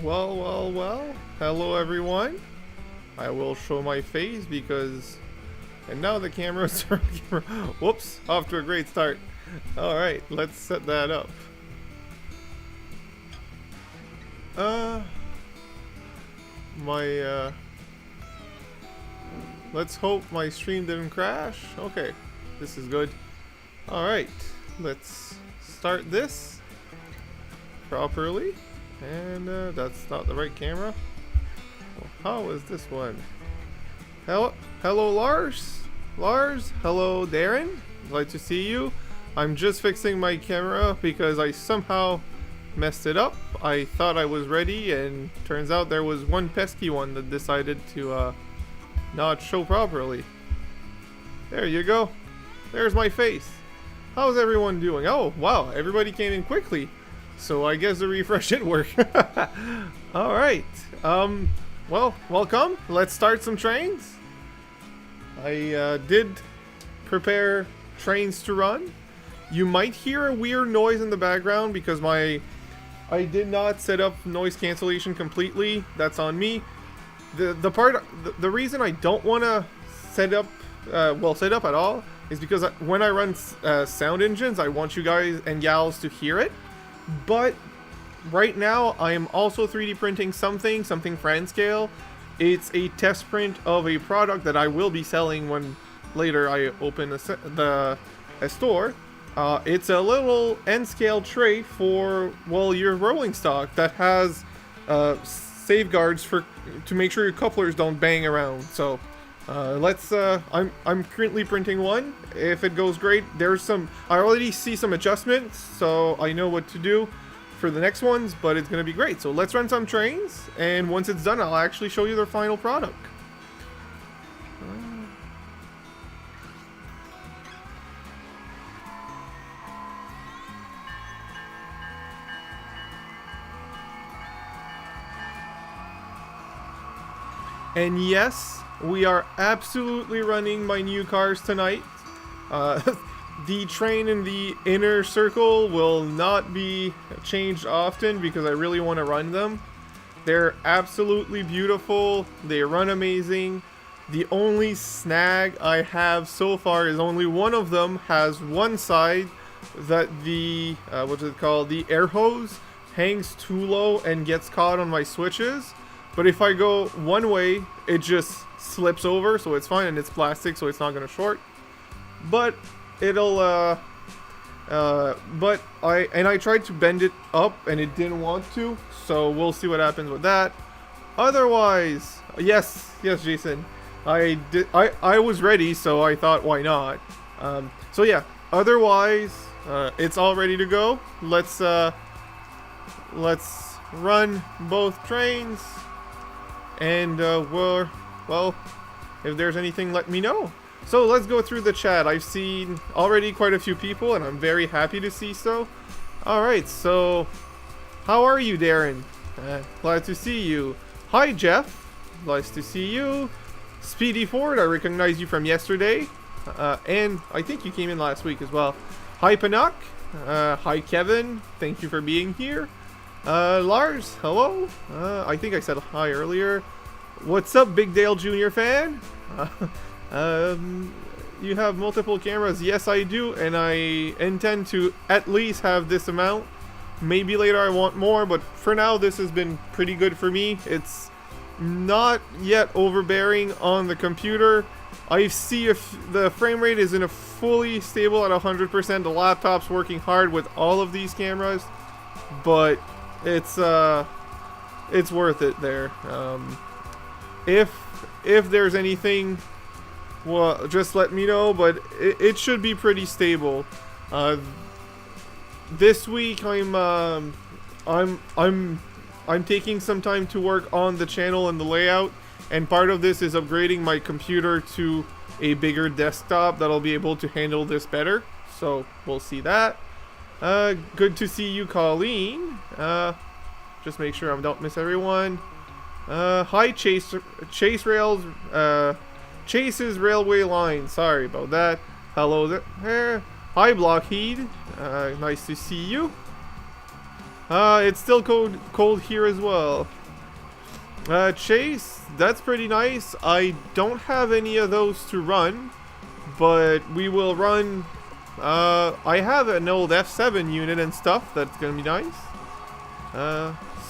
Well. Hello, everyone. I will show my face because... And now the camera's... Whoops, off to a great start. Alright, let's set that up. Let's hope my stream didn't crash. Okay, this is good. Alright, let's start this properly. And that's not the right camera. Well, how is this one? Hello, Lars. Hello, Darren. Glad to see you. I'm just fixing my camera because I somehow messed it up. I thought I was ready, and turns out there was one pesky one that decided to not show properly. There you go. There's my face. How's everyone doing? Oh, wow, everybody came in quickly. So I guess the refresh did work. Alright. Well, welcome. Let's start some trains. I did prepare trains to run. You might hear a weird noise in the background because I did not set up noise cancellation completely. That's on me. The reason I don't want to set up at all is because when I run sound engines, I want you guys and gals to hear it. But right now, I am also 3D printing something friend scale. It's a test print of a product that I will be selling when later I open a store. It's a little N-scale tray for, well, your rolling stock that has safeguards to make sure your couplers don't bang around. So I'm currently printing one. If it goes great, I already see some adjustments, so I know what to do for the next ones, but it's gonna be great. So let's run some trains, and once it's done, I'll actually show you their final product. And yes, we are absolutely running my new cars tonight. The train in the inner circle will not be changed often because I really want to run them. They're absolutely beautiful. They run amazing. The only snag I have so far is only one of them has one side that the, the air hose hangs too low and gets caught on my switches. But if I go one way, it just slips over, so it's fine, and it's plastic, so it's not gonna short. But it'll, I tried to bend it up, and it didn't want to, so we'll see what happens with that. Otherwise, yes, Jason, I was ready, so I thought, why not? So yeah, otherwise, it's all ready to go. Let's run both trains. And, well, if there's anything, let me know. So let's go through the chat. I've seen already quite a few people, and I'm very happy to see so. Alright, so, how are you, Darren? Glad to see you. Hi, Jeff. Nice to see you. Speedy Ford, I recognize you from yesterday. And I think you came in last week as well. Hi, Panak. Hi, Kevin. Thank you for being here. Lars, hello. I think I said hi earlier. What's up, Big Dale Jr. fan? You have multiple cameras. Yes, I do, and I intend to at least have this amount. Maybe later I want more, but for now this has been pretty good for me. It's not yet overbearing on the computer. I see if the frame rate isn't fully stable at 100%. The laptop's working hard with all of these cameras, but it's worth it there. If there's anything, well, just let me know, but it should be pretty stable. This week I'm taking some time to work on the channel and the layout, and part of this is upgrading my computer to a bigger desktop that'll be able to handle this better. So we'll see that. Good to see you, Colleen. Just make sure I don't miss everyone. Hi, Chase's Railway Line. Sorry about that. Hello there. Hi, Blockheed. Nice to see you. It's still cold here as well. Chase, that's pretty nice. I don't have any of those to run, but we will run. I have an old F7 unit and stuff. That's gonna be nice.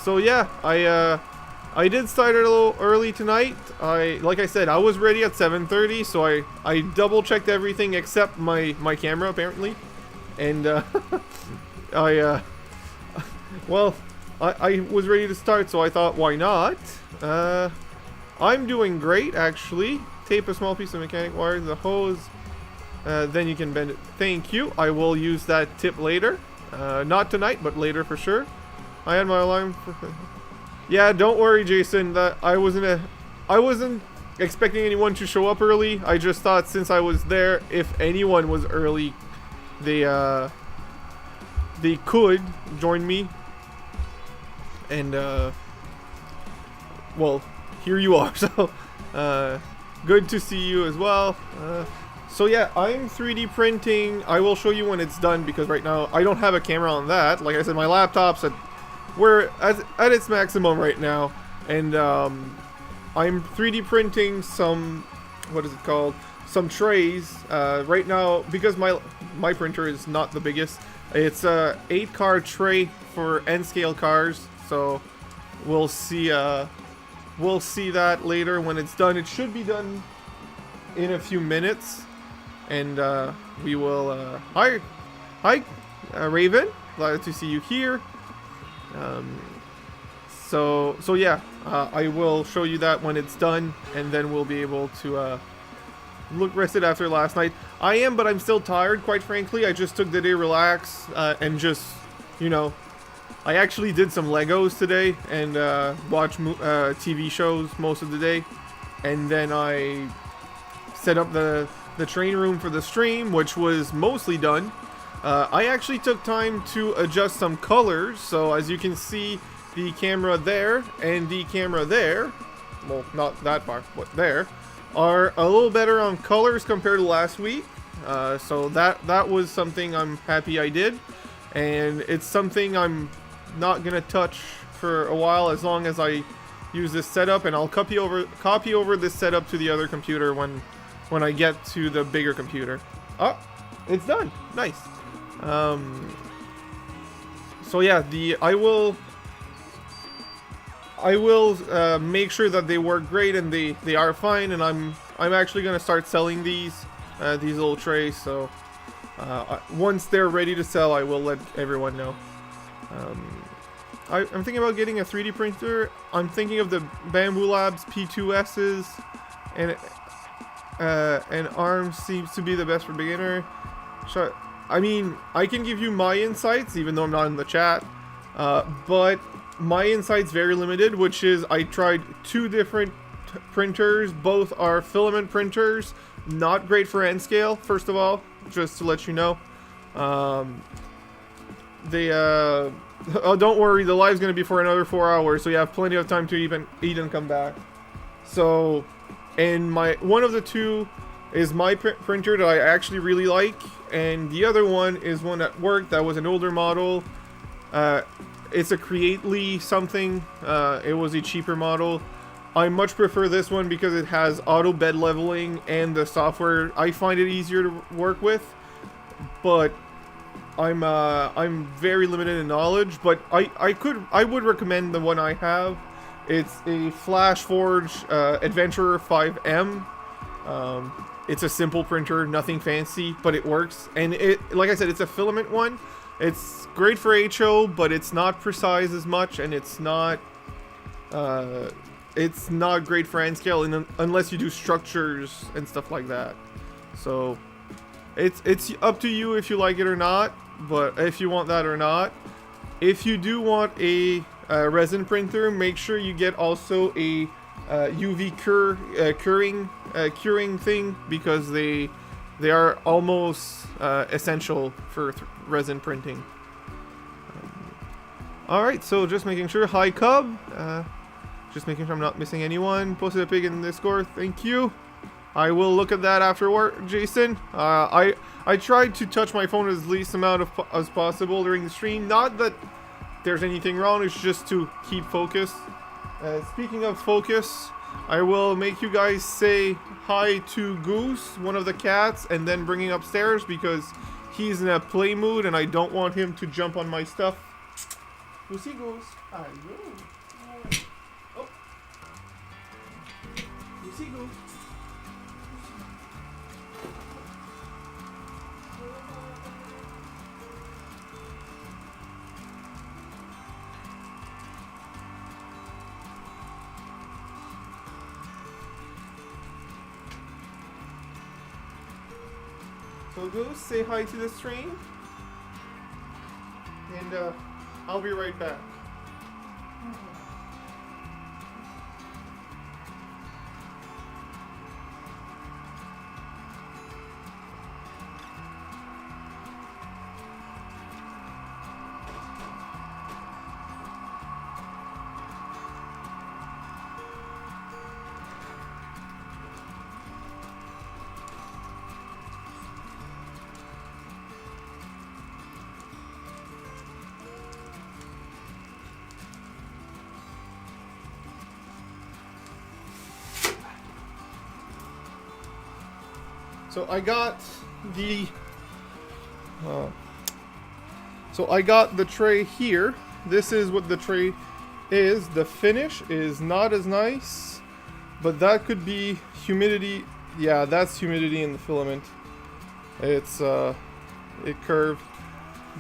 So yeah, I did start it a little early tonight. Like I said, I was ready at 7:30, so I double checked everything except my camera apparently, and well, I was ready to start, so I thought, why not? I'm doing great, actually. Tape a small piece of mechanic wire to the hose, then you can bend it. Thank you. I will use that tip later. Not tonight, but later for sure. I had my alarm for... Yeah, don't worry, Jason. That I wasn't expecting anyone to show up early. I just thought since I was there, if anyone was early, they could join me. And well, here you are. So good to see you as well. So yeah, I'm 3D printing. I will show you when it's done because right now I don't have a camera on that. Like I said, my laptop's at its maximum right now, and I'm 3D printing some, what is it called? Some trays right now because my printer is not the biggest. It's a 8-car tray for N-scale cars. So we'll see that later when it's done. It should be done in a few minutes, and we will hi Raven, glad to see you here. So yeah, I will show you that when it's done, and then we'll be able to look rested after last night. I am, but I'm still tired, quite frankly. I just took the day relax and just, you know, I actually did some Legos today and watched TV shows most of the day, and then I set up the train room for the stream, which was mostly done. I actually took time to adjust some colors, so as you can see, the camera there and the camera there, well, not that far, but there, are a little better on colors compared to last week. So that was something I'm happy I did, and it's something I'm not gonna touch for a while as long as I use this setup, and I'll copy over this setup to the other computer when I get to the bigger computer. Oh, it's done. Nice. So yeah, I will make sure that they work great and they are fine, and I'm actually gonna start selling these little trays. So once they're ready to sell, I will let everyone know. I'm thinking about getting a 3D printer. I'm thinking of the Bamboo Labs P2S's, and ARM seems to be the best for beginner. I mean, I can give you my insights, even though I'm not in the chat, but my insight's very limited, which is I tried 2 different printers. Both are filament printers, not great for N scale, first of all, just to let you know. Oh, don't worry, the live's gonna be for another 4 hours, so you have plenty of time to even eat and come back. So, and one of the 2 is my printer that I actually really like, and the other one is one at work that was an older model. It's a Creately something. It was a cheaper model. I much prefer this one because it has auto bed leveling, and the software, I find it easier to work with. But I'm very limited in knowledge, but I would recommend the one I have. It's a FlashForge Adventurer 5M. It's a simple printer, nothing fancy, but it works. And like I said, it's a filament one. It's great for HO, but it's not precise as much, and it's not great for N scale unless you do structures and stuff like that. So it's up to you if you like it or not, but if you want that or not. If you do want a resin printer, make sure you get also a UV curing thing, because they are almost essential for resin printing. Alright, so just making sure. Hi Cub, just making sure I'm not missing anyone. Posted a pig in Discord, thank you. I will look at that after work, Jason. I tried to touch my phone as least amount as possible during the stream. Not that there's anything wrong. It's just to keep focus. Speaking of focus, I will make you guys say hi to Goose, one of the cats, and then bring him upstairs because he's in a play mood and I don't want him to jump on my stuff. Goosey Goose. Hello. Oh. Goosey Goose. So Goose, say hi to the stream, and I'll be right back. So I got the tray here. This is what the tray is. The finish is not as nice, but that could be humidity. Yeah, that's humidity in the filament. It's it curved,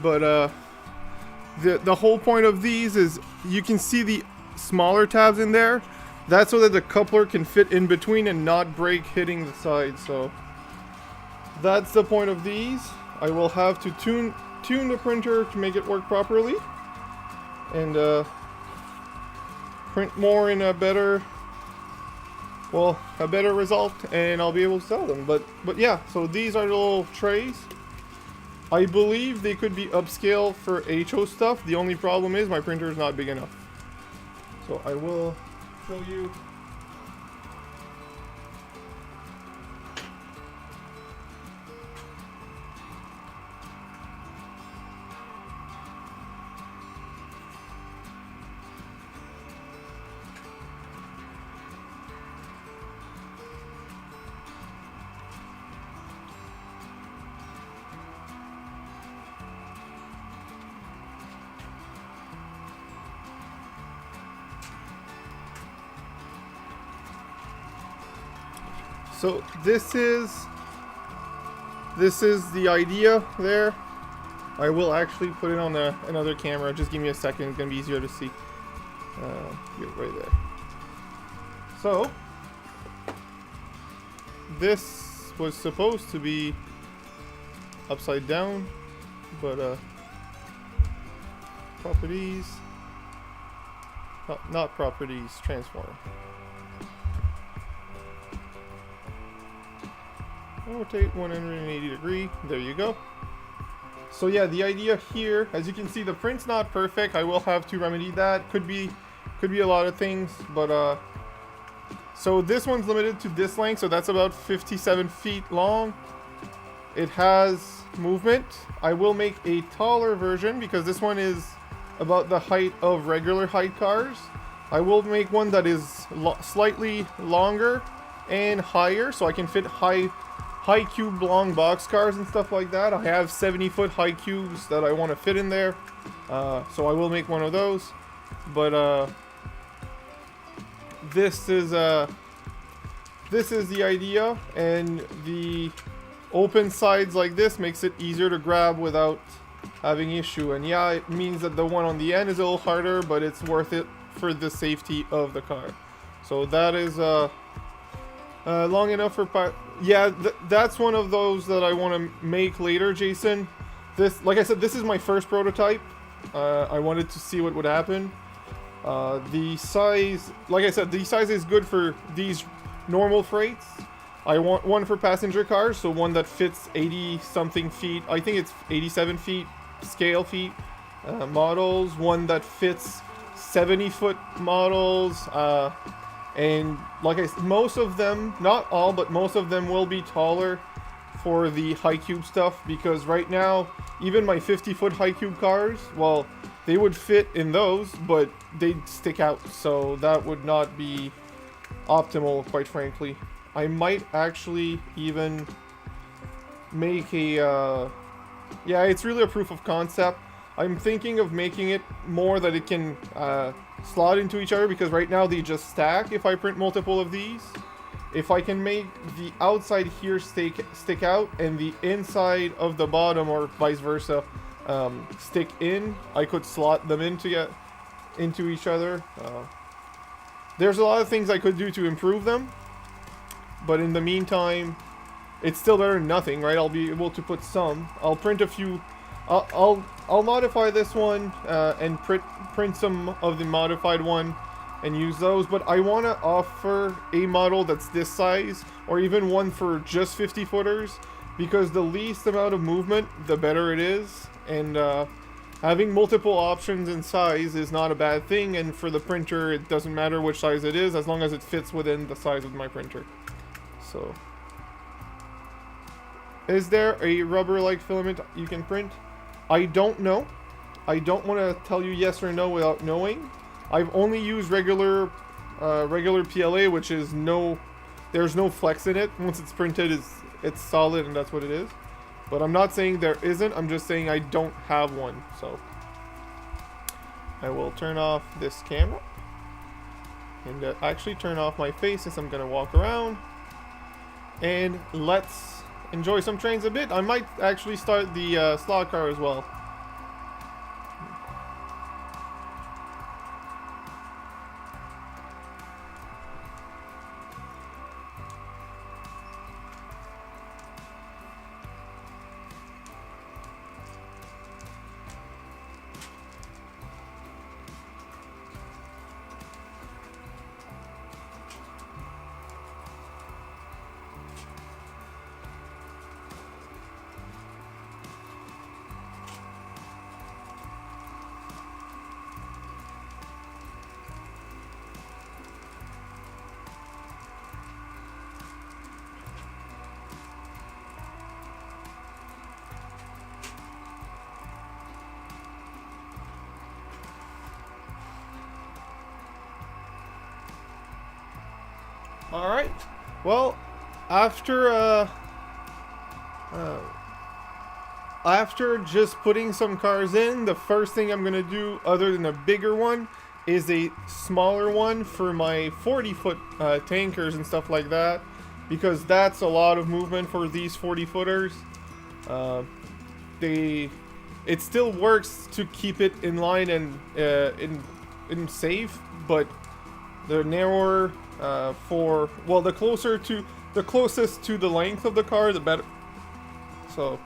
but the whole point of these is you can see the smaller tabs in there. That's so that the coupler can fit in between and not break hitting the side. So that's the point of these. I will have to tune the printer to make it work properly and print more in a better result, and I'll be able to sell them. But yeah, so these are the little trays. I believe they could be upscale for HO stuff. The only problem is my printer is not big enough. So I will show you. So this is the idea there. I will actually put it on another camera. Just give me a second. It's gonna be easier to see. Get right there. So this was supposed to be upside down, but properties, not properties, transform. Rotate 180 degree. There you go. So yeah, the idea here, as you can see, the print's not perfect. I will have to remedy that. Could be a lot of things, but so this one's limited to this length, so that's about 57 feet long. It has movement. I will make a taller version because this one is about the height of regular height cars. I will make one that is slightly longer and higher, so I can fit high cube long box cars and stuff like that. I have 70-foot high cubes that I want to fit in there, so I will make one of those. But this is the idea, and the open sides like this makes it easier to grab without having issue. And yeah, it means that the one on the end is a little harder, but it's worth it for the safety of the car. So that is long enough for yeah, that's one of those that I want to make later, Jason. This, like I said, this is my first prototype. I wanted to see what would happen. The size, like I said, the size is good for these normal freights. I want one for passenger cars, so one that fits 80 something feet. I think it's 87 feet scale feet models. One that fits 70-foot models. And like I said, most of them, not all, but most of them will be taller for the high cube stuff, because right now, even my 50-foot high cube cars, well, they would fit in those, but they'd stick out, so that would not be optimal, quite frankly. I might actually even make a, yeah, it's really a proof of concept. I'm thinking of making it more that it can slot into each other, because right now they just stack if I print multiple of these. If I can make the outside here stick out and the inside of the bottom, or vice versa, stick in, I could slot them into each other. There's a lot of things I could do to improve them, but in the meantime, it's still better than nothing, right? I'll be able to put some. I'll print a few. I'll modify this one and print some of the modified one and use those. But I want to offer a model that's this size, or even one for just 50 footers, because the least amount of movement, the better it is. And having multiple options in size is not a bad thing. And for the printer, it doesn't matter which size it is, as long as it fits within the size of my printer. So, is there a rubber-like filament you can print? I don't know. I don't want to tell you yes or no without knowing. I've only used regular PLA, which is there's no flex in it. Once it's printed, it's solid, and that's what it is. But I'm not saying there isn't. I'm just saying I don't have one. So I will turn off this camera and actually turn off my face, since I'm gonna walk around. And let's enjoy some trains a bit. I might actually start the slot car as well. Alright, well, after just putting some cars in, the first thing I'm gonna do, other than a bigger one, is a smaller one for my 40-foot tankers and stuff like that, because that's a lot of movement for these 40-footers. It still works to keep it in line and in safe, but the narrower the closest to the length of the car, the better. So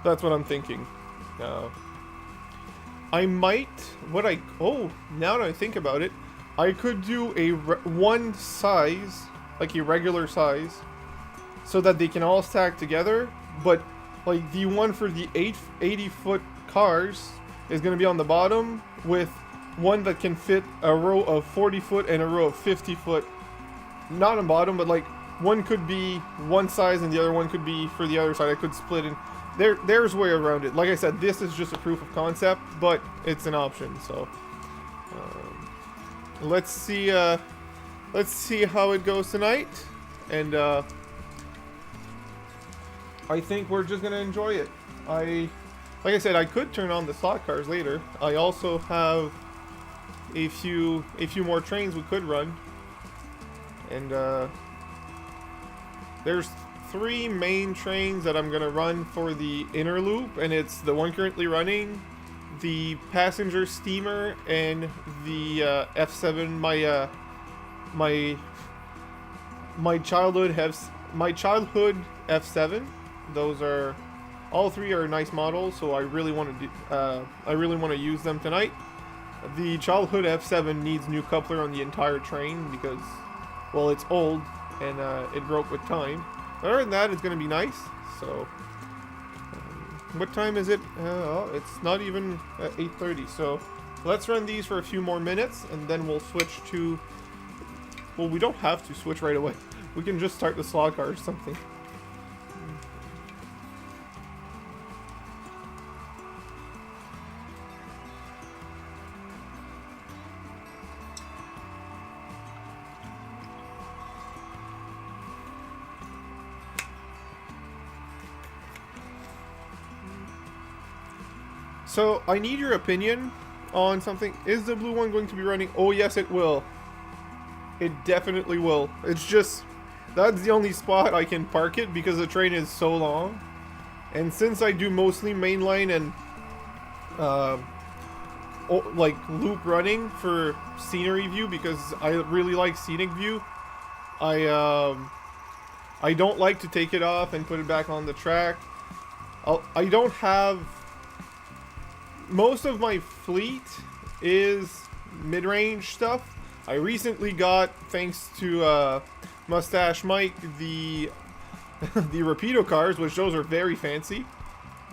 that's what I'm thinking. I might, now that I think about it, I could do one size, like a regular size, so that they can all stack together, but like the one for the 80-foot cars is going to be on the bottom, with one that can fit a row of 40-foot and a row of 50-foot. Not on bottom, but like one could be one size and the other one could be for the other side. I could split in. There's a way around it. Like I said, this is just a proof of concept, but it's an option. So let's see how it goes tonight, and I think we're just gonna enjoy it. Like I said, I could turn on the slot cars later. I also have a few more trains we could run. And there's 3 main trains that I'm gonna run for the inner loop, and it's the one currently running, the passenger steamer, and the F7. My childhood F7. Those are all 3 are nice models, so I really want to use them tonight. The childhood F7 needs new coupler on the entire train because, well, it's old and it broke with time. But other than that, it's going to be nice. So, what time is it? It's not even 8:30. So, let's run these for a few more minutes, and then we'll switch to. Well, we don't have to switch right away. We can just start the slot car or something. So I need your opinion on something. Is the blue one going to be running? Oh yes, it will. It definitely will. It's just, that's the only spot I can park it because the train is so long. And since I do mostly mainline and like loop running for scenery view, because I really like scenic view, I don't like to take it off and put it back on the track. I don't have, most of my fleet is mid-range stuff. I recently got, thanks to Mustache Mike, the the Rapido cars, which those are very fancy.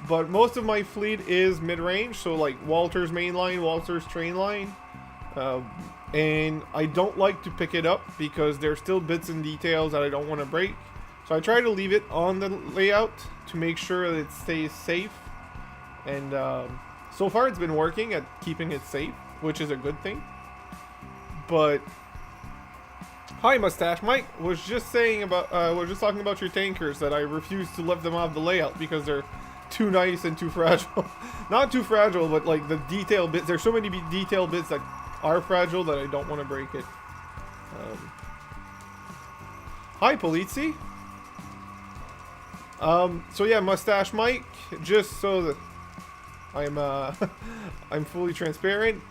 But most of my fleet is mid-range, so like Walter's mainline, Walter's train line. And I don't like to pick it up because there's still bits and details that I don't want to break. So I try to leave it on the layout to make sure that it stays safe. And so far it's been working at keeping it safe, which is a good thing. But hi, Mustache Mike. Was just saying about was just talking about your tankers, that I refuse to lift them off the layout because they're too nice and too fragile. Not too fragile, but like the detail bits. There's so many detail bits that are fragile that I don't want to break it. Hi, Polizzi. So yeah, Mustache Mike. Just so that I'm I'm fully transparent.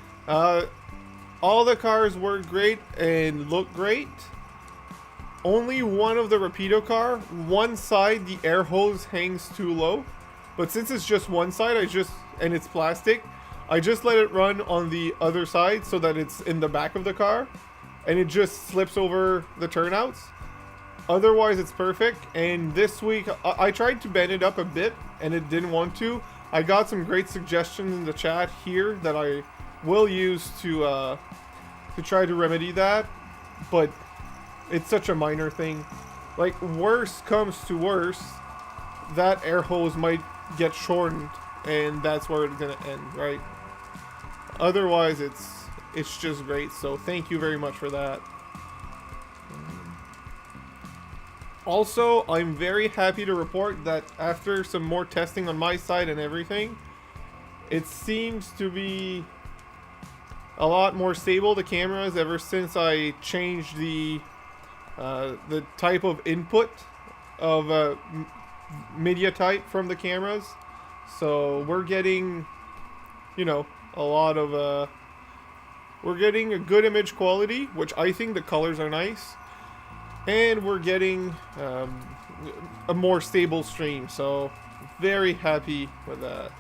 All the cars work great and look great. Only one of the Rapido car, one side the air hose hangs too low. But since it's just one side, and it's plastic, I just let it run on the other side so that it's in the back of the car. And it just slips over the turnouts. Otherwise, it's perfect. And this week, I tried to bend it up a bit, and it didn't want to. I got some great suggestions in the chat here that I will use to try to remedy that, but it's such a minor thing. Like, worst comes to worst, that air hose might get shortened, and that's where it's gonna end, right? Otherwise, it's just great. So thank you very much for that. Also, I'm very happy to report that after some more testing on my side and everything, it seems to be a lot more stable, the cameras, ever since I changed the type of input of media type from the cameras. So we're getting, you know, a lot of we're getting a good image quality, which I think the colors are nice, and we're getting a more stable stream. So very happy with that.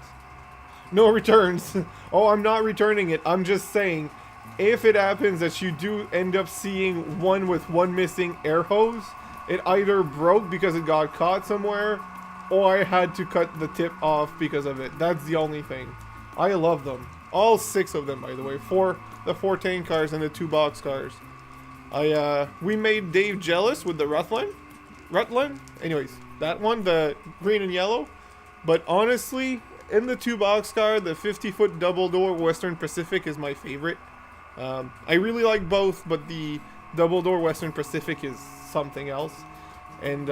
No returns. Oh, I'm not returning it. I'm just saying, if it happens that you do end up seeing one with one missing air hose, it either broke because it got caught somewhere, or I had to cut the tip off because of it. That's the only thing. I love them. All 6 of them, by the way. The 4 tank cars and the 2 box cars. We made Dave jealous with the Rutland. Anyways, that one, the green and yellow. But honestly, in the 2 box car, the 50-foot double door Western Pacific is my favorite. I really like both, but the double door Western Pacific is something else. And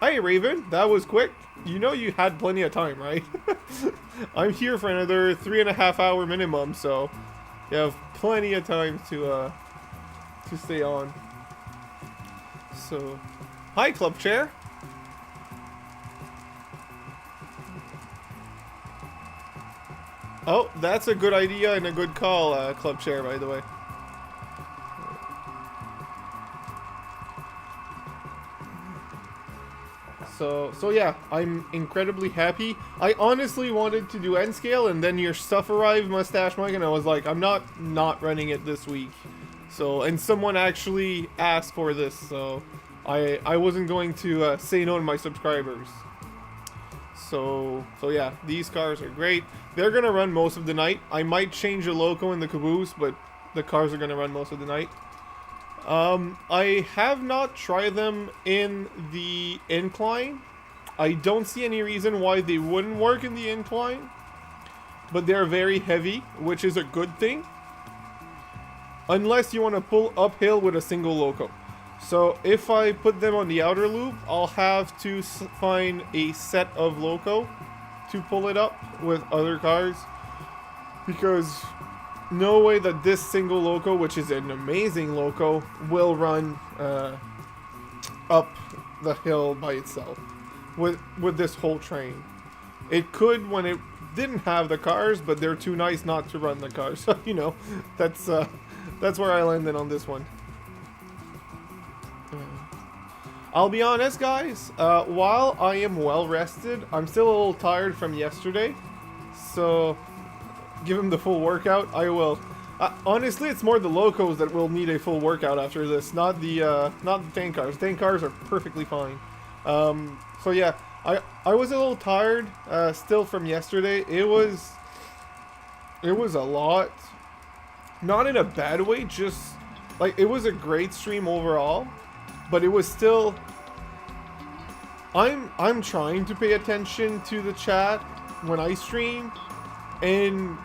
hi Raven, that was quick. You know you had plenty of time, right? I'm here for another 3.5 hour minimum, so you have plenty of time to stay on. So, hi Club Chair. Oh, that's a good idea and a good call, Club Chair, by the way. So yeah, I'm incredibly happy. I honestly wanted to do N scale, and then your stuff arrived, Mustache Mike, and I was like, I'm not running it this week. So, and someone actually asked for this, so I wasn't going to say no to my subscribers. So yeah, these cars are great. They're gonna run most of the night. I might change the loco in the caboose, but the cars are gonna run most of the night. I have not tried them in the incline. I don't see any reason why they wouldn't work in the incline, but they're very heavy, which is a good thing. Unless you want to pull uphill with a single loco. So if I put them on the outer loop, I'll have to find a set of loco to pull it up with other cars, because no way that this single loco, which is an amazing loco, will run up the hill by itself with this whole train. It could when it didn't have the cars, but they're too nice not to run the cars. So, you know, that's where I landed on this one. I'll be honest, guys, while I am well rested, I'm still a little tired from yesterday. So, give him the full workout, I will. Honestly, it's more the locos that will need a full workout after this, not the tank cars. Tank cars are perfectly fine. So yeah, I was a little tired still from yesterday. It was a lot. Not in a bad way, just like it was a great stream overall, but it was still. I'm trying to pay attention to the chat when I stream, and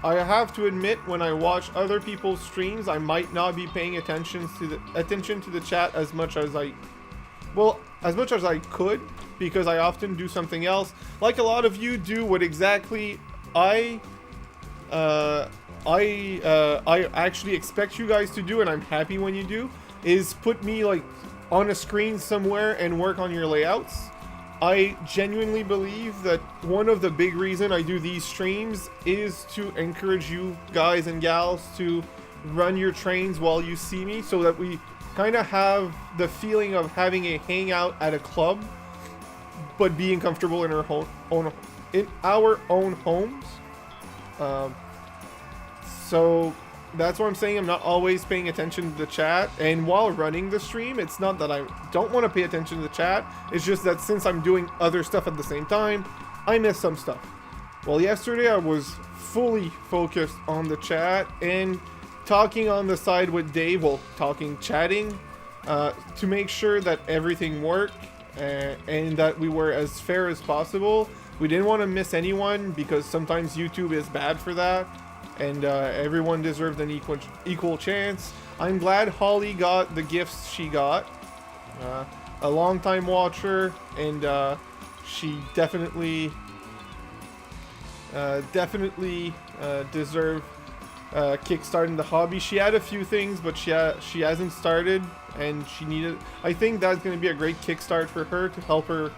I have to admit, when I watch other people's streams, I might not be paying attention to the chat as much as I could, because I often do something else. Like a lot of you do what exactly I actually expect you guys to do, and I'm happy when you do, is put me like on a screen somewhere and work on your layouts. I genuinely believe that one of the big reason I do these streams is to encourage you guys and gals to run your trains while you see me, so that we kind of have the feeling of having a hangout at a club, but being comfortable in our own homes. So that's what I'm saying. I'm not always paying attention to the chat, and while running the stream, it's not that I don't want to pay attention to the chat, it's just that since I'm doing other stuff at the same time, I miss some stuff. Well, yesterday I was fully focused on the chat and talking on the side with Dave, chatting to make sure that everything worked and that we were as fair as possible. We didn't want to miss anyone, because sometimes YouTube is bad for that. And everyone deserved an equal chance. I'm glad Holly got the gifts she got. A long-time watcher, and she definitely deserved kickstarting the hobby. She had a few things, but she hasn't started, and she needed. I think that's going to be a great kickstart for her to help her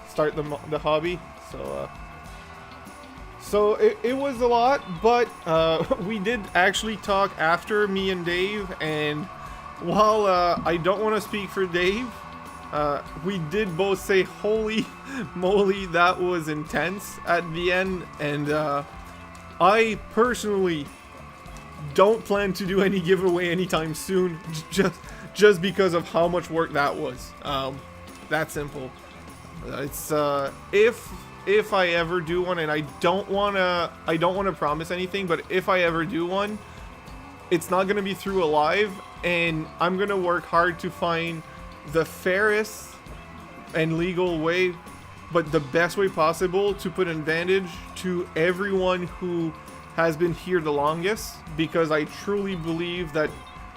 start the hobby. So it was a lot, but we did actually talk after, me and Dave, and while I don't want to speak for Dave, we did both say, holy moly, that was intense at the end, and I personally don't plan to do any giveaway anytime soon, just because of how much work that was. That simple. It's if I ever do one, and I don't wanna promise anything, but if I ever do one, it's not gonna be through a live, and I'm gonna work hard to find the fairest and legal way, but the best way possible, to put an advantage to everyone who has been here the longest, because I truly believe that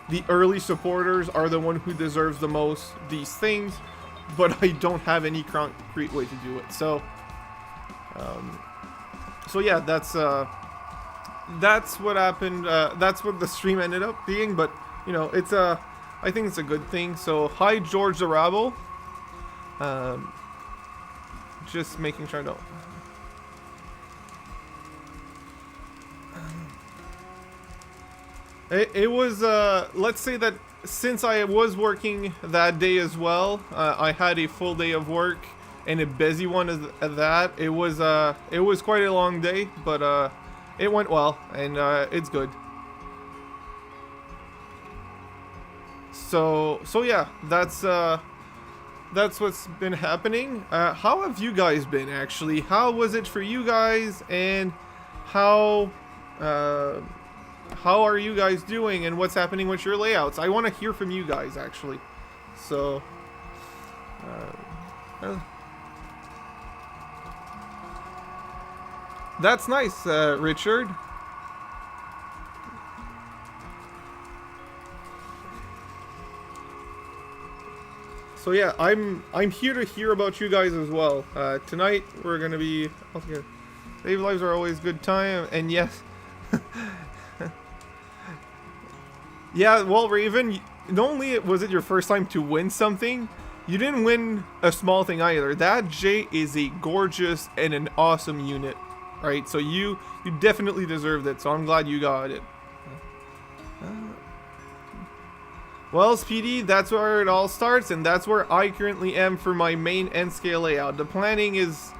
the early supporters are the one who deserves the most these things, but I don't have any concrete way to do it. So yeah, that's what happened. That's what the stream ended up being, but you know, I think it's a good thing. So hi, George the Rabble. Just making sure I don't. It was let's say that since I was working that day as well, I had a full day of work. And a busy one at that. It was quite a long day, but it went well, and it's good. So yeah, that's what's been happening. How have you guys been, actually? How was it for you guys, and how are you guys doing, and what's happening with your layouts? I want to hear from you guys, actually. So that's nice, Richard. So yeah, I'm here to hear about you guys as well. Tonight we're gonna be all together. Save lives are always good time, and yes, yeah. Well, Raven, not only was it your first time to win something, you didn't win a small thing either. That J is a gorgeous and an awesome unit, right? So you definitely deserved it. So I'm glad you got it. Well, Speedy, that's where it all starts, and that's where I currently am for my main end scale layout. The planning is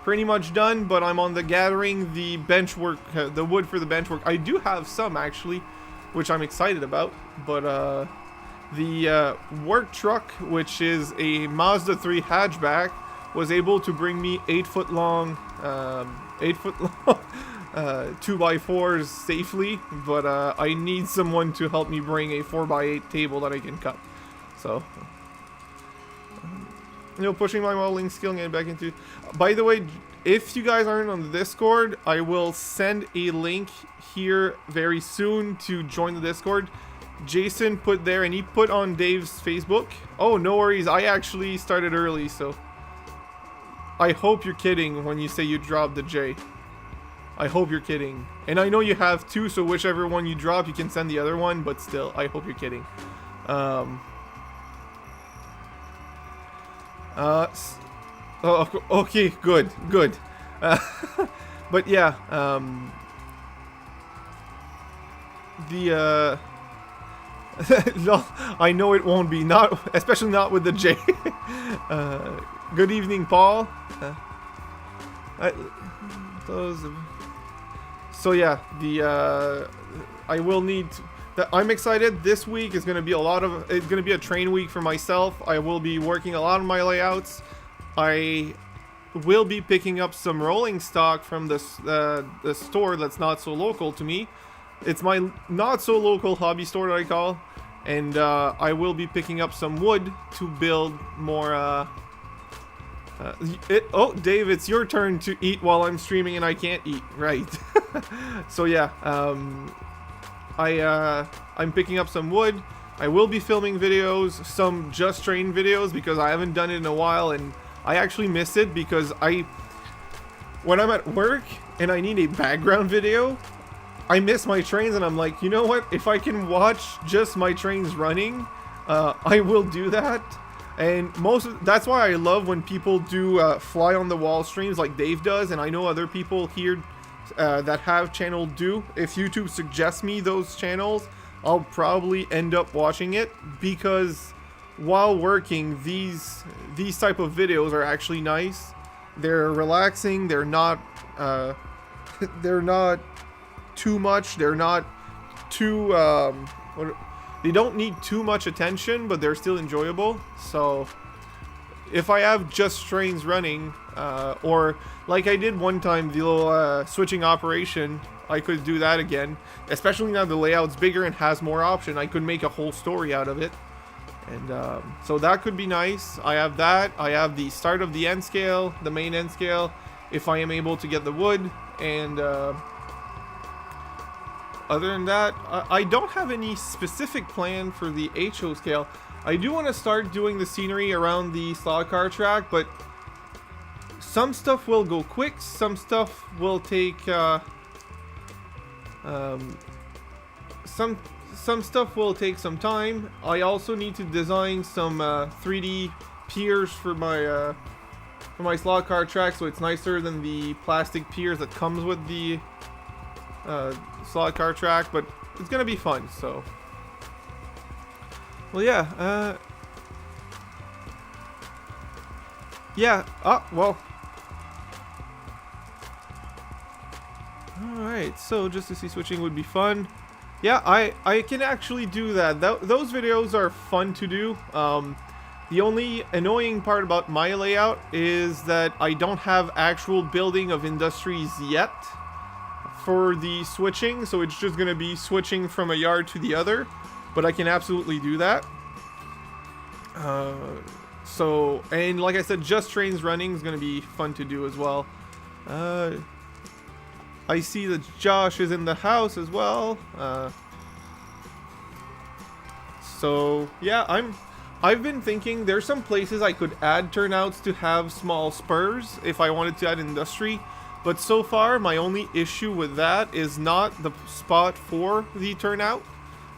pretty much done, but I'm on the gathering the bench work, the wood for the bench work. I do have some actually, which I'm excited about, but the work truck, which is a Mazda 3 hatchback, was able to bring me 8 foot long 2x4s safely, but I need someone to help me bring a 4x8 table that I can cut. So, pushing my modeling skill and getting back into. By the way, if you guys aren't on the Discord, I will send a link here very soon to join the Discord. Jason put there, and he put on Dave's Facebook. Oh, no worries. I actually started early, so I hope you're kidding when you say you dropped the J. I hope you're kidding. And I know you have two, so whichever one you drop, you can send the other one, but still, I hope you're kidding. Okay, good. But yeah, no, I know it won't be, especially not with the J. Good evening, Paul. So yeah, I will need. I'm excited. This week is going to be it's going to be a train week for myself. I will be working a lot on my layouts. I will be picking up some rolling stock from the store that's not so local to me. It's my not so local hobby store that I call, and I will be picking up some wood to build more. Oh, Dave, it's your turn to eat while I'm streaming and I can't eat. Right. So yeah, I'm picking up some wood. I will be filming videos, some Just Train videos, because I haven't done it in a while, and I actually miss it because when I'm at work and I need a background video, I miss my trains, and I'm like, you know what? If I can watch just my trains running, I will do that. And that's why I love when people do fly on the wall streams like Dave does, and I know other people here that have channel do. If YouTube suggests me those channels, I'll probably end up watching it, because while working, these type of videos are actually nice. They're relaxing. They're not too much. They're not too they don't need too much attention, but they're still enjoyable. So if I have just trains running, or like I did one time, the little switching operation, I could do that again. Especially now the layout's bigger and has more option. I could make a whole story out of it. And so that could be nice. I have that. I have the start of the end scale, the main end scale, if I am able to get the wood. And other than that, I don't have any specific plan for the HO scale. I do want to start doing the scenery around the slot car track, but some stuff will go quick, some stuff will take some stuff will take some time. I also need to design some 3D piers for my slot car track, so it's nicer than the plastic piers that comes with the slot car track, but it's gonna be fun. So, well, yeah, well, all right. So just to see switching would be fun. Yeah, I can actually do that. Those videos are fun to do. The only annoying part about my layout is that I don't have actual building of industries yet for the switching, so it's just gonna be switching from a yard to the other, but I can absolutely do that. So, and like I said, just trains running is gonna be fun to do as well. I see that Josh is in the house as well. So yeah, I've been thinking there's some places I could add turnouts to have small spurs if I wanted to add industry. But so far, my only issue with that is not the spot for the turnout.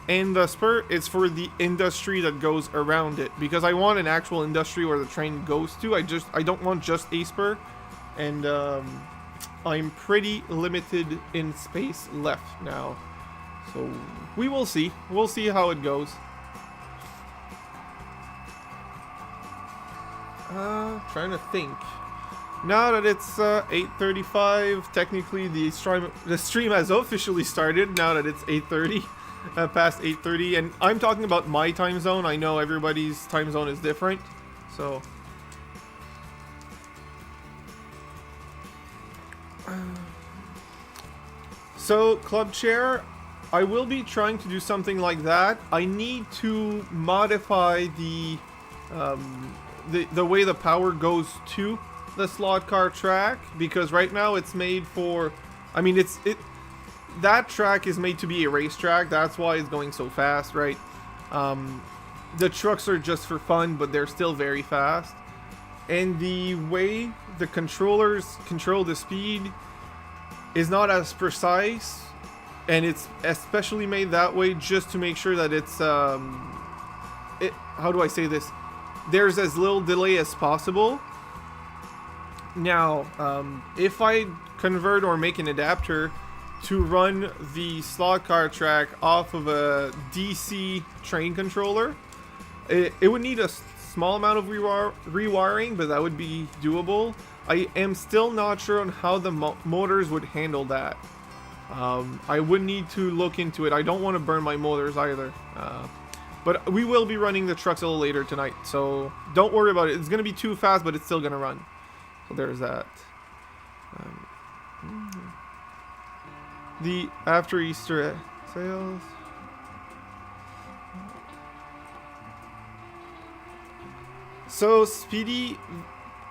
And the spur is for the industry that goes around it. Because I want an actual industry where the train goes to. I don't want just a spur. And I'm pretty limited in space left now. So we will see. We'll see how it goes. Trying to think. Now that it's 8:35, technically the stream has officially started. Now that it's 8:30, past 8:30, and I'm talking about my time zone. I know everybody's time zone is different, so. So club chair, I will be trying to do something like that. I need to modify the way the power goes to the slot car track, because right now it's made for, I mean, that track is made to be a racetrack. That's why it's going so fast, right? The trucks are just for fun, but they're still very fast. And the way the controllers control the speed is not as precise, and it's especially made that way just to make sure that it's how do I say this? There's as little delay as possible. Now, if I convert or make an adapter to run the slot car track off of a DC train controller, it would need a small amount of rewiring, but that would be doable. I am still not sure on how the motors would handle that. I would need to look into it. I don't want to burn my motors either. But we will be running the trucks a little later tonight, so don't worry about it. It's going to be too fast, but it's still going to run. So there's that. The after Easter sales. So Speedy,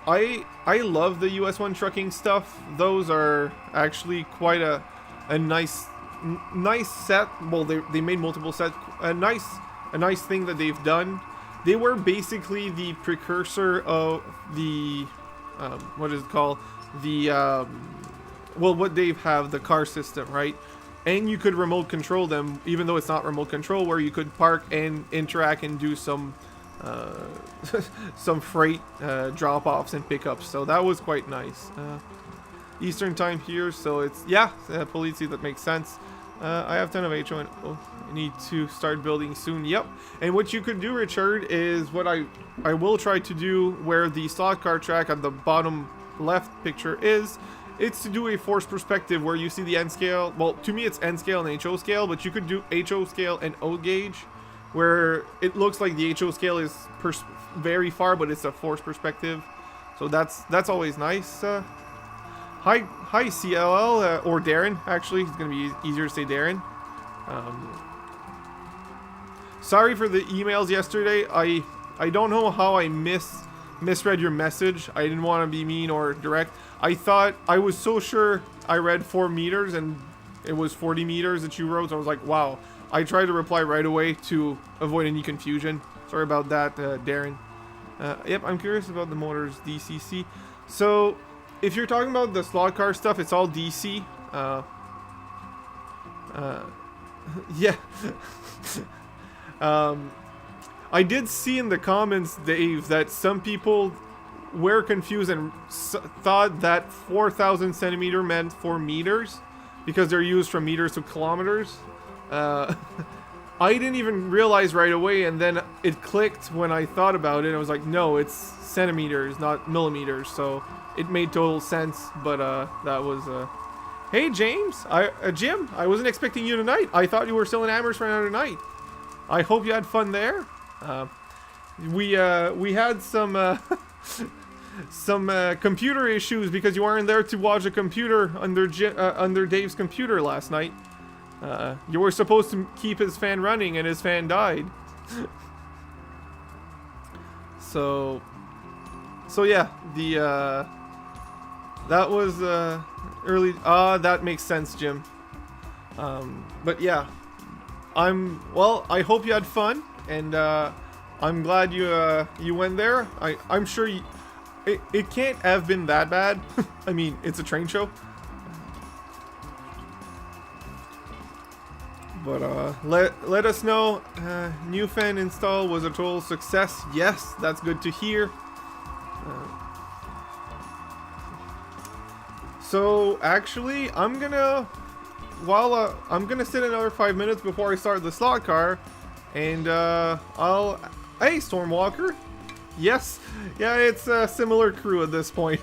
I love the US1 trucking stuff. Those are actually quite a nice set. Well, they made multiple sets. A nice thing that they've done. They were basically the precursor of the what is it called? The well, what they have, the car system, right? And you could remote control them, even though it's not remote control, where you could park and interact and do some some freight drop-offs and pickups. So that was quite nice. Eastern time here, so it's, yeah, Polizzi, that makes sense. I have 10 of HO and I need to start building soon. Yep. And what you could do, Richard, is what I will try to do, where the slot car track at the bottom left picture is. It's to do a force perspective where you see the N scale. Well, to me it's N scale and HO scale, but you could do HO scale and O gauge, where it looks like the HO scale is very far, but it's a force perspective. So that's always nice. Hi CLL, or Darren, actually. It's going to be easier to say Darren. Sorry for the emails yesterday. I don't know how I misread your message. I didn't want to be mean or direct. I thought, I was so sure I read 4 meters and it was 40 meters that you wrote. So I was like, wow. I tried to reply right away to avoid any confusion. Sorry about that, Darren. Yep, I'm curious about the motors DCC. So, if you're talking about the slot car stuff, it's all DC. Yeah. I did see in the comments, Dave, that some people were confused and thought that 4,000 centimeter meant 4 meters because they're used from meters to kilometers. I didn't even realize right away, and then it clicked when I thought about it. I was like, no, it's centimeters, not millimeters. So it made total sense, but that was hey James, Jim, I wasn't expecting you tonight. I thought you were still in Amherst for another night. I hope you had fun there. We had some computer issues because you weren't there to watch a computer under Dave's computer last night. You were supposed to keep his fan running and his fan died. So yeah, the that was early. That makes sense, Jim. But yeah, I hope you had fun, and I'm glad you went there. I'm sure it can't have been that bad. I mean, it's a train show. But let us know. New fan install was a total success. Yes, that's good to hear. So actually, I'm gonna sit another 5 minutes before I start the slot car, and hey, Stormwalker. Yes, yeah, it's a similar crew at this point.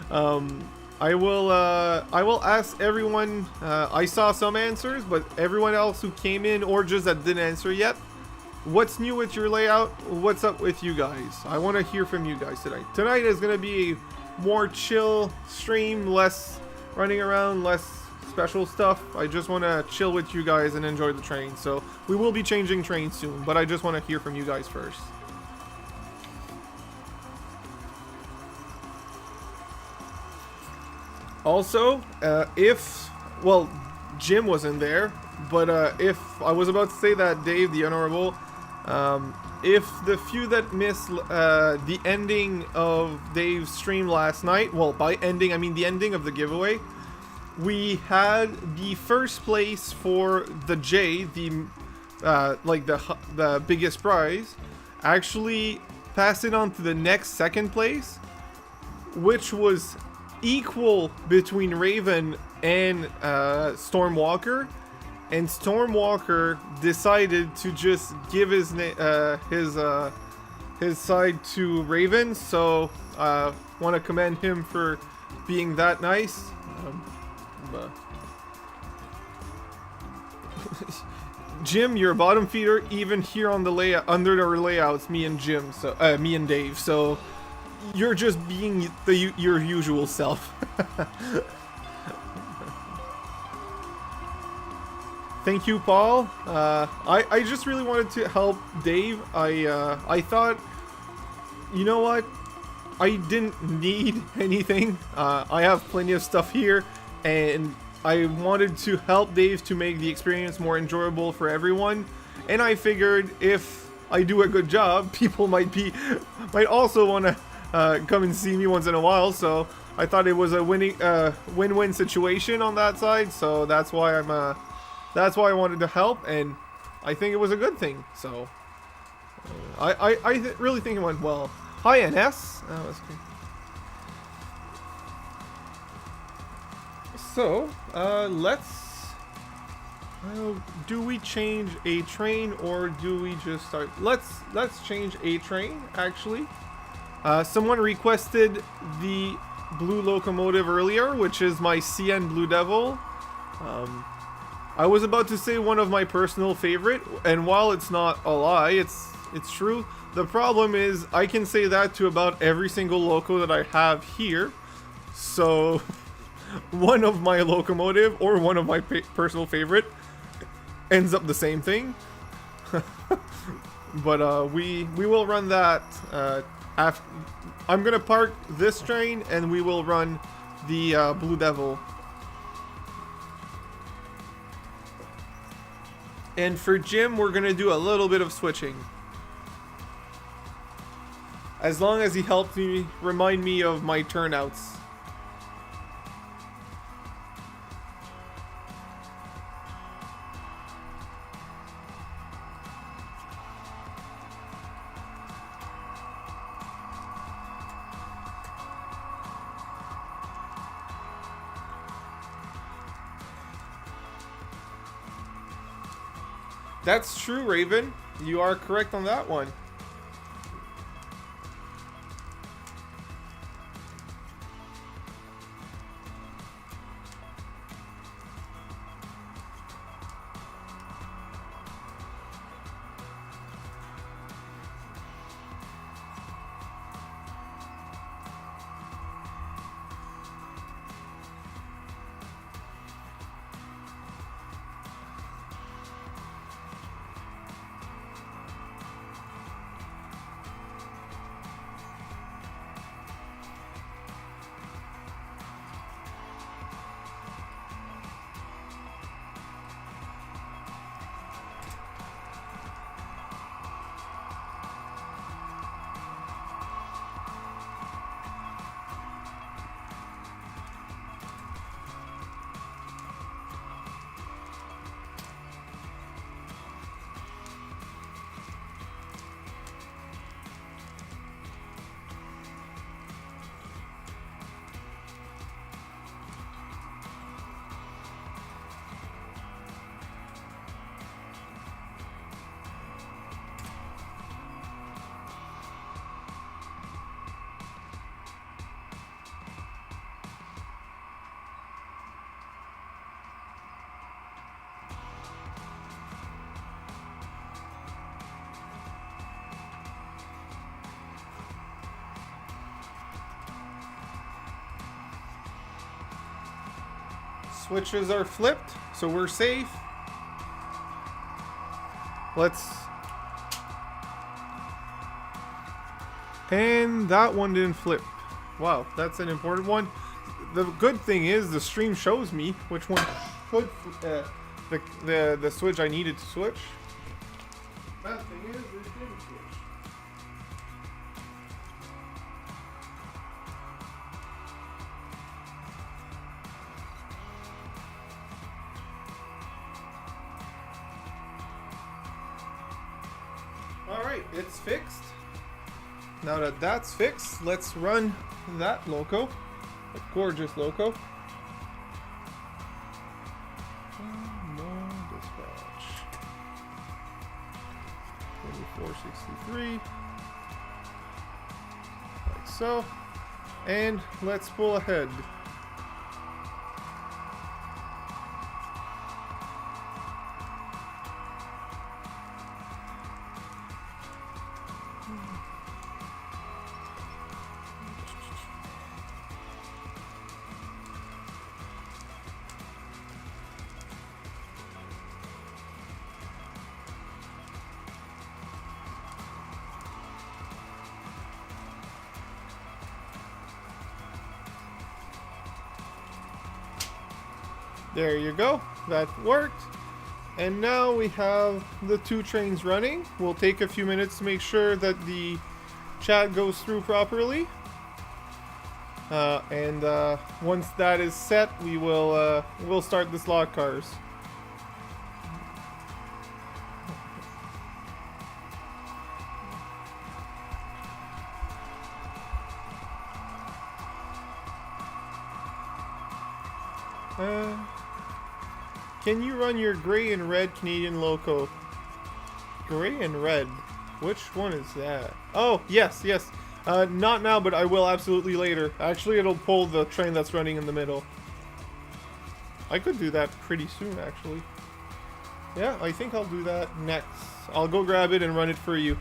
I will ask everyone. I saw some answers, but everyone else who came in or just that didn't answer yet, what's new with your layout? What's up with you guys? I want to hear from you guys tonight. Tonight is gonna be a more chill stream, less running around, less special stuff. I just want to chill with you guys and enjoy the train. So we will be changing trains soon, but I just want to hear from you guys first. Also, Jim wasn't there, but if I was about to say that Dave, the Honorable, if the few that missed the ending of Dave's stream last night, well, by ending, I mean the ending of the giveaway, we had the first place for the J, the biggest prize, actually pass it on to the next second place, which was equal between Raven and Stormwalker, and Stormwalker decided to just give his side to Raven. So want to commend him for being that nice. Jim, you're a bottom feeder even here on the layout, under the layouts. Me and Jim, so me and Dave. So you're just being your usual self. Thank you, Paul. I just really wanted to help Dave. I thought, you know what? I didn't need anything. I have plenty of stuff here, and I wanted to help Dave to make the experience more enjoyable for everyone. And I figured if I do a good job, people might also want to come and see me once in a while. So I thought it was a win-win situation on that side. So that's why that's why I wanted to help, and I think it was a good thing. So I really think it went well. Hi, NS. Oh, that's good. So let's. Do we change a train or do we just start? Let's change a train. Actually, someone requested the blue locomotive earlier, which is my CN Blue Devil. I was about to say one of my personal favorite, and while it's not a lie, it's true. The problem is I can say that to about every single loco that I have here. So one of my locomotive or one of my personal favorite ends up the same thing. But we will run that after. I'm gonna park this train and we will run the Blue Devil. And for Jim, we're gonna do a little bit of switching. As long as he helps me remind me of my turnouts. That's true, Raven. You are correct on that one. switches are flipped, so we're safe. And that one didn't flip. Wow, that's an important one. The good thing is the stream shows me which one could the switch I needed to switch. Bad thing is it didn't switch. Alright, it's fixed. Now that that's fixed, let's run that loco. A gorgeous loco. No dispatch. 2463. Like so. And let's pull ahead. There you go, that worked. And now we have the two trains running. We'll take a few minutes to make sure that the chat goes through properly. Once that is set, we'll start the slot cars. Can you run your gray and red Canadian loco? Gray and red? Which one is that? Oh, yes. Not now, but I will absolutely later. Actually, it'll pull the train that's running in the middle. I could do that pretty soon, actually. Yeah, I think I'll do that next. I'll go grab it and run it for you.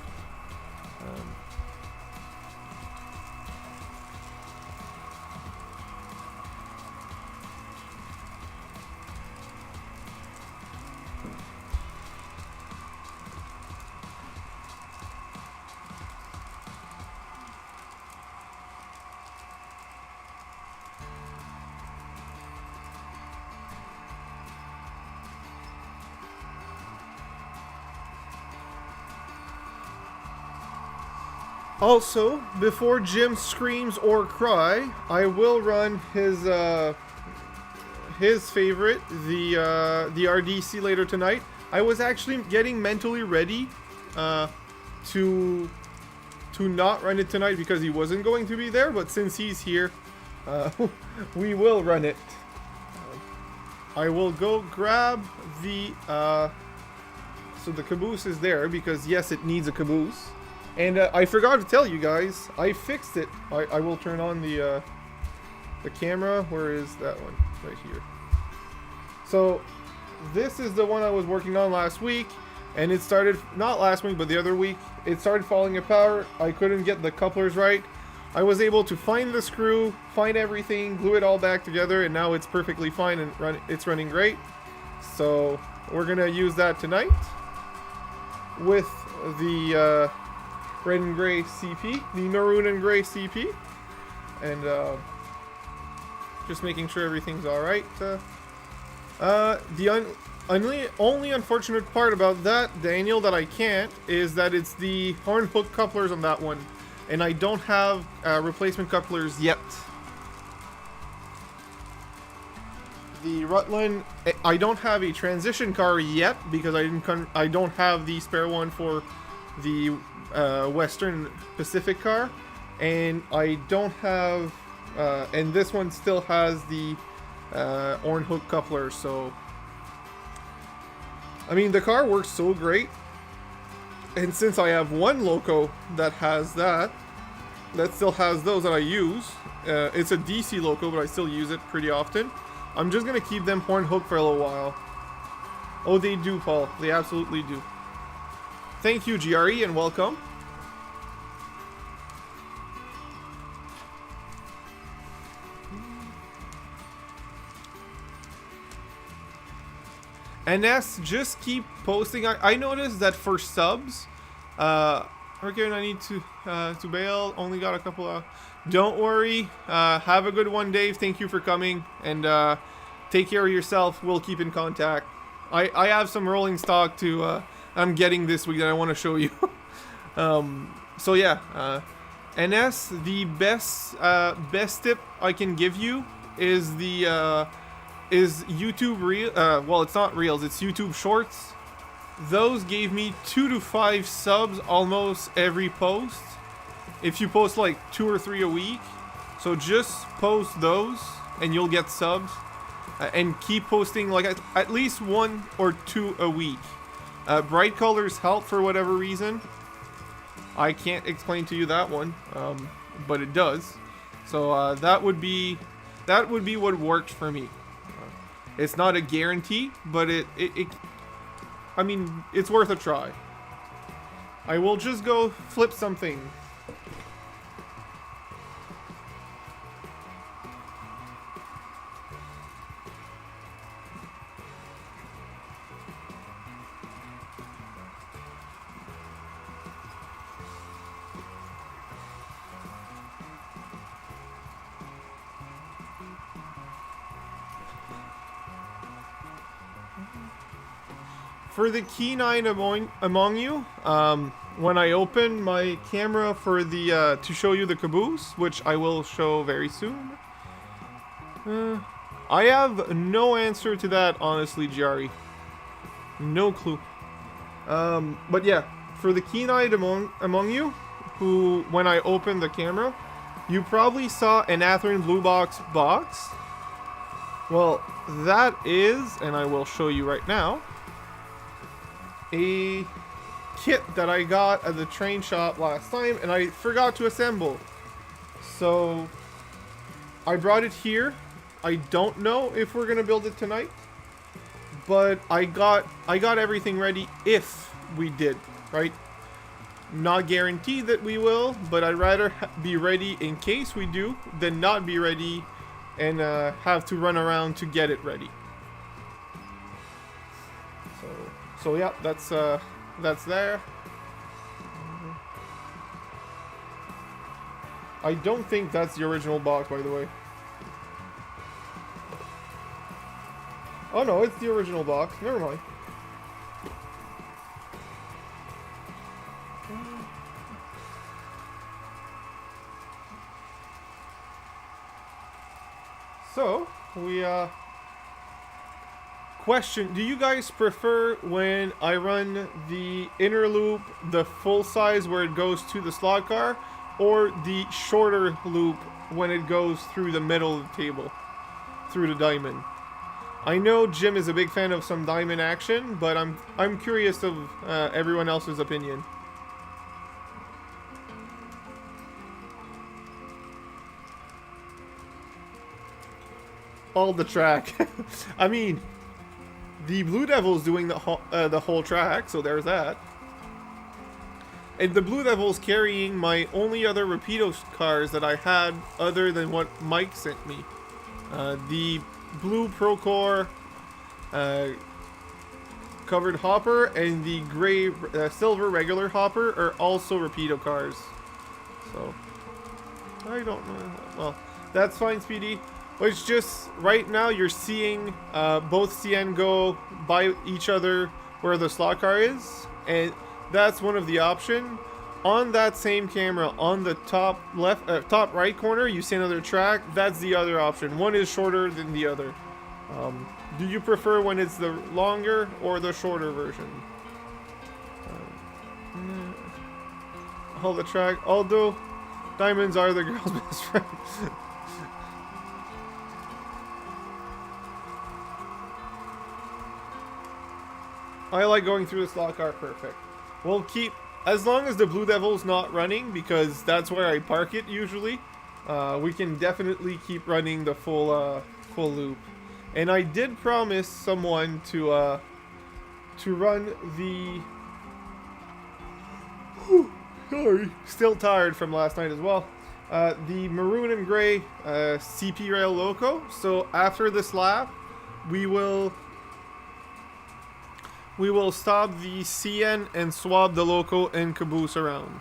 Also, before Jim screams or cry, I will run his favorite, the RDC later tonight. I was actually getting mentally ready to not run it tonight because he wasn't going to be there, but since he's here, we will run it. I will go grab the so the caboose is there because yes, it needs a caboose. And I forgot to tell you guys, I fixed it. I will turn on the camera. Where is that one? Right here. So this is the one I was working on last week, and it started, not last week, but the other week, it started falling apart. I couldn't get the couplers right. I was able to find the screw, find everything, glue it all back together, and now it's perfectly fine and it's running great. So we're gonna use that tonight with the red and gray CP, the maroon and gray CP, and just making sure everything's all right. The only unfortunate part about that, Daniel, that I can't, is that it's the horn hook couplers on that one, and I don't have replacement couplers yet. The Rutland, I don't have a transition car yet because I don't have the spare one for the Western Pacific car, and I don't have and this one still has the Orn hook coupler. So I mean, the car works so great, and since I have one loco that has that still has those that I use, it's a DC loco, but I still use it pretty often. I'm just gonna keep them horn hooked for a little while. Oh, they do, Paul. They absolutely do. Thank you, GRE, and welcome. NS, just keep posting. I noticed that for subs, again, I need to bail. Only got a couple of. Don't worry. Have a good one, Dave. Thank you for coming, and take care of yourself. We'll keep in contact. I have some rolling stock to I'm getting this week that I want to show you. So yeah, NS, the best tip I can give you is the is YouTube reel. Well, it's not reels. It's YouTube Shorts. Those gave me 2 to 5 subs almost every post. If you post like 2 or 3 a week, so just post those and you'll get subs. And keep posting like at least 1 or 2 a week. Bright colors help for whatever reason. I can't explain to you that one, but it does. So that would be what worked for me. It's not a guarantee, but it I mean, it's worth a try. I will just go flip something. For the keen-eyed among you, when I open my camera for the to show you the caboose, which I will show very soon, I have no answer to that, honestly, Jari. No clue. But yeah, for the keen-eyed among you, who, when I opened the camera, you probably saw an Atherin Blue Box. Well, that is, and I will show you right now, a kit that I got at the train shop last time, and I forgot to assemble. So I brought it here. I don't know if we're gonna build it tonight, but I got everything ready if we did, right? Not guaranteed that we will, but I'd rather be ready in case we do than not be ready and have to run around to get it ready. So yeah, that's there. I don't think that's the original box, by the way. Oh no, it's the original box. Never mind. So, we question, do you guys prefer when I run the inner loop, the full size where it goes to the slot car, or the shorter loop when it goes through the middle of the table, through the diamond? I know Jim is a big fan of some diamond action, but I'm curious of everyone else's opinion. All the track. I mean, the Blue Devil's doing the whole track, so there's that. And the Blue Devil's carrying my only other Rapido cars that I had other than what Mike sent me. The Blue Procore covered hopper and the gray silver regular hopper are also Rapido cars. So, I don't know. Well, that's fine, Speedy. But it's just, right now you're seeing both CN go by each other where the slot car is, and that's one of the options. On that same camera, on the top left, top right corner, you see another track. That's the other option. One is shorter than the other. Do you prefer when it's the longer or the shorter version? All the track, although diamonds are the girl's best friend. I like going through the slot car. Perfect. We'll keep, as long as the Blue Devil's not running, because that's where I park it usually. We can definitely keep running the full loop. And I did promise someone to run the. Sorry, still tired from last night as well. The maroon and gray CP Rail Loco. So after this lap, we will we will stop the CN and swap the loco and caboose around.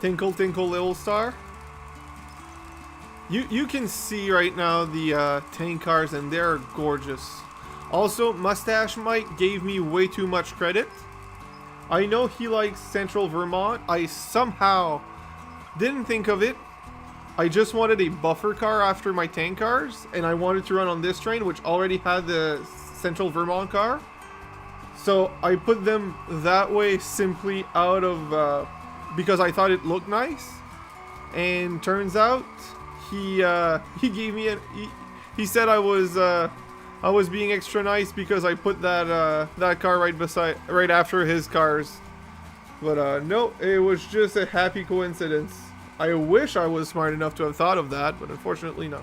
Tinkle, tinkle, little star. You can see right now the tank cars, and they're gorgeous. Also, Mustache Mike gave me way too much credit. I know he likes Central Vermont. I somehow didn't think of it. I just wanted a buffer car after my tank cars, and I wanted to run on this train, which already had the Central Vermont car. So I put them that way simply out of because I thought it looked nice. And turns out he gave me he said I was being extra nice because I put that car right after his cars. But no, it was just a happy coincidence. I wish I was smart enough to have thought of that, but unfortunately no.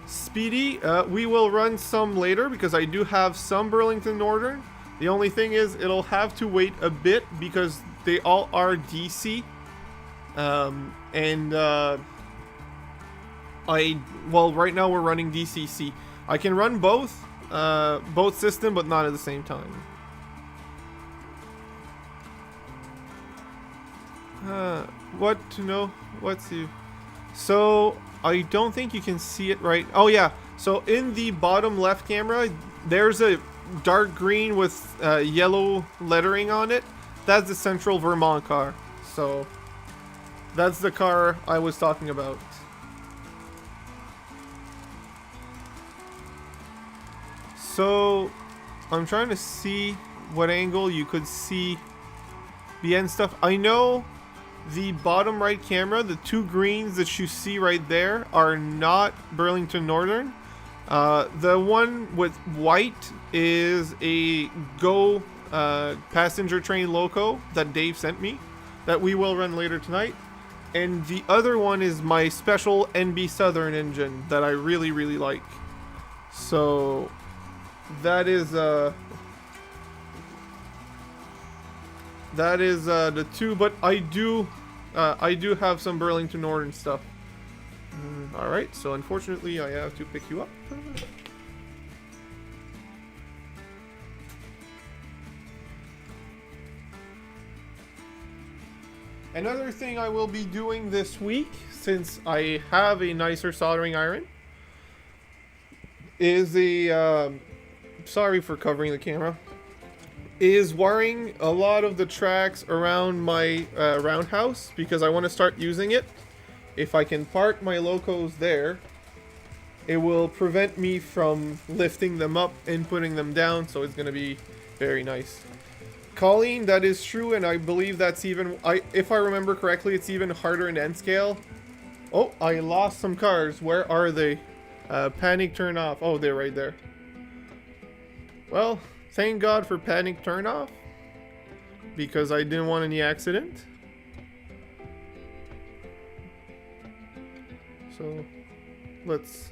Speedy, we will run some later because I do have some Burlington Northern. The only thing is it'll have to wait a bit because they all are DC. Well, right now we're running DCC. I can run both system, but not at the same time. What to know? What's you? So I don't think you can see it right. Oh yeah. So in the bottom left camera, there's a dark green with yellow lettering on it. That's the Central Vermont car. So that's the car I was talking about. So I'm trying to see what angle you could see the end stuff. I know the bottom right camera, the two greens that you see right there are not Burlington Northern. The one with white is a Go passenger train loco that Dave sent me that we will run later tonight. And the other one is my special NB Southern engine that I really, really like. So that is the two, but I do have some Burlington Northern stuff. All right, so unfortunately I have to pick you up. Another thing I will be doing this week, since I have a nicer soldering iron, is sorry for covering the camera, is wiring a lot of the tracks around my roundhouse because I want to start using it. If I can park my locos there, it will prevent me from lifting them up and putting them down, so it's going to be very nice. Colleen, that is true, and I believe that's even, if I remember correctly, it's even harder in N scale. Oh, I lost some cars. Where are they? Panic turn off. Oh, they're right there. Well, thank God for panic turn off, because I didn't want any accident. So let's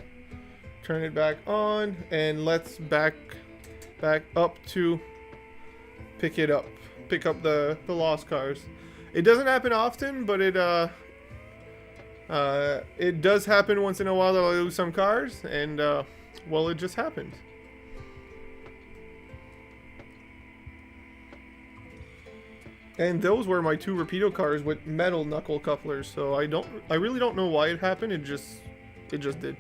turn it back on, and let's back up to pick up the lost cars. It doesn't happen often, but it does happen once in a while that I lose some cars, and well, it just happened. And those were my two Rapido cars with metal knuckle couplers, so I really don't know why it happened. It just did.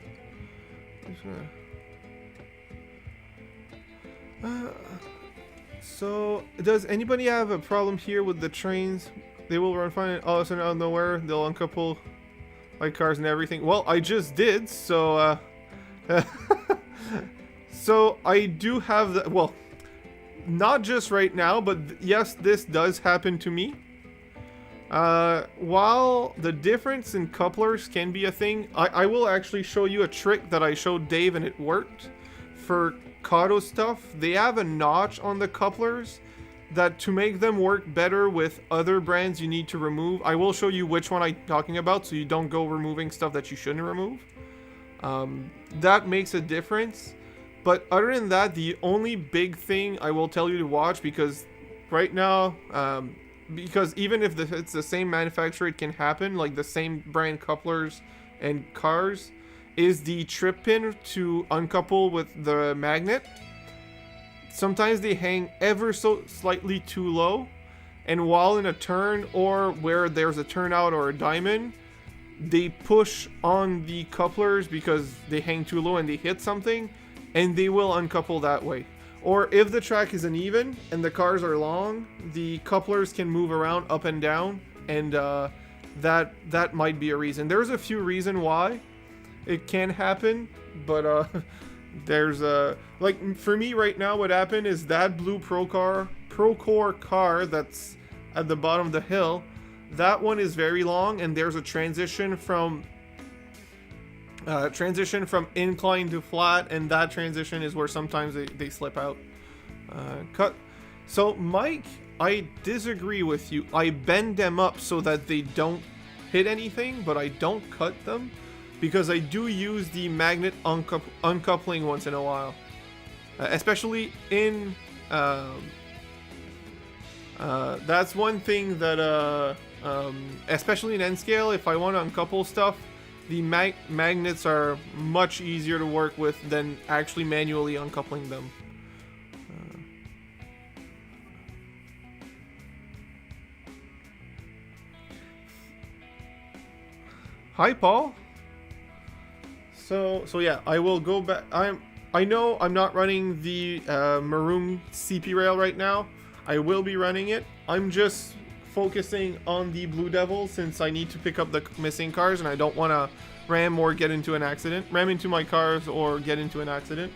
So does anybody have a problem here with the trains? They will run fine, and all of a sudden out of nowhere they'll uncouple like cars and everything. Well, I just did, so so I do have the, well, not just right now, but yes, this does happen to me. While the difference in couplers can be a thing, I will actually show you a trick that I showed Dave and it worked. For Kato stuff, they have a notch on the couplers that to make them work better with other brands you need to remove. I will show you which one I'm talking about so you don't go removing stuff that you shouldn't remove. That makes a difference. But other than that, the only big thing I will tell you to watch, because right now, because even if it's the same manufacturer, it can happen, like the same brand couplers and cars, is the trip pin to uncouple with the magnet. Sometimes they hang ever so slightly too low, and while in a turn or where there's a turnout or a diamond, they push on the couplers because they hang too low and they hit something, and they will uncouple that way. Or if the track is uneven and the cars are long, the couplers can move around up and down, and that might be a reason. There's a few reasons why it can happen, but there's like for me right now, what happened is that blue Procore car that's at the bottom of the hill. That one is very long, and there's a transition from incline to flat, and that transition is where sometimes they slip out. So Mike, I disagree with you. I bend them up so that they don't hit anything, but I don't cut them, because I do use the magnet uncoupling once in a while, especially in that's one thing that especially in N scale, if I want to uncouple stuff, the magnets are much easier to work with than actually manually uncoupling them. Hi, Paul. So yeah, I will go back. I know I'm not running the maroon CP rail right now. I will be running it. I'm just focusing on the Blue Devil since I need to pick up the missing cars, and I don't want to ram into my cars or get into an accident.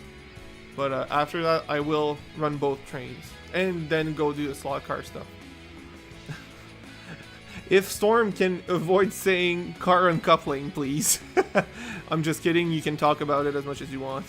But after that, I will run both trains and then go do the slot car stuff. If Storm can avoid saying car uncoupling, please. I'm just kidding. You can talk about it as much as you want.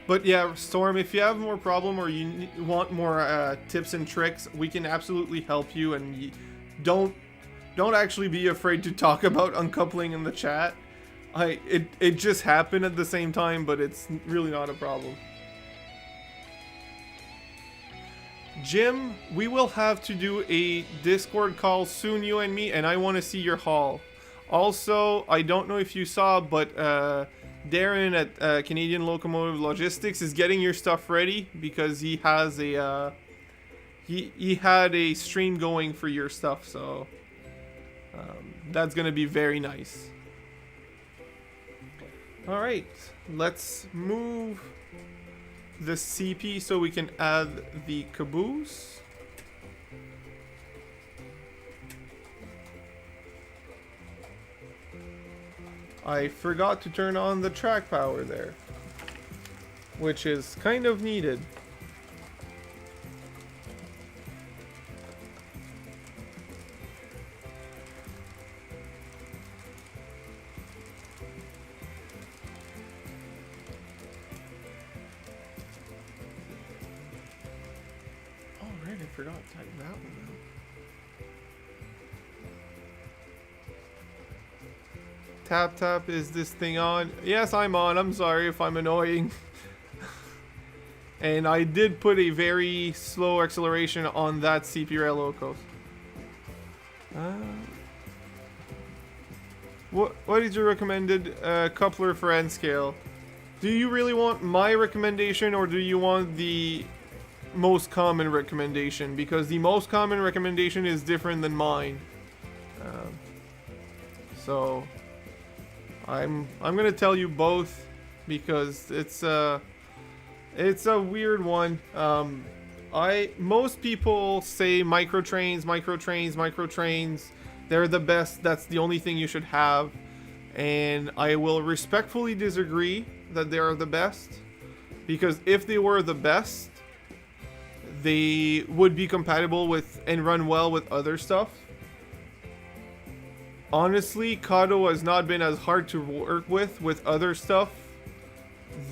But yeah, Storm, if you have more problem or you want more tips and tricks, we can absolutely help you. And don't actually be afraid to talk about uncoupling in the chat. It just happened at the same time, but it's really not a problem. Jim, we will have to do a Discord call soon, you and me, and I want to see your haul. Also, I don't know if you saw, but Darren at Canadian Locomotive Logistics is getting your stuff ready because he has a he had a stream going for your stuff, so that's gonna be very nice. All right, let's move the CP so we can add the caboose. I forgot to turn on the track power there, which is kind of needed. Oh, right, I forgot to type that one out. Tap, is this thing on? Yes, I'm on. I'm sorry if I'm annoying. And I did put a very slow acceleration on that CP rail locos. What is your recommended coupler for N scale? Do you really want my recommendation, or do you want the most common recommendation? Because the most common recommendation is different than mine. So I'm gonna tell you both because it's a weird one. Most people say micro trains. They're the best. That's the only thing you should have, and I will respectfully disagree that they are the best. because if they were the best, they would be compatible with and run well with other stuff. Honestly, Kado has not been as hard to work with other stuff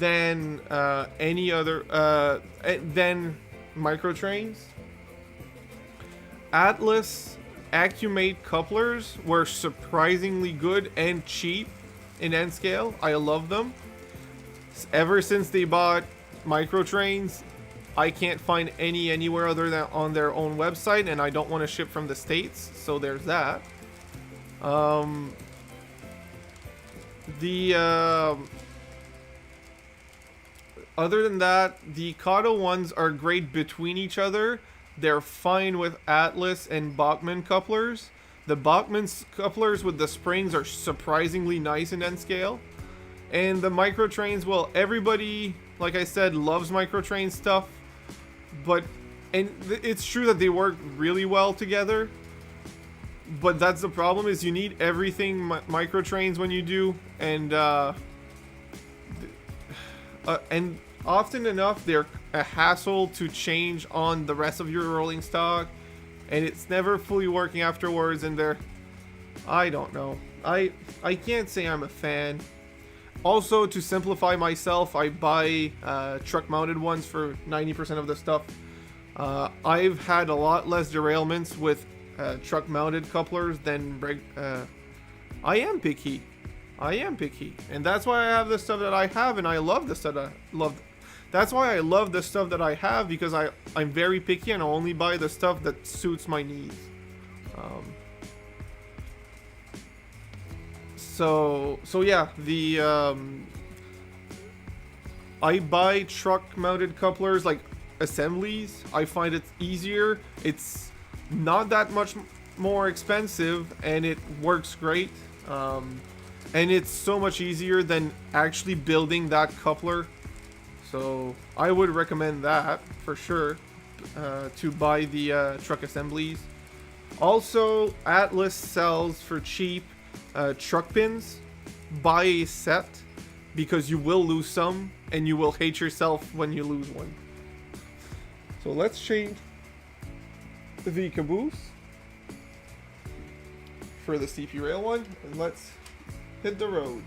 than any other than microtrains. Atlas Accumate couplers were surprisingly good and cheap in N scale. I love them. Ever since they bought microtrains, I can't find any anywhere other than on their own website, and I don't want to ship from the States, so there's that. Other than that, the Kato ones are great between each other. They're fine with Atlas and Bachmann couplers. The Bachmann couplers with the springs are surprisingly nice in N scale. And the microtrains, well, everybody, like I said, loves microtrain stuff. But, and it's true that they work really well together. But that's the problem, is you need everything microtrains when you do. And often enough, they're a hassle to change on the rest of your rolling stock, and it's never fully working afterwards, and they're, I don't know. I can't say I'm a fan. Also, to simplify myself, I buy truck-mounted ones for 90% of the stuff. I've had a lot less derailments with truck-mounted couplers than I am picky. And that's why I have the stuff that I have, and I love the stuff that I love. That's why I love the stuff that I have, because I'm very picky and I only buy the stuff that suits my needs. So yeah, I buy truck mounted couplers, like assemblies. I find it easier. It's not that much more expensive, and it works great. And it's so much easier than actually building that coupler. So I would recommend that for sure, to buy the truck assemblies. Also, Atlas sells for cheap truck pins. Buy a set, because you will lose some and you will hate yourself when you lose one. So let's change the caboose for the CP rail one, and let's hit the road.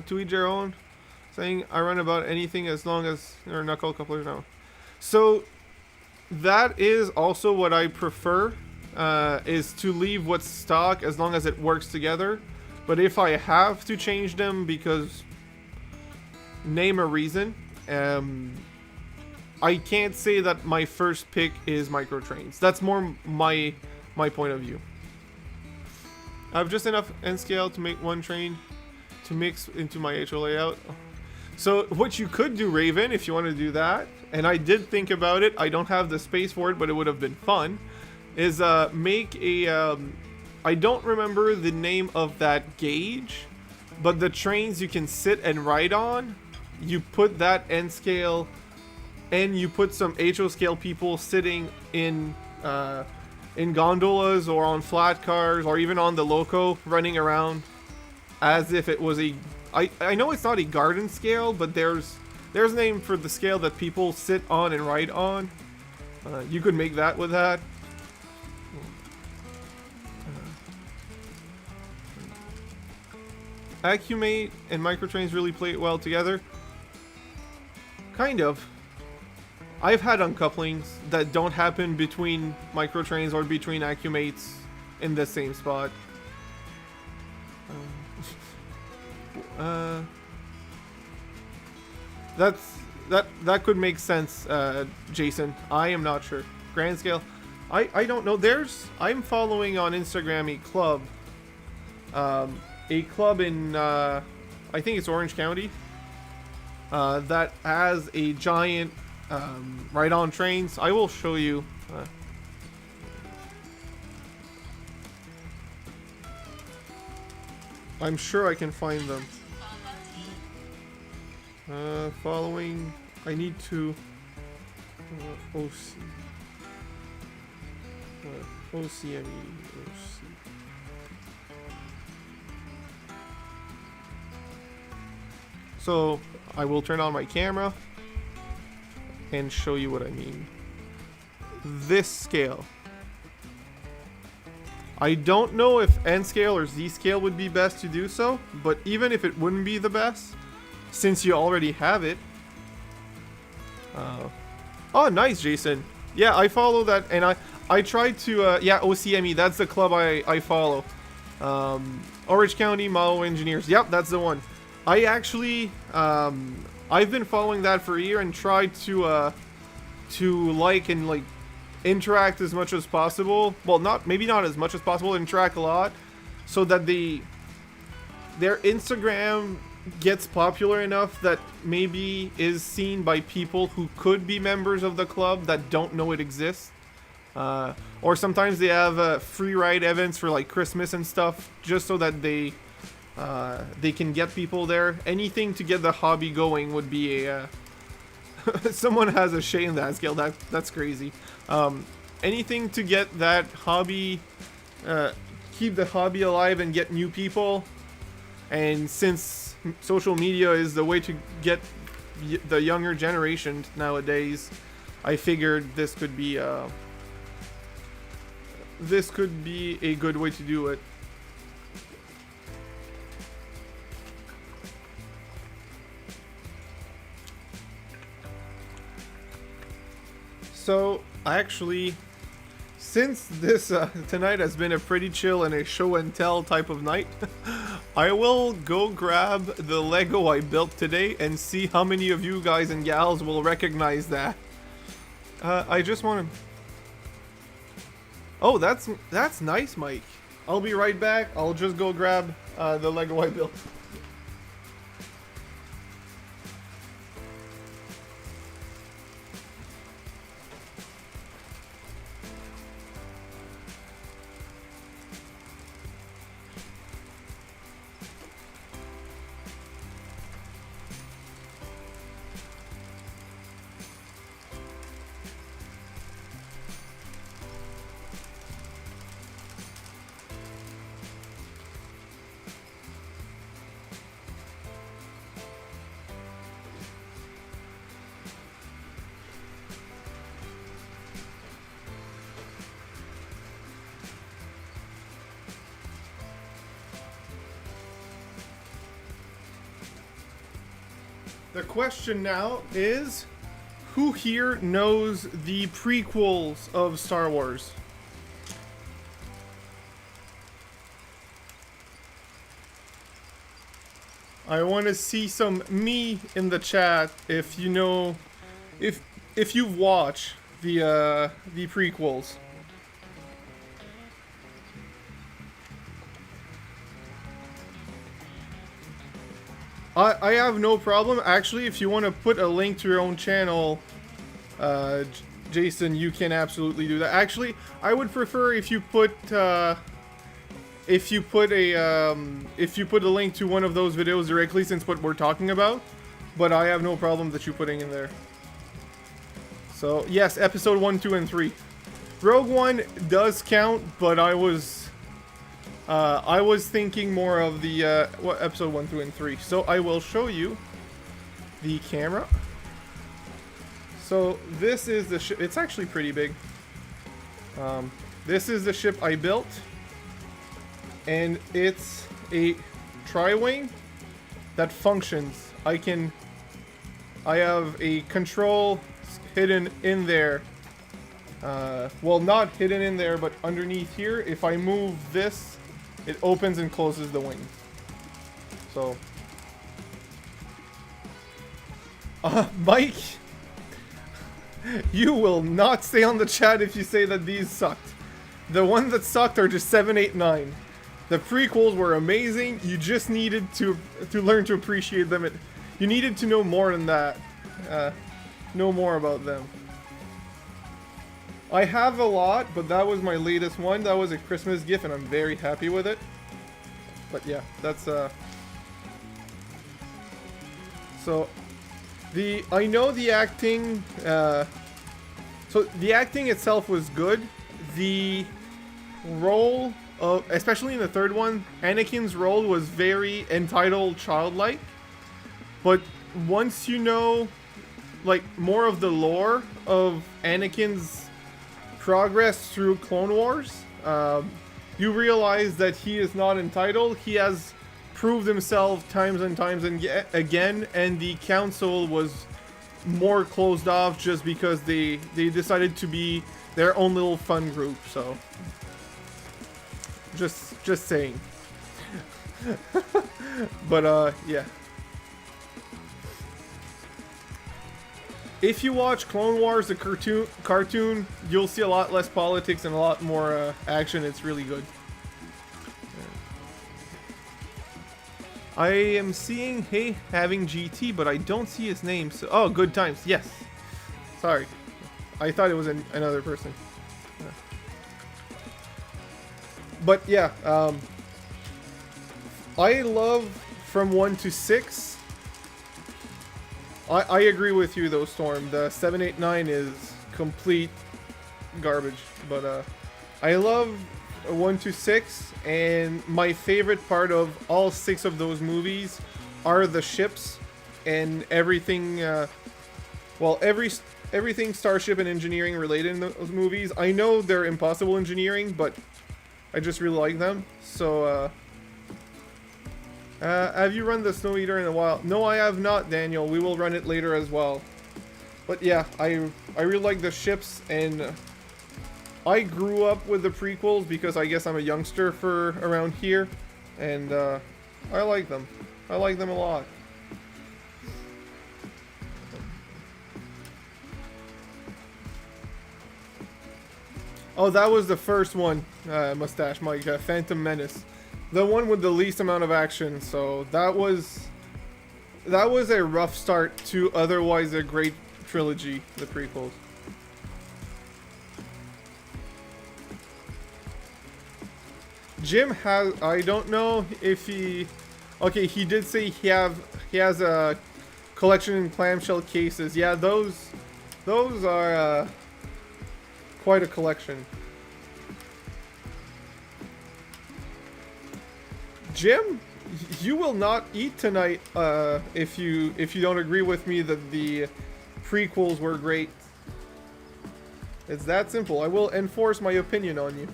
To each their own, saying I run about anything as long as there are knuckle couplers now. So that is also what I prefer, is to leave what's stock as long as it works together. But if I have to change them because name a reason, I can't say that my first pick is microtrains. That's more my point of view. I have just enough N scale to make one train to mix into my HO layout. So what you could do, Raven, if you want to do that, and I did think about it, I don't have the space for it, but it would have been fun, is make a, I don't remember the name of that gauge, but the trains you can sit and ride on, you put that N scale, and you put some HO scale people sitting in gondolas or on flat cars or even on the loco running around as if it was a, I know it's not a garden scale, but there's a name for the scale that people sit on and ride on. You could make that with that. Accumate and microtrains really play well together. Kind of. I've had uncouplings that don't happen between microtrains or between accumates in the same spot. That could make sense, Jason. I am not sure. Grand scale, I don't know. I'm following on Instagram a club in I think it's Orange County, that has a giant ride-on trains. I will show you. I'm sure I can find them. Following, I need to OC. OCME. So I will turn on my camera and show you what I mean. This scale. I don't know if N scale or Z scale would be best to do so, but even if it wouldn't be the best, since you already have it. Oh, nice, Jason. Yeah, I follow that, and I tried to, yeah, OCME, that's the club I follow. Orange County Model Engineers, yep, that's the one. I actually, I've been following that for a year and tried to like and like interact as much as possible. Well, maybe not as much as possible, interact a lot, so that their Instagram gets popular enough that maybe is seen by people who could be members of the club that don't know it exists. Or sometimes they have free ride events for like Christmas and stuff, just so that they can get people there. Anything to get the hobby going would be a someone has a shame that scale. That's crazy. Anything to get that hobby, keep the hobby alive and get new people. And since social media is the way to get the younger generation nowadays, I figured this could be a good way to do it. So actually, since this tonight has been a pretty chill and a show and tell type of night, I will go grab the Lego I built today and see how many of you guys and gals will recognize that. I just want to... Oh, that's nice, Mike. I'll be right back. I'll just go grab the Lego I built. The question now is, who here knows the prequels of Star Wars? I want to see some me in the chat if you know, if you've watched the prequels. I have no problem. Actually, if you want to put a link to your own channel, Jason, you can absolutely do that. Actually, I would prefer if you put a link to one of those videos directly, since what we're talking about. But I have no problem that you putting in there. So yes, episode 1, 2, and 3. Rogue One does count, but I was thinking more of the what episode 1, 2, and 3. So I will show you the camera. So this is the ship. It's actually pretty big. This is the ship I built, and it's a tri-wing that functions. I have a control hidden in there. Well, not hidden in there, but underneath here. If I move this, it opens and closes the wing. So, Mike, you will not stay on the chat if you say that these sucked. The ones that sucked are just 7, 8, 9. The prequels were amazing. You just needed to learn to appreciate them. You needed to know more than that. Know more about them. I have a lot, but that was my latest one. That was a Christmas gift, and I'm very happy with it. But yeah, that's so I know the acting. So the acting itself was good. The role of, especially in the third one, Anakin's role was very entitled, childlike. But once you know, like, more of the lore of Anakin's progress through Clone Wars, you realize that he is not entitled. He has proved himself times and times and again, and the council was more closed off just because they decided to be their own little fun group. So just saying. But yeah, if you watch Clone Wars, the cartoon, you'll see a lot less politics and a lot more action. It's really good. I am seeing Hey having GT, but I don't see his name. So, oh, Good Times. Yes. Sorry. I thought it was another person. But yeah, I love from 1 to 6. I agree with you though, Storm. The 7, 8, 9 is complete garbage. But I love 1 to 6, and my favorite part of all 6 of those movies are the ships and everything. Well, everything Starship and engineering related in those movies. I know they're impossible engineering, but I just really like them. So, have you run the Snow Eater in a while? No, I have not, Daniel. We will run it later as well. But yeah, I really like the ships, and I grew up with the prequels because I guess I'm a youngster for around here, and I like them. I like them a lot. Oh, that was the first one, Mustache Mike, Phantom Menace. The one with the least amount of action, so that was a rough start to otherwise a great trilogy, the prequels. Jim has, I don't know if he, okay, he did say he has a collection in clamshell cases. Yeah, those are quite a collection. Jim, you will not eat tonight if you don't agree with me that the prequels were great. It's that simple. I will enforce my opinion on you.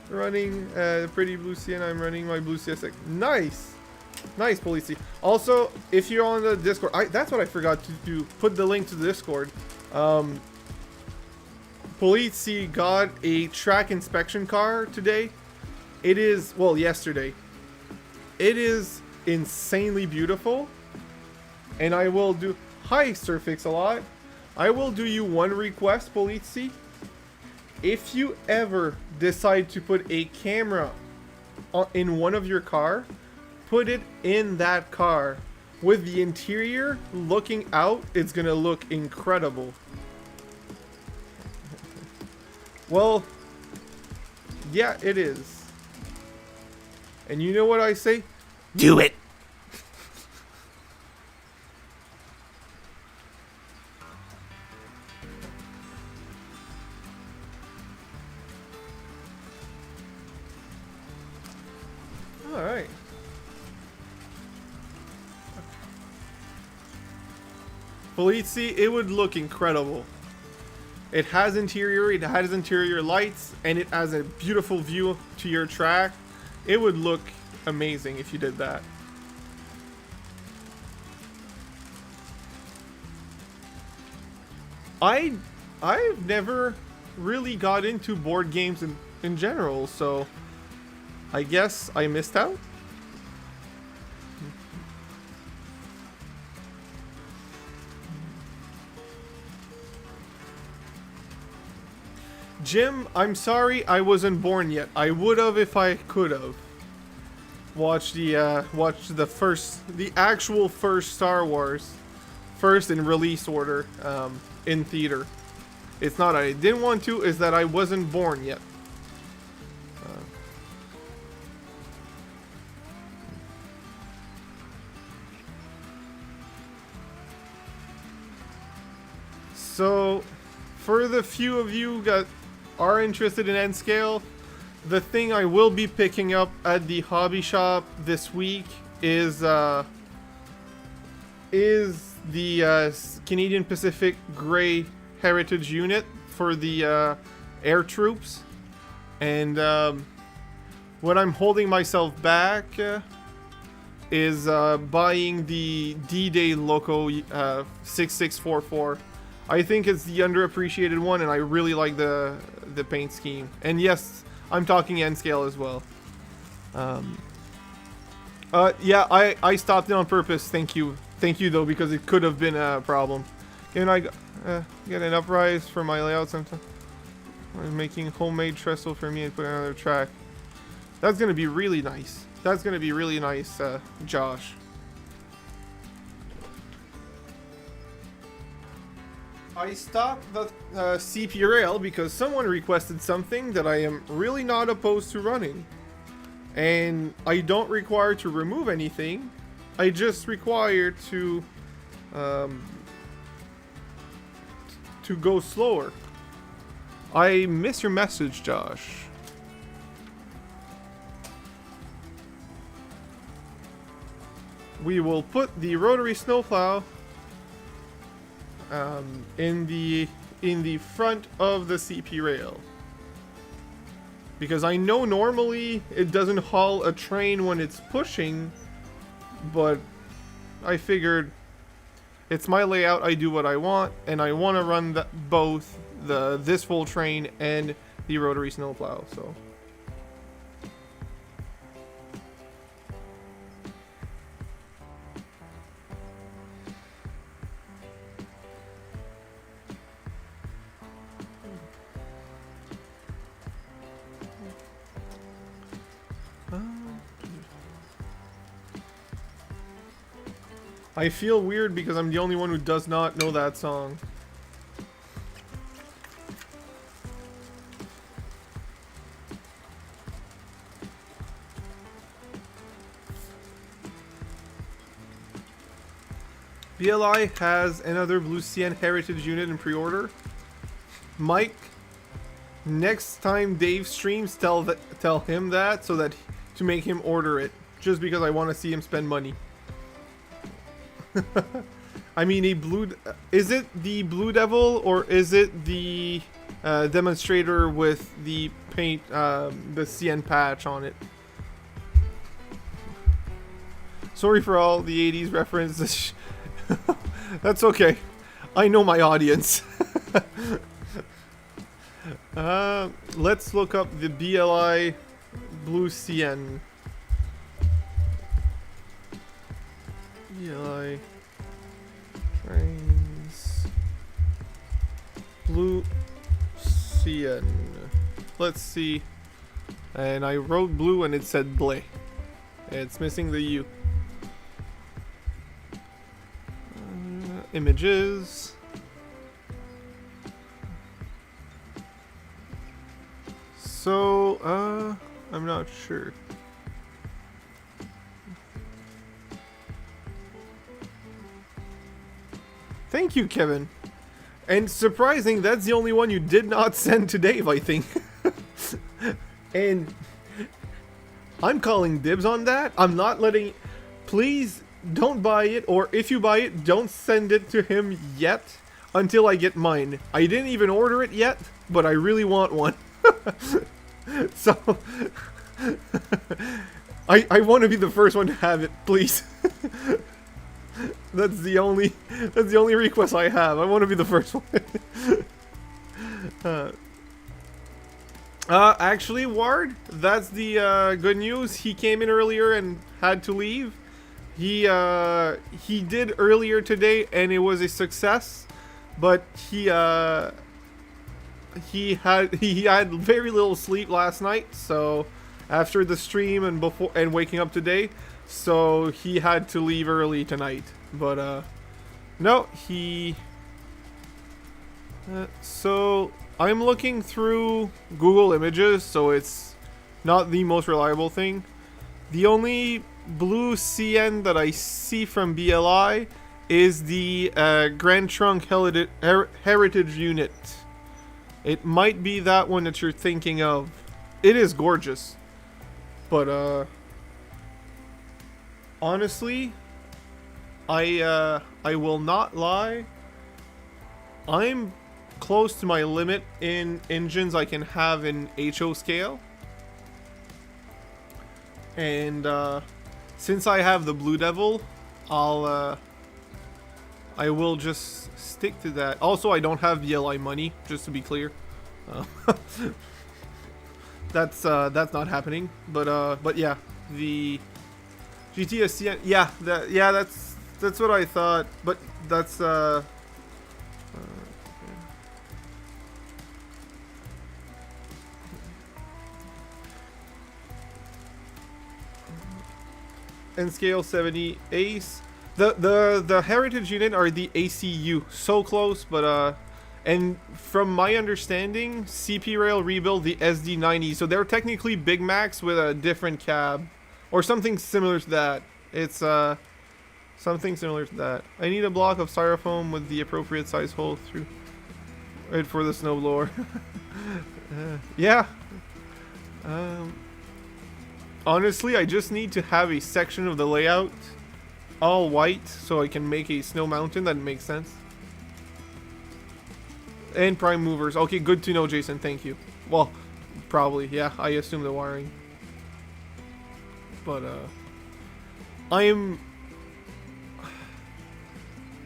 Running Pretty Blue Sea, and I'm running my Blue CSX. Nice! Nice, Polici. Also, if you're on the Discord, that's what I forgot to do. Put the link to the Discord. Polici got a track inspection car today. It is, well, yesterday. It is insanely beautiful. And I will do... Hi, Surfix-a-lot. I will do you one request, Polici. If you ever decide to put a camera in one of your car, put it in that car. With the interior looking out, it's gonna look incredible. Well, yeah, it is. And you know what I say? Do it! Alright. Polici, it would look incredible. It has interior lights, and it has a beautiful view to your track. It would look amazing if you did that. I've never really got into board games in general, so I guess I missed out. Jim, I'm sorry I wasn't born yet. I would have if I could have. Watch the actual first Star Wars, first in release order, in theater. It's not I didn't want to, is that I wasn't born yet. So, for the few of you that are interested in N scale, the thing I will be picking up at the hobby shop this week is the Canadian Pacific Grey Heritage Unit for the air troops. And what I'm holding myself back is buying the D-Day Loco 6644. I think it's the underappreciated one, and I really like the paint scheme. And yes, I'm talking N scale as well. Yeah, I stopped it on purpose. Thank you though, because it could have been a problem. Can I get an uprise for my layout sometime? I'm making homemade trestle for me and put another track. That's gonna be really nice. That's gonna be really nice, Josh. I stopped the CP rail because someone requested something that I am really not opposed to running. And I don't require to remove anything. I just require to go slower. I miss your message, Josh. We will put the rotary snowplow in the front of the CP rail, because I know normally it doesn't haul a train when it's pushing, but I figured it's my layout, I do what I want, and I want to run both this full train and the rotary snowplow, so. I feel weird because I'm the only one who does not know that song. BLI has another Blue CN Heritage unit in pre-order. Mike, next time Dave streams, tell him that so that to make him order it, just because I want to see him spend money. I mean, is it the Blue Devil or is it the demonstrator with the paint, the CN patch on it? Sorry for all the 80s references. That's okay. I know my audience. Let's look up the BLI Blue CN. BLI trains Blue CN. Let's see. And I wrote blue and it said blay. It's missing the U. Images. So, I'm not sure. Thank you, Kevin. And surprising, that's the only one you did not send to Dave, I think. And I'm calling dibs on that. I'm not letting... Please don't buy it, or if you buy it, don't send it to him yet until I get mine. I didn't even order it yet, but I really want one. So... I want to be the first one to have it, please. That's the only request I have. I want to be the first one. Actually, Ward, that's the good news. He came in earlier and had to leave. He did earlier today and it was a success, but he had very little sleep last night, so after the stream and waking up today, so he had to leave early tonight. But no, so I'm looking through Google Images, so it's not the most reliable thing. The only Blue CN that I see from BLI is the Grand Trunk Heritage unit. It might be that one that you're thinking of. It is gorgeous. But, honestly, I will not lie. I'm close to my limit in engines I can have in HO scale. And, since I have the Blue Devil, I will just stick to that. Also, I don't have VLI money, just to be clear. That's not happening. But yeah, the GTS, yeah, that's what I thought. But that's N scale 70 Ace. The heritage unit are the ACU, so close, but and from my understanding, CP Rail rebuild the SD90, so they're technically Big Macs with a different cab, or something similar to that. It's something similar to that. I need a block of styrofoam with the appropriate size hole through it for the snowblower. Yeah. Honestly, I just need to have a section of the layout all white so I can make a snow mountain that makes sense. And prime movers. Okay, good to know, Jason. Thank you. Well, probably. Yeah, I assume the wiring. But,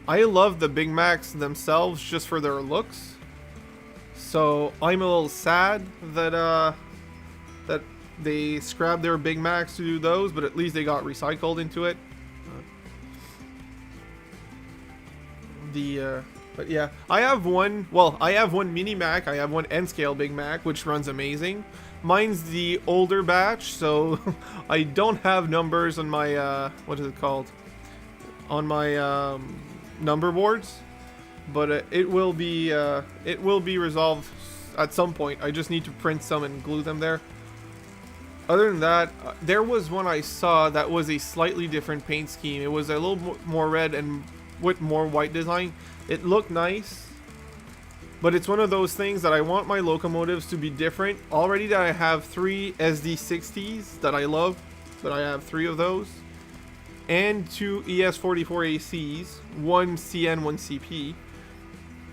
I love the Big Macs themselves just for their looks. So, I'm a little sad that, that they scrapped their Big Macs to do those, but at least they got recycled into it. But yeah, I have one Mini Mac, I have one N-Scale Big Mac, which runs amazing. Mine's the older batch, so I don't have numbers on my, what is it called? On my, number boards. But it will be resolved at some point. I just need to print some and glue them there. Other than that, there was one I saw that was a slightly different paint scheme. It was a little more red and with more white design. It looked nice, but it's one of those things that I want my locomotives to be different. Already that I have 3 SD60s that I love, but I have 3 of those, and 2 ES44 ACs, 1 CN, 1 CP,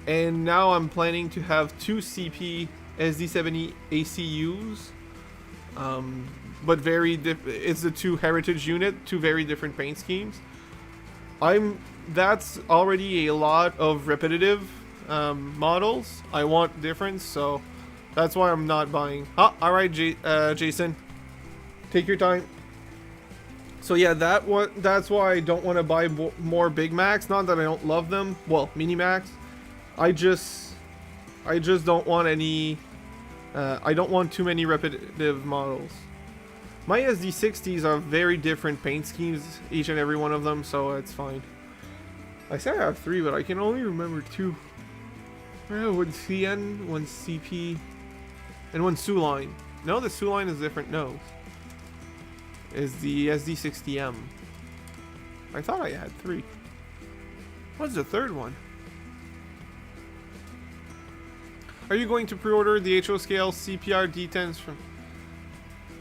and now I'm planning to have 2 CP SD70 ACUs, but it's the 2 heritage unit, 2 very different paint schemes. That's already a lot of repetitive models. I want difference, so that's why I'm not buying. Alright, Jason. Take your time. So yeah, that's why I don't want to buy more Big Macs. Not that I don't love them. Well, Mini Macs. I just don't want any... I don't want too many repetitive models. My SD60s are very different paint schemes, each and every one of them, so it's fine. I say I have 3, but I can only remember 2. One CN, one CP, and one Sioux line. No, the Sioux line is different. No, is the SD60M. I thought I had 3. What's the third one? Are you going to pre-order the HO scale CPR D10s from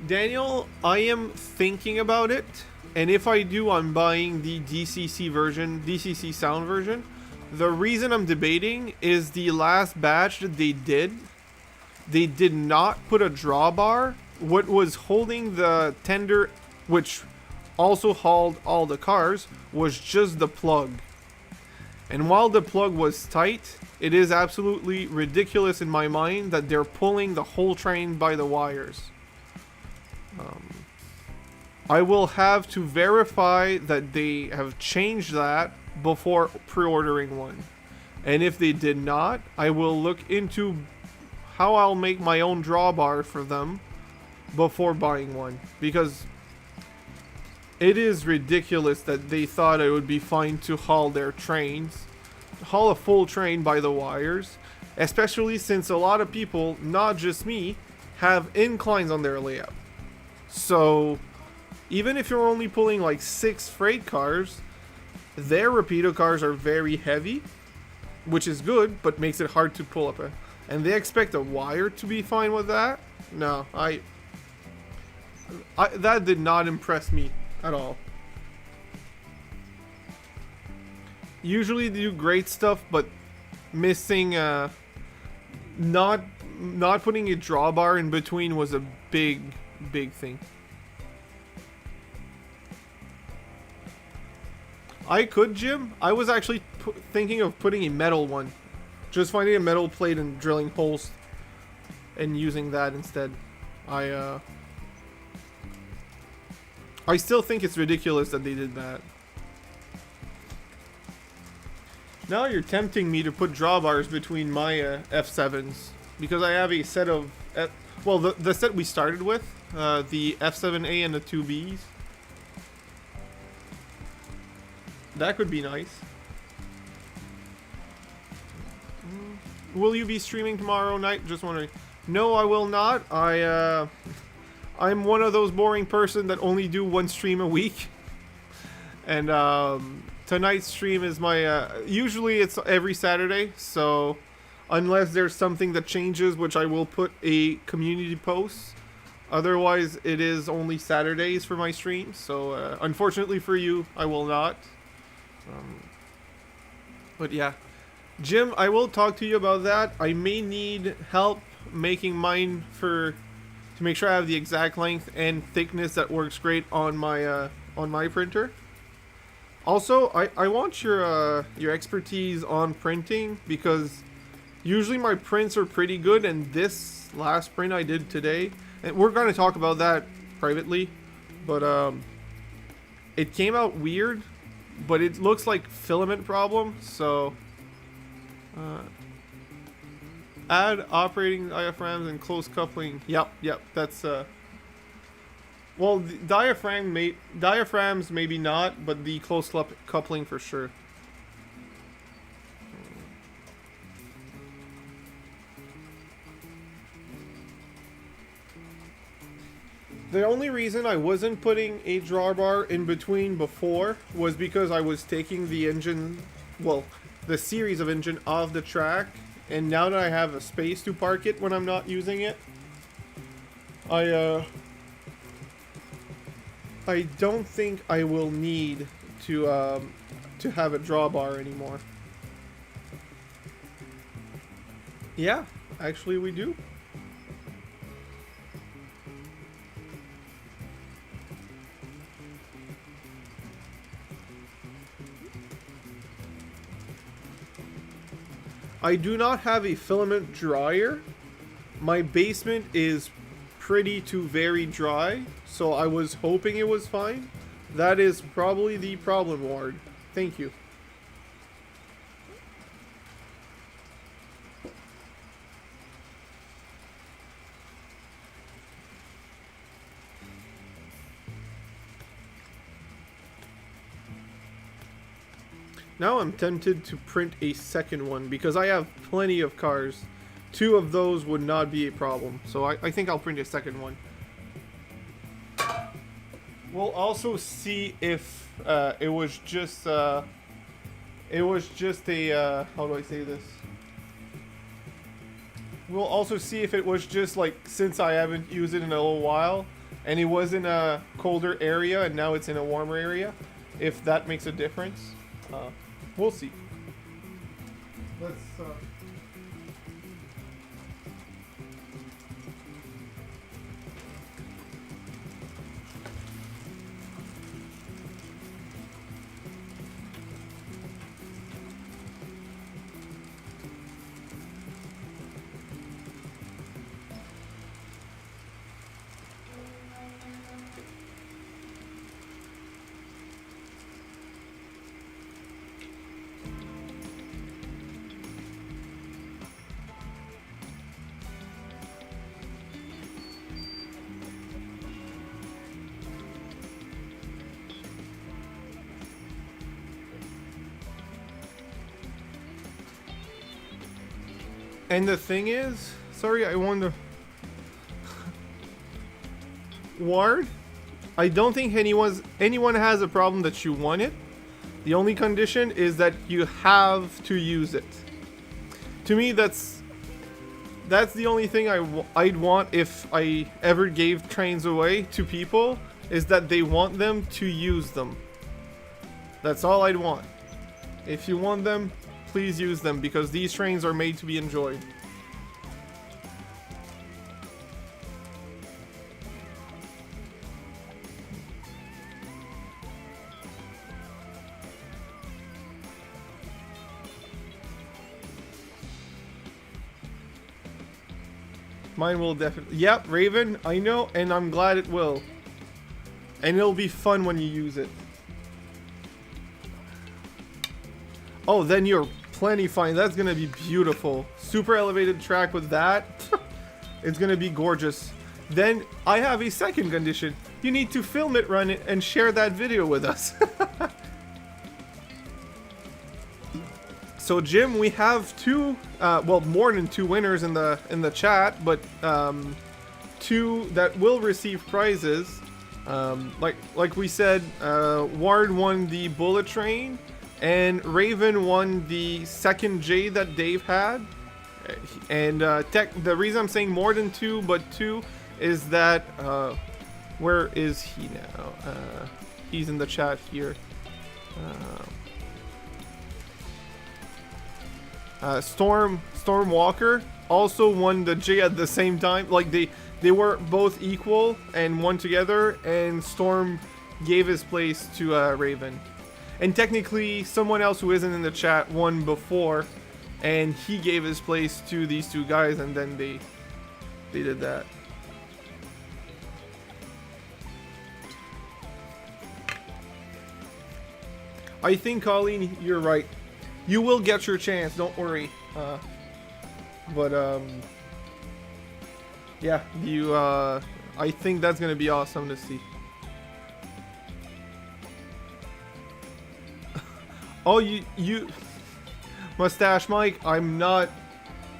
Daniel? I am thinking about it. And if I do, I'm buying the DCC version, DCC sound version. The reason I'm debating is the last batch that they did not put a drawbar. What was holding the tender, which also hauled all the cars, was just the plug. And while the plug was tight, it is absolutely ridiculous in my mind that they're pulling the whole train by the wires. I will have to verify that they have changed that before pre-ordering one. And if they did not, I will look into how I'll make my own drawbar for them before buying one. Because it is ridiculous that they thought it would be fine to haul their trains, haul a full train by the wires, especially since a lot of people, not just me, have inclines on their layout. So even if you're only pulling like 6 freight cars, their Rapido cars are very heavy, which is good, but makes it hard to pull up and they expect a wire to be fine with that. No, I that did not impress me at all. Usually they do great stuff, but missing not putting a drawbar in between was a big thing. I could, Jim. I was actually thinking of putting a metal one. Just finding a metal plate and drilling holes and using that instead. I still think it's ridiculous that they did that. Now you're tempting me to put drawbars between my F7s because I have a set of well, the set we started with, the F7A and the 2Bs. That could be nice. Will you be streaming tomorrow night? Just wondering. No, I will not. I'm one of those boring person that only do one stream a week. And tonight's stream is my usually it's every Saturday, so unless there's something that changes, which I will put a community post. Otherwise, it is only Saturdays for my streams. So unfortunately for you, I will not. But yeah, Jim, I will talk to you about that. I may need help making mine to make sure I have the exact length and thickness that works great on my printer. Also, I want your expertise on printing because usually my prints are pretty good, and this last print I did today, and we're going to talk about that privately, but it came out weird, but it looks like filament problem, so add operating diaphragms and close coupling. Yep, that's well, the diaphragms maybe not, but the close coupling for sure. The only reason I wasn't putting a drawbar in between before was because I was taking the engine, well, the series of engine off the track, and now that I have a space to park it when I'm not using it, I don't think I will need to have a drawbar anymore. Yeah, actually we do. I do not have a filament dryer. My basement is pretty to very dry, so I was hoping it was fine. That is probably the problem, Ward. Thank you. Now I'm tempted to print a second one because I have plenty of cars. 2 of those would not be a problem, so I think I'll print a second one. We'll also see if it was just a how do I say this? We'll also see if it was just like, since I haven't used it in a little while and it was in a colder area and now it's in a warmer area, if that makes a difference. We'll see. Let's And the thing is, sorry, I want to... Ward, I don't think anyone has a problem that you want it. The only condition is that you have to use it. To me, that's that's the only thing I'd want if I ever gave trains away to people, is that they want them to use them. That's all I'd want. If you want them, please use them, because these trains are made to be enjoyed. Mine will definitely... Yep, Raven, I know, and I'm glad it will. And it'll be fun when you use it. Oh, then you're plenty fine. That's gonna be beautiful. Super elevated track with that. It's gonna be gorgeous. Then I have a second condition. You need to film it, run it, and share that video with us. So Jim, we have two, well, more than two winners in the chat, but two that will receive prizes. Like we said, Ward won the bullet train, and Raven won the second J that Dave had. And the reason I'm saying more than two, but two, is that where is he now? He's in the chat here. Storm Walker also won the J at the same time. Like they were both equal and won together, and Storm gave his place to Raven. And technically, someone else who isn't in the chat won before, and he gave his place to these two guys, and then they did that. I think, Colleen, you're right. You will get your chance, don't worry. Yeah, you, I think that's gonna be awesome to see. Oh, you, Mustache Mike, I'm not,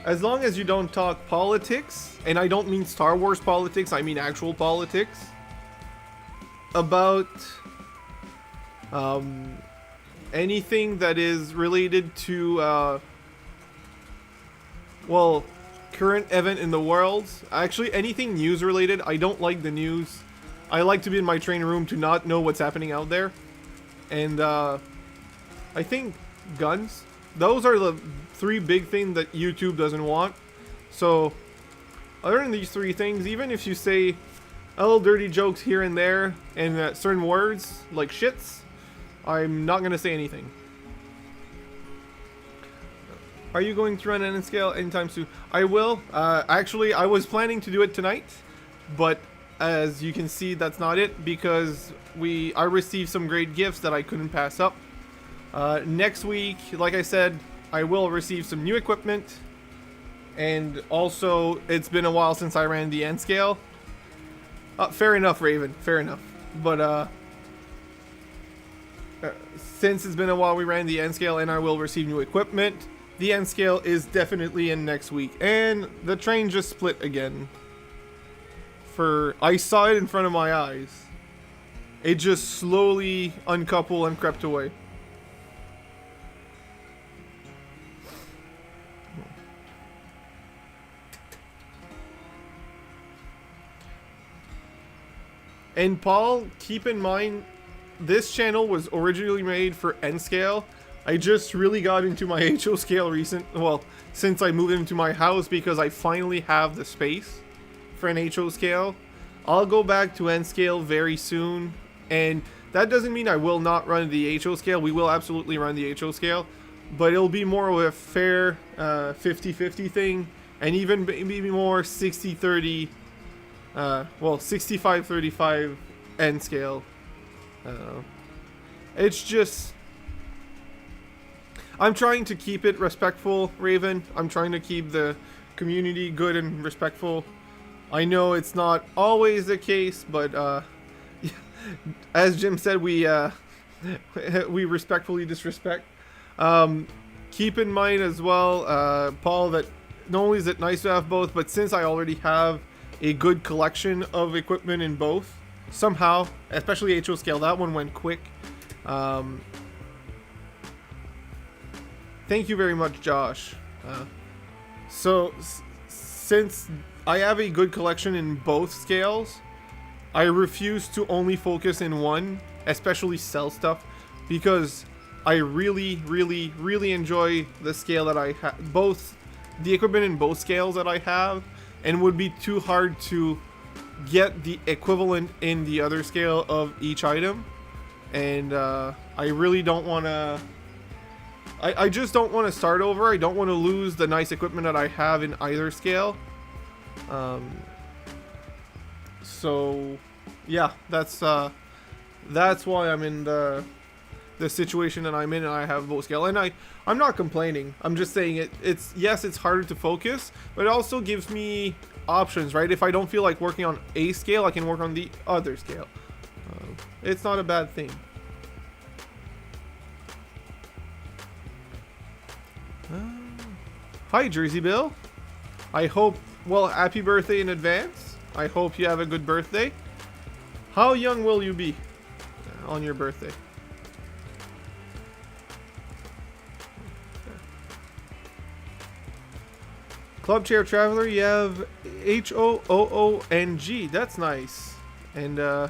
as long as you don't talk politics, and I don't mean Star Wars politics, I mean actual politics, about, anything that is related to, well, current event in the world. Actually, anything news related. I don't like the news. I like to be in my train room to not know what's happening out there. And, I think guns. Those are the three big things that YouTube doesn't want. So, other than these three things, even if you say a little dirty jokes here and there, and certain words, like shits, I'm not gonna say anything. Are you going to run an N scale anytime soon? I will. Actually, I was planning to do it tonight, but as you can see, that's not it, because I received some great gifts that I couldn't pass up. Next week, like I said, I will receive some new equipment, and also it's been a while since I ran the N scale. Fair enough, Raven. Fair enough. But since it's been a while we ran the N scale, and I will receive new equipment, the N scale is definitely in next week. And the train just split again. I saw it in front of my eyes. It just slowly uncoupled and crept away. And Paul, keep in mind, this channel was originally made for N scale. I just really got into my HO scale since I moved into my house, because I finally have the space for an HO scale. I'll go back to N scale very soon, and that doesn't mean I will not run the HO scale. We will absolutely run the HO scale, but it'll be more of a fair 50-50 thing, and even maybe more 60-30, well, 65-35 N scale. It's just, I'm trying to keep it respectful, Raven. I'm trying to keep the community good and respectful. I know it's not always the case, but as Jim said, we respectfully disrespect. Keep in mind as well, Paul, that not only is it nice to have both, but since I already have a good collection of equipment in both, somehow, especially HO scale, that one went quick. Thank you very much, Josh. So since I have a good collection in both scales, I refuse to only focus in one, especially sell stuff, because I really, really, really enjoy the scale that I have, both the equipment in both scales that I have, and would be too hard to get the equivalent in the other scale of each item. And I really don't want to, I just don't want to start over. I don't want to lose the nice equipment that I have in either scale. So yeah, that's why I'm in the situation that I'm in, and I have both scale. And I'm not complaining. I'm just saying it's yes, it's harder to focus, but it also gives me options, right? If I don't feel like working on a scale, I can work on the other scale. It's not a bad thing. Hi, Jersey Bill. I hope, well, happy birthday in advance. I hope you have a good birthday. How young will you be on your birthday? Club Chair Traveler, you have HOOONG. That's nice. And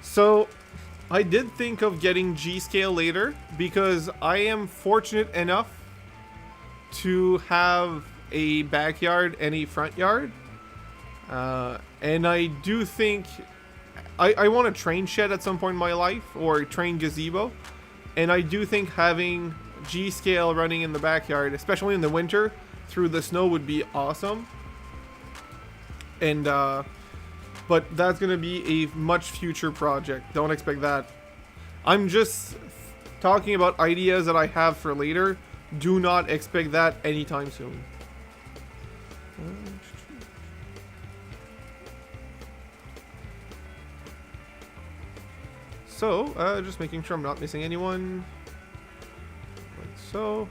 so I did think of getting G scale later because I am fortunate enough to have a backyard and a front yard. And I do think I want a train shed at some point in my life, or a train gazebo. And I do think having G scale running in the backyard, especially in the winter through the snow, would be awesome. And but that's gonna be a much future project. Don't expect that. I'm just talking about ideas that I have for later. Do not expect that anytime soon. So, just making sure I'm not missing anyone. Like so.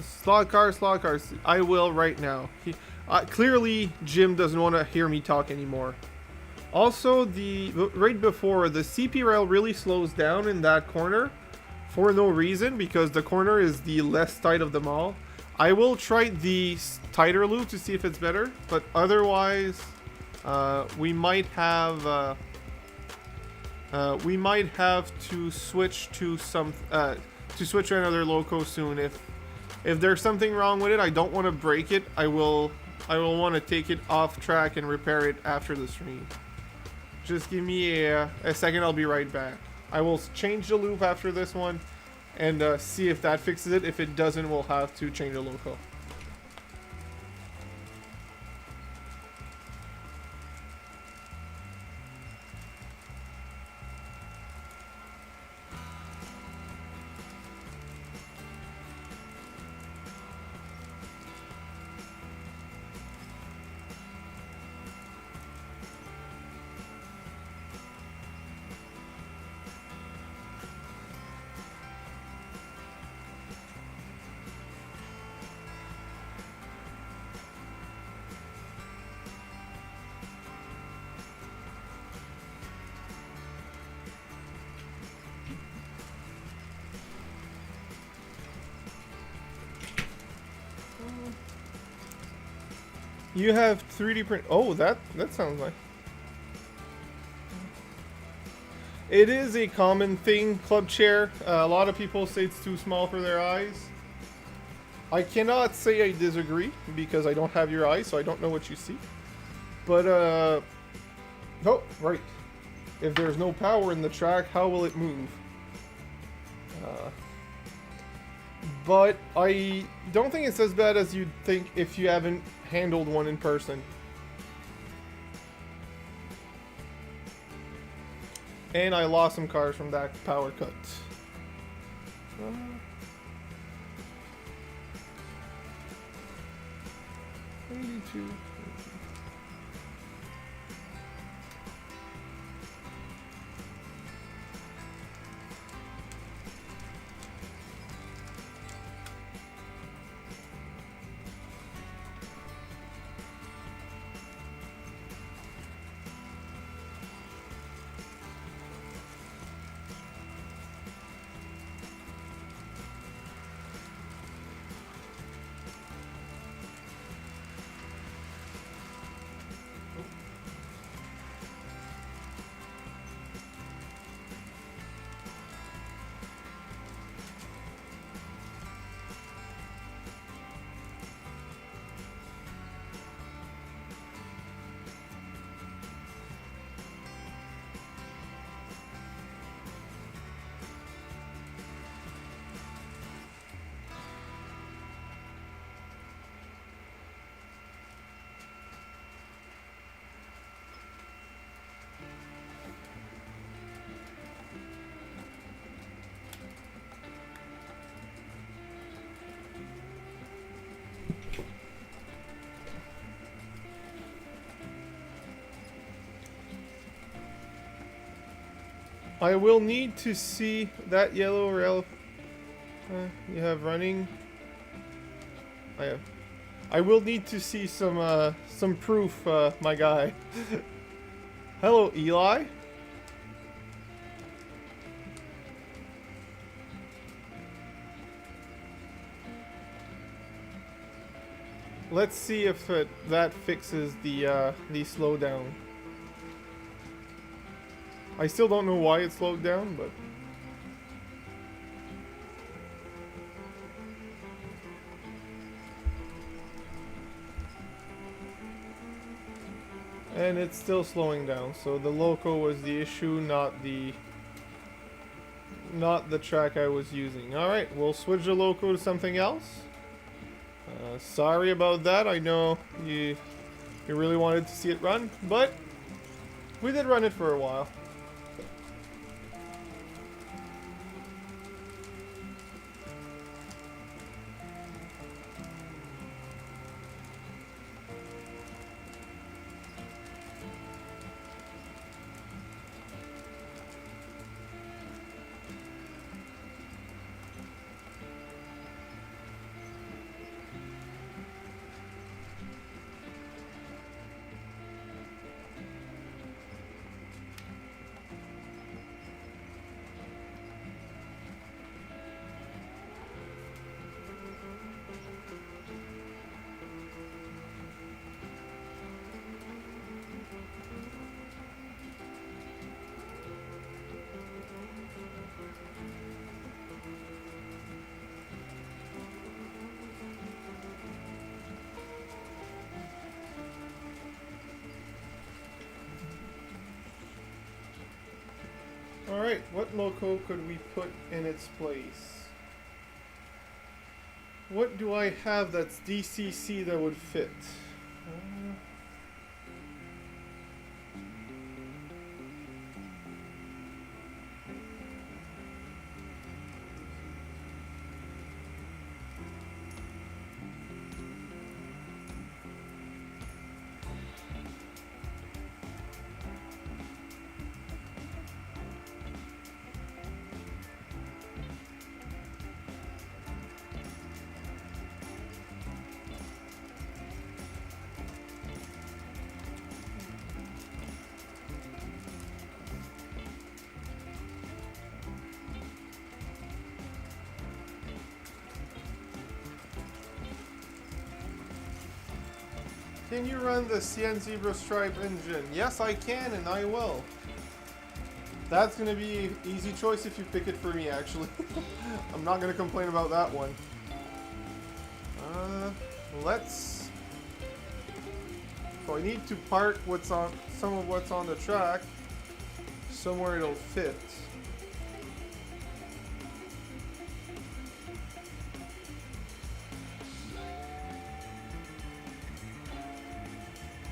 Slot cars. I will right now. Clearly, Jim doesn't want to hear me talk anymore. Also, right before, the CP rail really slows down in that corner for no reason, because the corner is the less tight of them all. I will try the tighter loop to see if it's better, but otherwise, we might have to switch to another loco soon. If there's something wrong with it, I don't want to break it. I will want to take it off track and repair it after the stream. Just give me a second, I'll be right back. I will change the loop after this one and see if that fixes it. If it doesn't, we'll have to change the loco. You have 3D print. Oh, that sounds like. It is a common thing, Club Chair. A lot of people say it's too small for their eyes. I cannot say I disagree because I don't have your eyes, so I don't know what you see. But oh, right. If there's no power in the track, how will it move? But I don't think it's as bad as you'd think if you haven't handled one in person. And I lost some cars from that power cut. 82. I will need to see that yellow rail you have running. I will need to see some proof, my guy. Hello, Eli. Let's see if that fixes the slowdown. I still don't know why it slowed down, but... And it's still slowing down, so the loco was the issue, not the track I was using. Alright, we'll switch the loco to something else. Sorry about that, I know you really wanted to see it run, but we did run it for a while. Alright, what loco could we put in its place? What do I have that's DCC that would fit? Can you run the CN Zebra Stripe engine? Yes, I can, and I will. That's going to be an easy choice if you pick it for me, actually. I'm not going to complain about that one. Let's... So I need to park some of what's on the track somewhere it'll fit.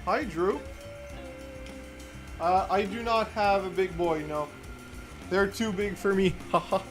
Hi, Drew. I do not have a big boy, no. They're too big for me. Haha.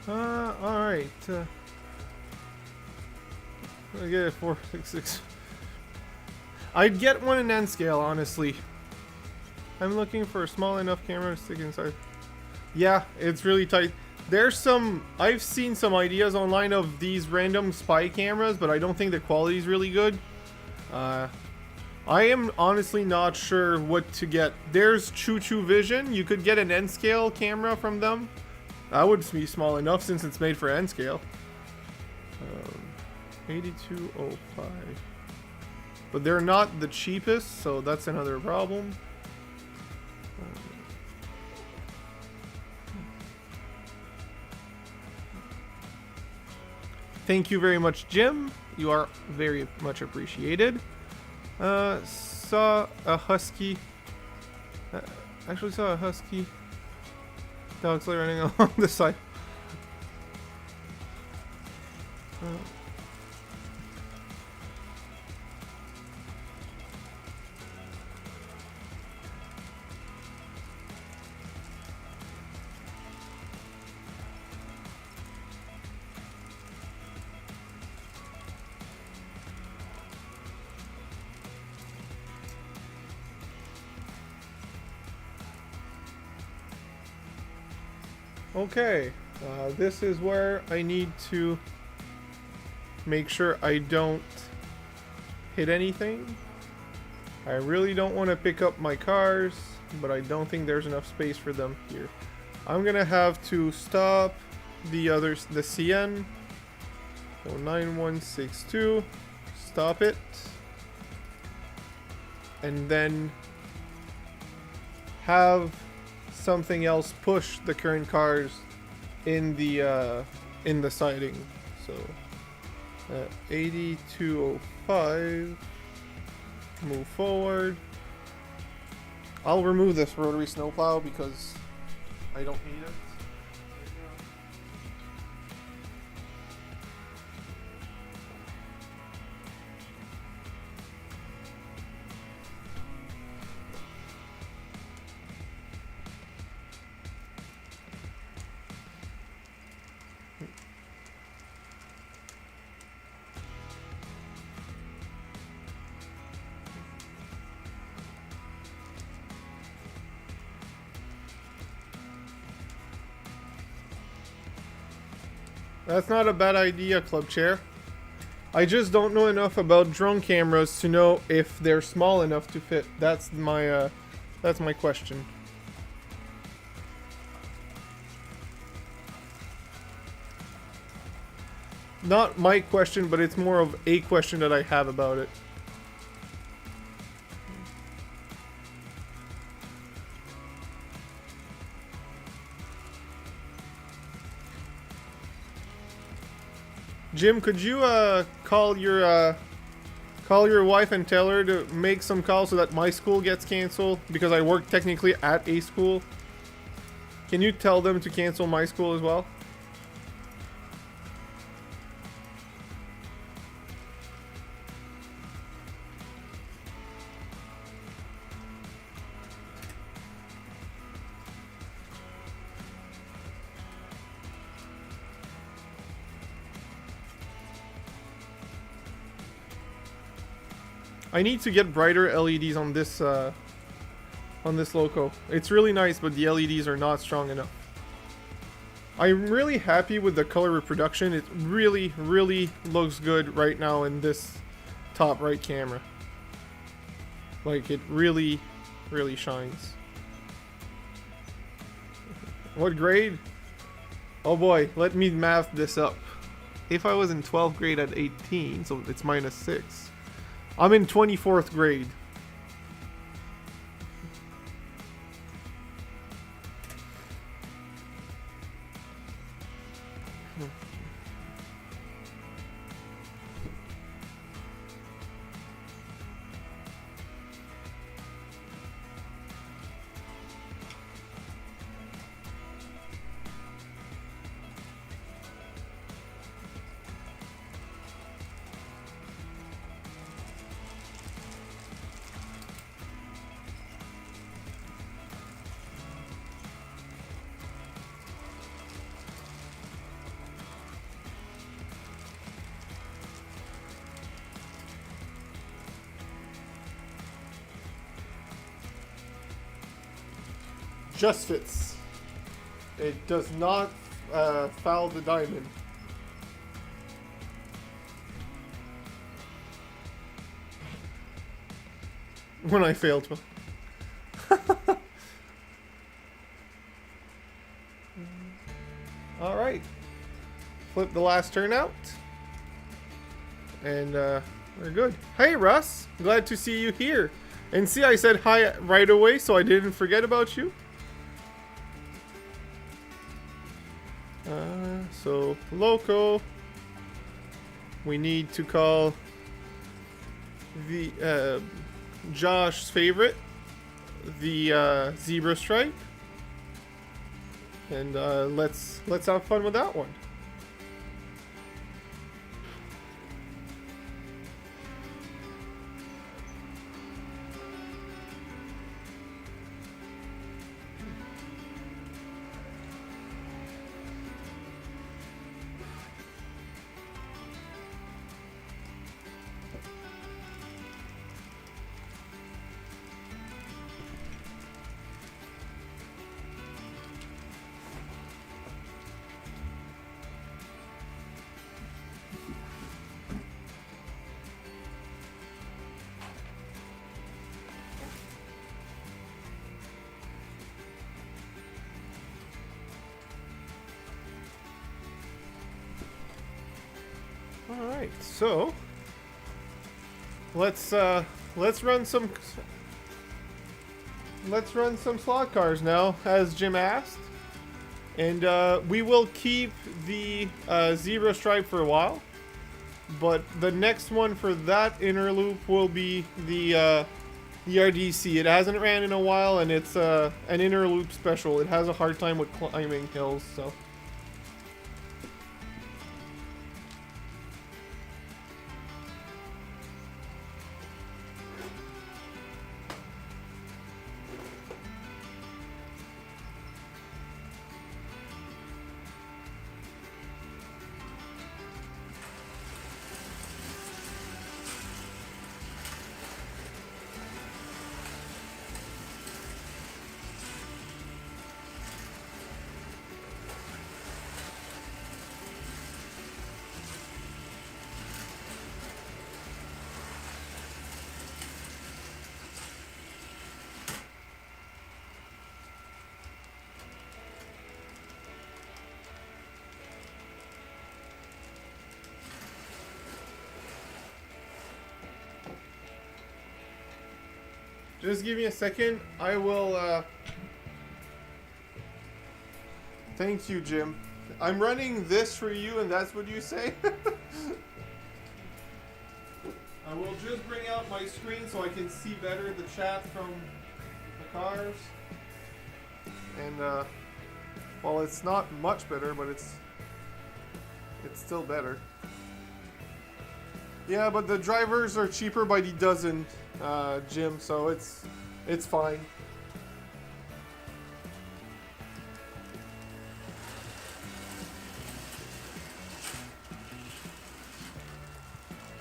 Alright. I get a 466. I'd get one in N scale, honestly. I'm looking for a small enough camera to stick inside. Yeah, it's really tight. There's some... I've seen some ideas online of these random spy cameras, but I don't think the quality is really good. I am honestly not sure what to get. There's Choo Choo Vision. You could get an N-scale camera from them. That would be small enough since it's made for N-scale. 8205. But they're not the cheapest, so that's another problem. Thank you very much, Jim. You are very much appreciated. Saw a husky. Actually saw a husky. Dog's running along the side. Okay, this is where I need to make sure I don't hit anything. I really don't want to pick up my cars, but I don't think there's enough space for them here. I'm gonna have to stop the others, the CN. So 9162, stop it, and then have something else push the current cars in the siding. So 8205, move forward. I'll remove this rotary snowplow because I don't need it. That's not a bad idea, Club Chair. I just don't know enough about drone cameras to know if they're small enough to fit. That's my question. Not my question, but it's more of a question that I have about it. Jim, could you call your wife and tell her to make some calls so that my school gets canceled, because I work technically at a school. Can you tell them to cancel my school as well? I need to get brighter LEDs on this loco. It's really nice, but the LEDs are not strong enough. I'm really happy with the color reproduction. It really, really looks good right now in this top right camera. Like, it really, really shines. What grade? Oh boy, let me math this up. If I was in 12th grade at 18, so it's -6. I'm in 24th grade. just fits. It does not foul the diamond. When I fail to. Alright. Flip the last turn out. And we're good. Hey Russ, glad to see you here. And see, I said hi right away, so I didn't forget about you. So, Loco. We need to call the Josh's favorite, the zebra stripe. And let's have fun with that one. All right, so let's run some slot cars now, as Jim asked, and we will keep the zebra stripe for a while, but the next one for that inner loop will be the RDC. It hasn't ran in a while, and it's an inner loop special. It has a hard time with climbing hills, so. Just give me a second. I will, Thank you, Jim. I'm running this for you, and that's what you say? I will just bring out my screen so I can see better the chat from the cars. And, well, it's not much better, but it's still better. Yeah, but the drivers are cheaper by the dozen, Jim, so it's fine.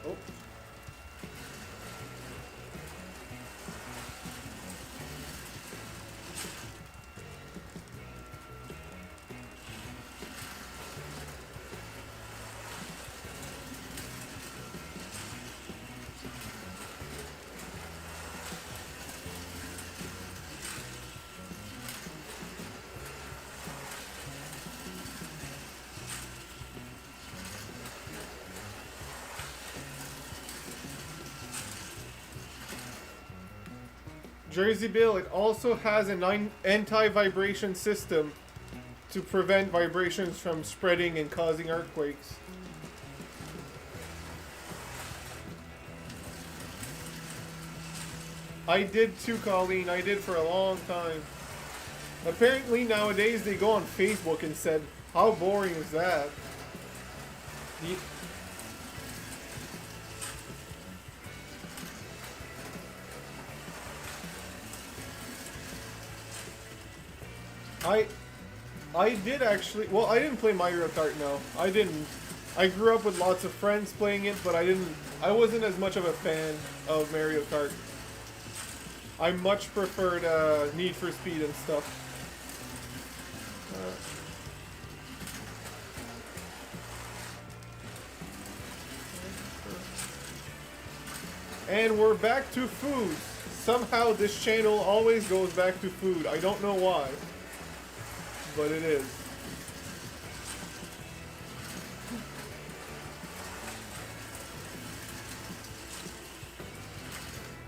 Oh. Jersey Bill, it also has an anti-vibration system to prevent vibrations from spreading and causing earthquakes. I did too, Colleen. I did for a long time. Apparently nowadays they go on Facebook and said, how boring is that? I did actually, well, I didn't play Mario Kart, no. I didn't. I grew up with lots of friends playing it, but I wasn't as much of a fan of Mario Kart. I much preferred Need for Speed and stuff. And we're back to food. Somehow this channel always goes back to food. I don't know why, but it is.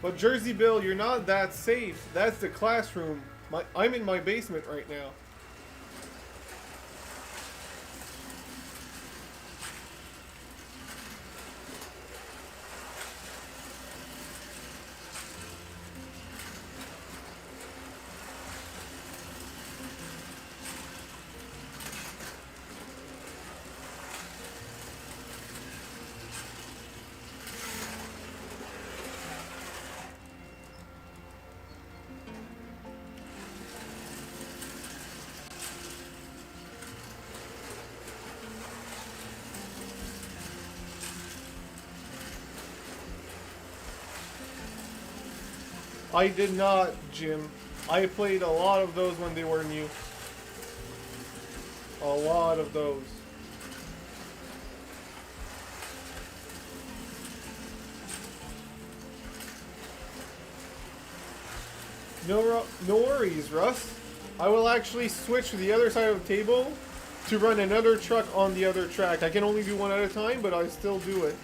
But Jersey Bill, you're not that safe. That's the classroom. I'm in my basement right now. I did not, Jim. I played a lot of those when they were new. A lot of those. No worries, Russ. I will actually switch to the other side of the table to run another truck on the other track. I can only do one at a time, but I still do it.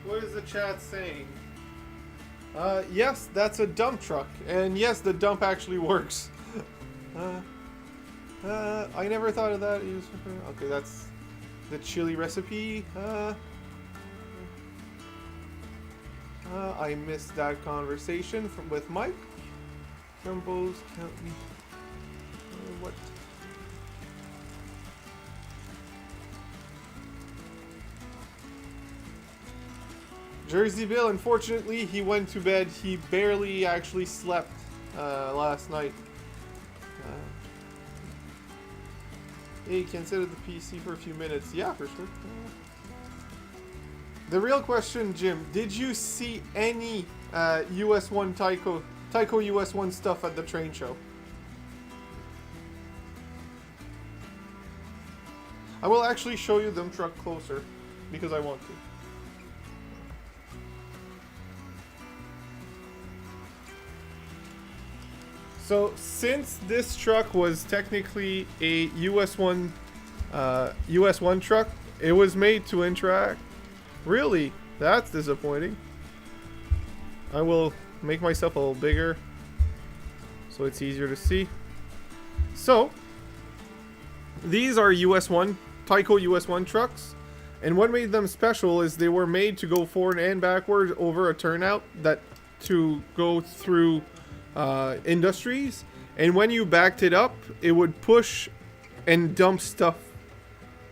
What is the chat saying? Yes, that's a dump truck. And yes, the dump actually works. I never thought of that. Okay, that's the chili recipe. I missed that conversation with Mike. Jumbos, count me. What? Jersey Bill, unfortunately, he went to bed. He barely actually slept last night. Hey, consider the PC for a few minutes. Yeah, for sure. The real question, Jim, did you see any US1 Tyco US1 stuff at the train show? I will actually show you them truck closer because I want to. So since this truck was technically a US1 truck, it was made to interact. Really? That's disappointing. I will make myself a little bigger so it's easier to see. So these are US1 Tyco US1 trucks, and what made them special is they were made to go forward and backward over a turnout that to go through industries, and when you backed it up, it would push and dump stuff.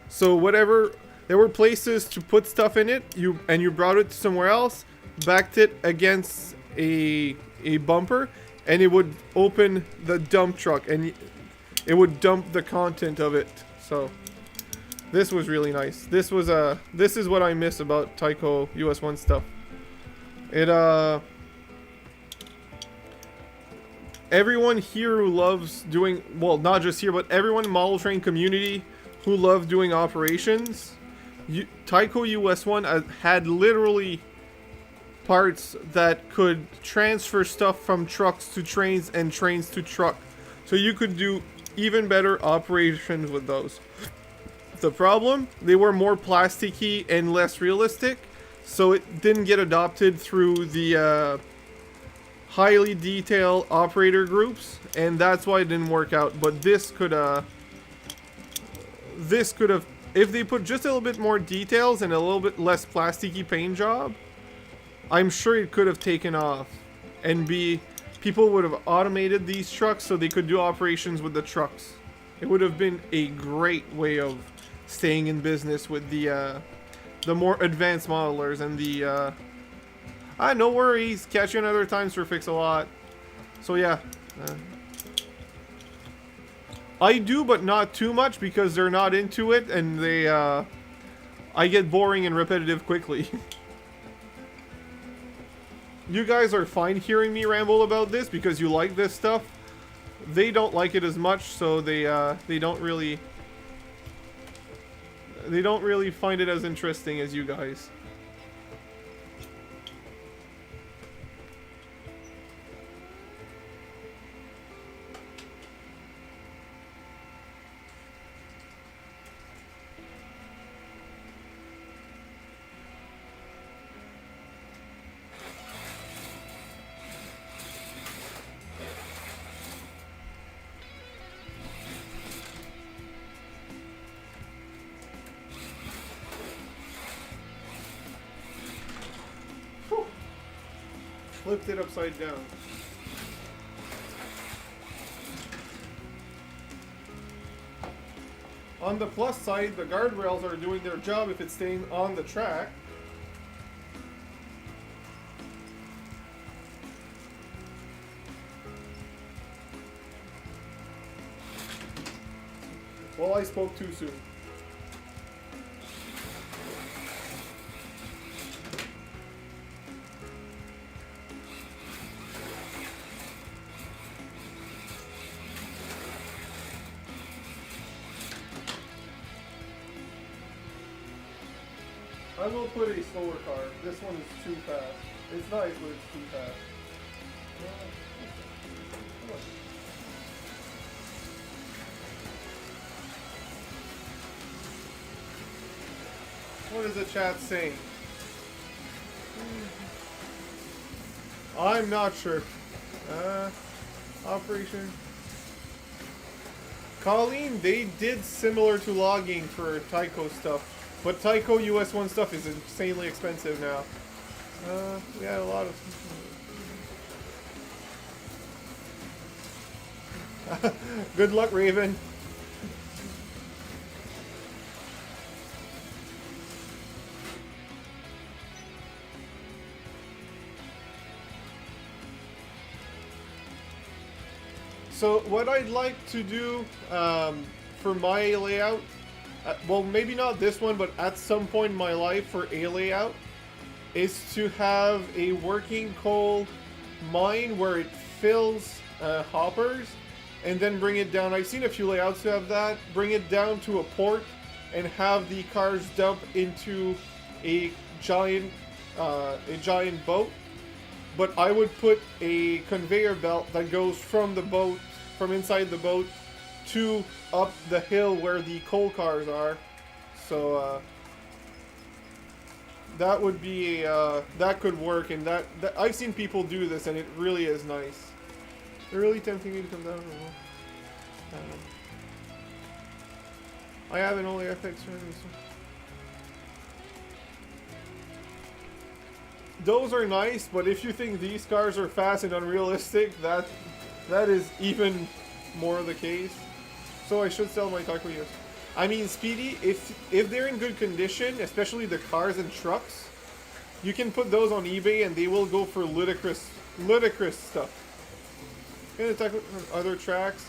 So whatever, there were places to put stuff in it, you brought it somewhere else, backed it against a bumper, and it would open the dump truck and it would dump the content of it. So this was really nice. This is what I miss about Tyco US1 stuff. It everyone here who loves doing, well, not just here, but everyone in model train community who love doing operations, Tyco US1 had literally parts that could transfer stuff from trucks to trains and trains to truck. So you could do even better operations with those. The problem, they were more plasticky and less realistic, so it didn't get adopted through the highly detailed operator groups, and that's why it didn't work out. But this could have, if they put just a little bit more details and a little bit less plasticky paint job, I'm sure it could have taken off, and people would have automated these trucks so they could do operations with the trucks. It would have been a great way of staying in business with the more advanced modelers and the no worries, catch you another time for Fix a Lot. So yeah, I do, but not too much because they're not into it, and they I get boring and repetitive quickly. You guys are fine hearing me ramble about this because you like this stuff. They don't like it as much, so they don't really find it as interesting as you guys. Flipped it upside down. On the plus side, the guardrails are doing their job if it's staying on the track. Well, I spoke too soon. I will put a slower car. This one is too fast. It's nice, but it's too fast. What is the chat saying? I'm not sure. Operation. Colleen, they did similar to logging for Tyco stuff. But Tyco US1 stuff is insanely expensive now. We had a lot of... Good luck, Raven. So what I'd like to do for my layout, well, maybe not this one, but at some point in my life for a layout, is to have a working coal mine where it fills hoppers and then bring it down. I've seen a few layouts to have that. Bring it down to a port and have the cars dump into a giant boat. but I would put a conveyor belt that goes from the boat, from inside the boat, to up the hill where the coal cars are. So that would be that could work, and that I've seen people do this, and it really is nice. They're really tempting me to come down. I have an only FX. Those are nice, but if you think these cars are fast and unrealistic, that is even more the case. So I should sell my Taco, yes. I mean, Speedy, if they're in good condition, especially the cars and trucks, you can put those on eBay and they will go for ludicrous stuff. And the Taiko, other tracks.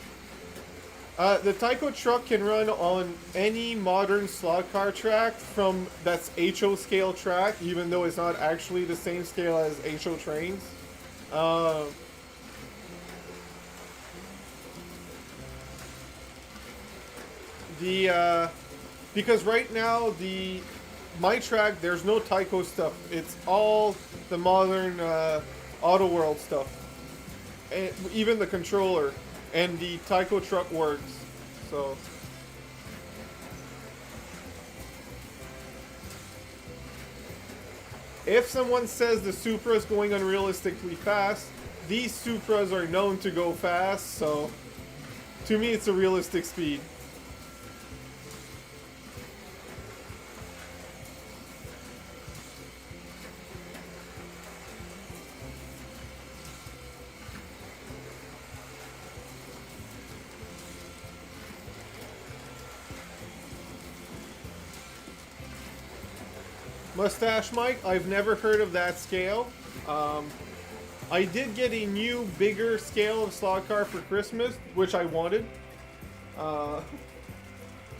The Taiko truck can run on any modern slot car track from that's HO scale track, even though it's not actually the same scale as HO trains. Because right now my track, there's no Taiko stuff. It's all the modern Auto World stuff, and even the controller and the Taiko truck works. So if someone says the Supra is going unrealistically fast, these Supras are known to go fast. So to me, it's a realistic speed. Mustache Mike, I've never heard of that scale. I did get a new, bigger scale of slot car for Christmas, which I wanted.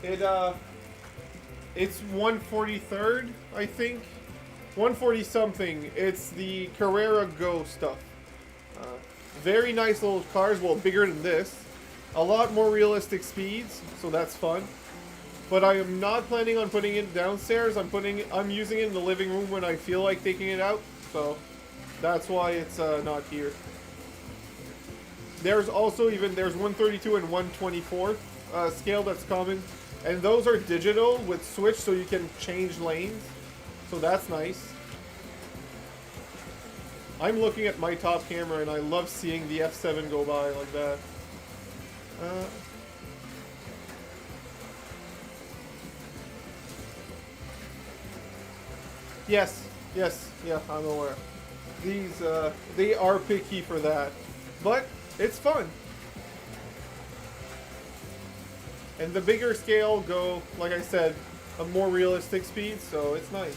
It's 143rd, I think. 140 something. It's the Carrera Go stuff. Very nice little cars, well, bigger than this. A lot more realistic speeds, so that's fun. But I am not planning on putting it downstairs. I'm using it in the living room when I feel like taking it out. So that's why it's not here. There's also there's 132 and 124 scale that's common. And those are digital with switch, so you can change lanes. So that's nice. I'm looking at my top camera and I love seeing the F7 go by like that. Yes, yeah, I'm aware. These, they are picky for that. But, it's fun. And the bigger scale go, like I said, a more realistic speed, so it's nice.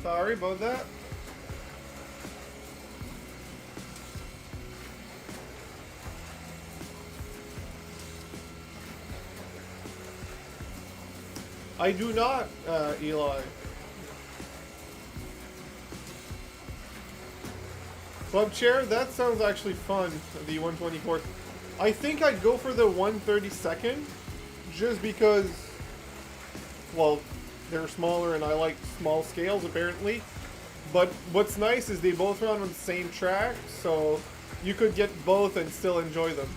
Sorry about that. I do not, Eli. Club chair? That sounds actually fun, the 124th. I think I'd go for the 132nd, just because, well, they're smaller and I like small scales apparently. But what's nice is they both run on the same track, so you could get both and still enjoy them.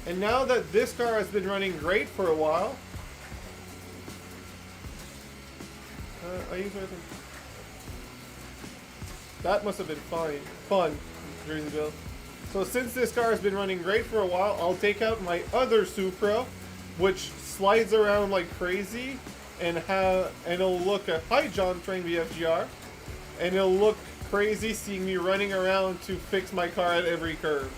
And now that this car has been running great for a while, that must have been fun during the build. So since this car has been running great for a while, I'll take out my other Supra, which slides around like crazy, and it'll look at hi John Train VFGR, and it'll look crazy seeing me running around to fix my car at every curve.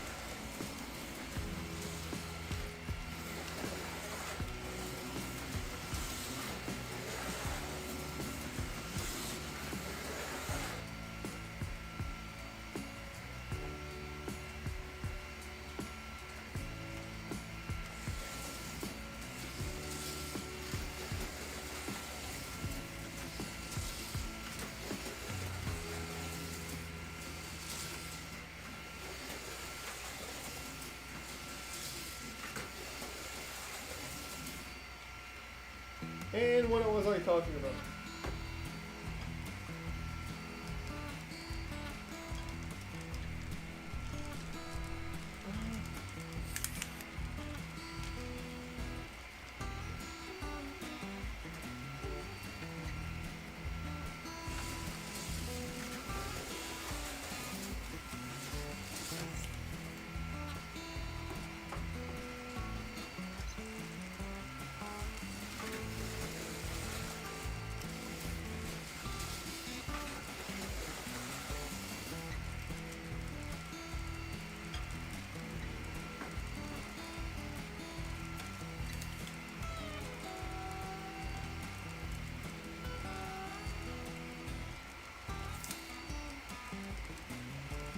And what was I talking about?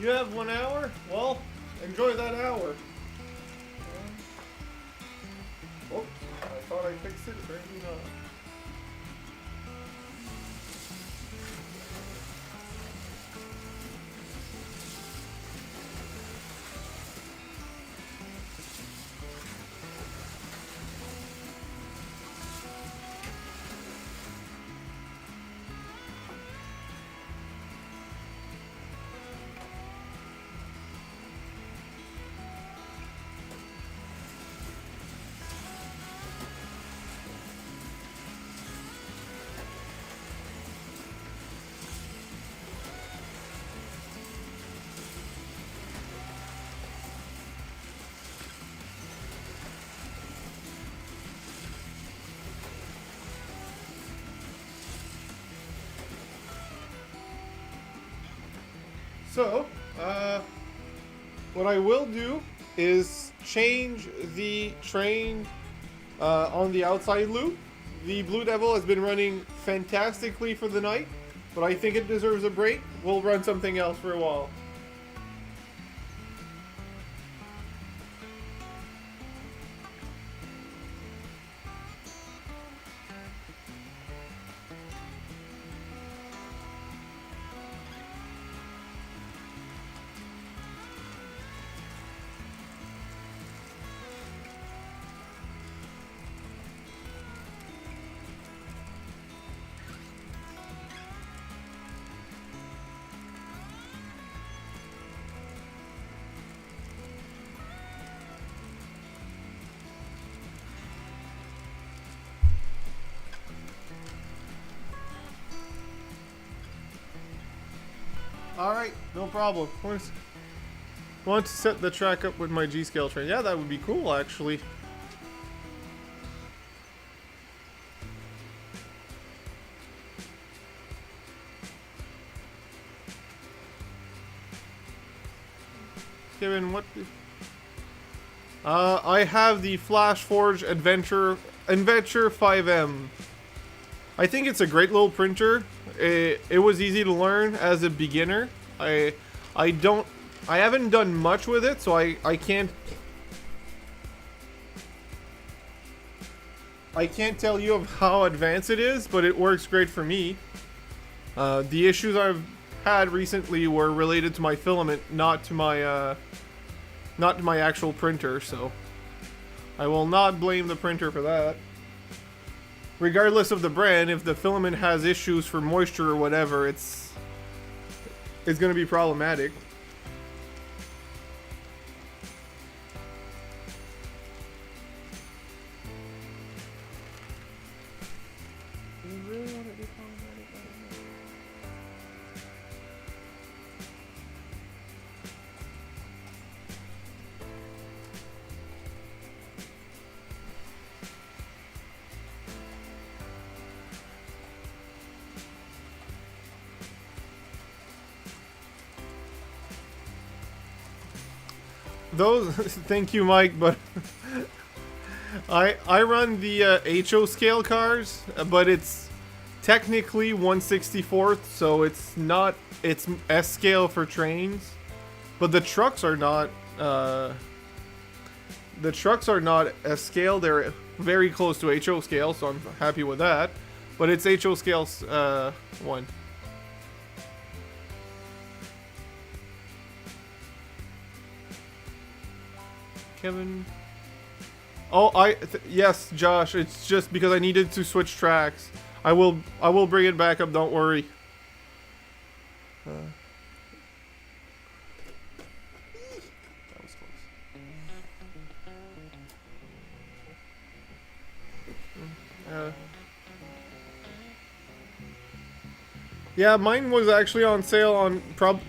You have 1 hour? Well, enjoy that hour. Oops, I thought I fixed it, apparently not. So, what I will do is change the train on the outside loop. The Blue Devil has been running fantastically for the night, but I think it deserves a break. We'll run something else for a while. Alright, no problem. Want to set the track up with my G-scale train. Yeah, that would be cool, actually. Kevin, what? I have the Flash Forge Adventure 5M. I think it's a great little printer. It was easy to learn as a beginner. I haven't done much with it, so I can't tell you of how advanced it is, but it works great for me. The issues I've had recently were related to my filament, not to my actual printer, so I will not blame the printer for that. Regardless of the brand, if the filament has issues for moisture or whatever, it's going to be problematic. Those, thank you, Mike, but I run the HO scale cars, but it's technically 1/64th, so it's S scale for trains, but the trucks are not S scale. They're very close to HO scale, so I'm happy with that. But it's HO scale 1. Kevin. Oh, yes, Josh. It's just because I needed to switch tracks. I will bring it back up. Don't worry. That was close. Yeah, mine was actually on sale on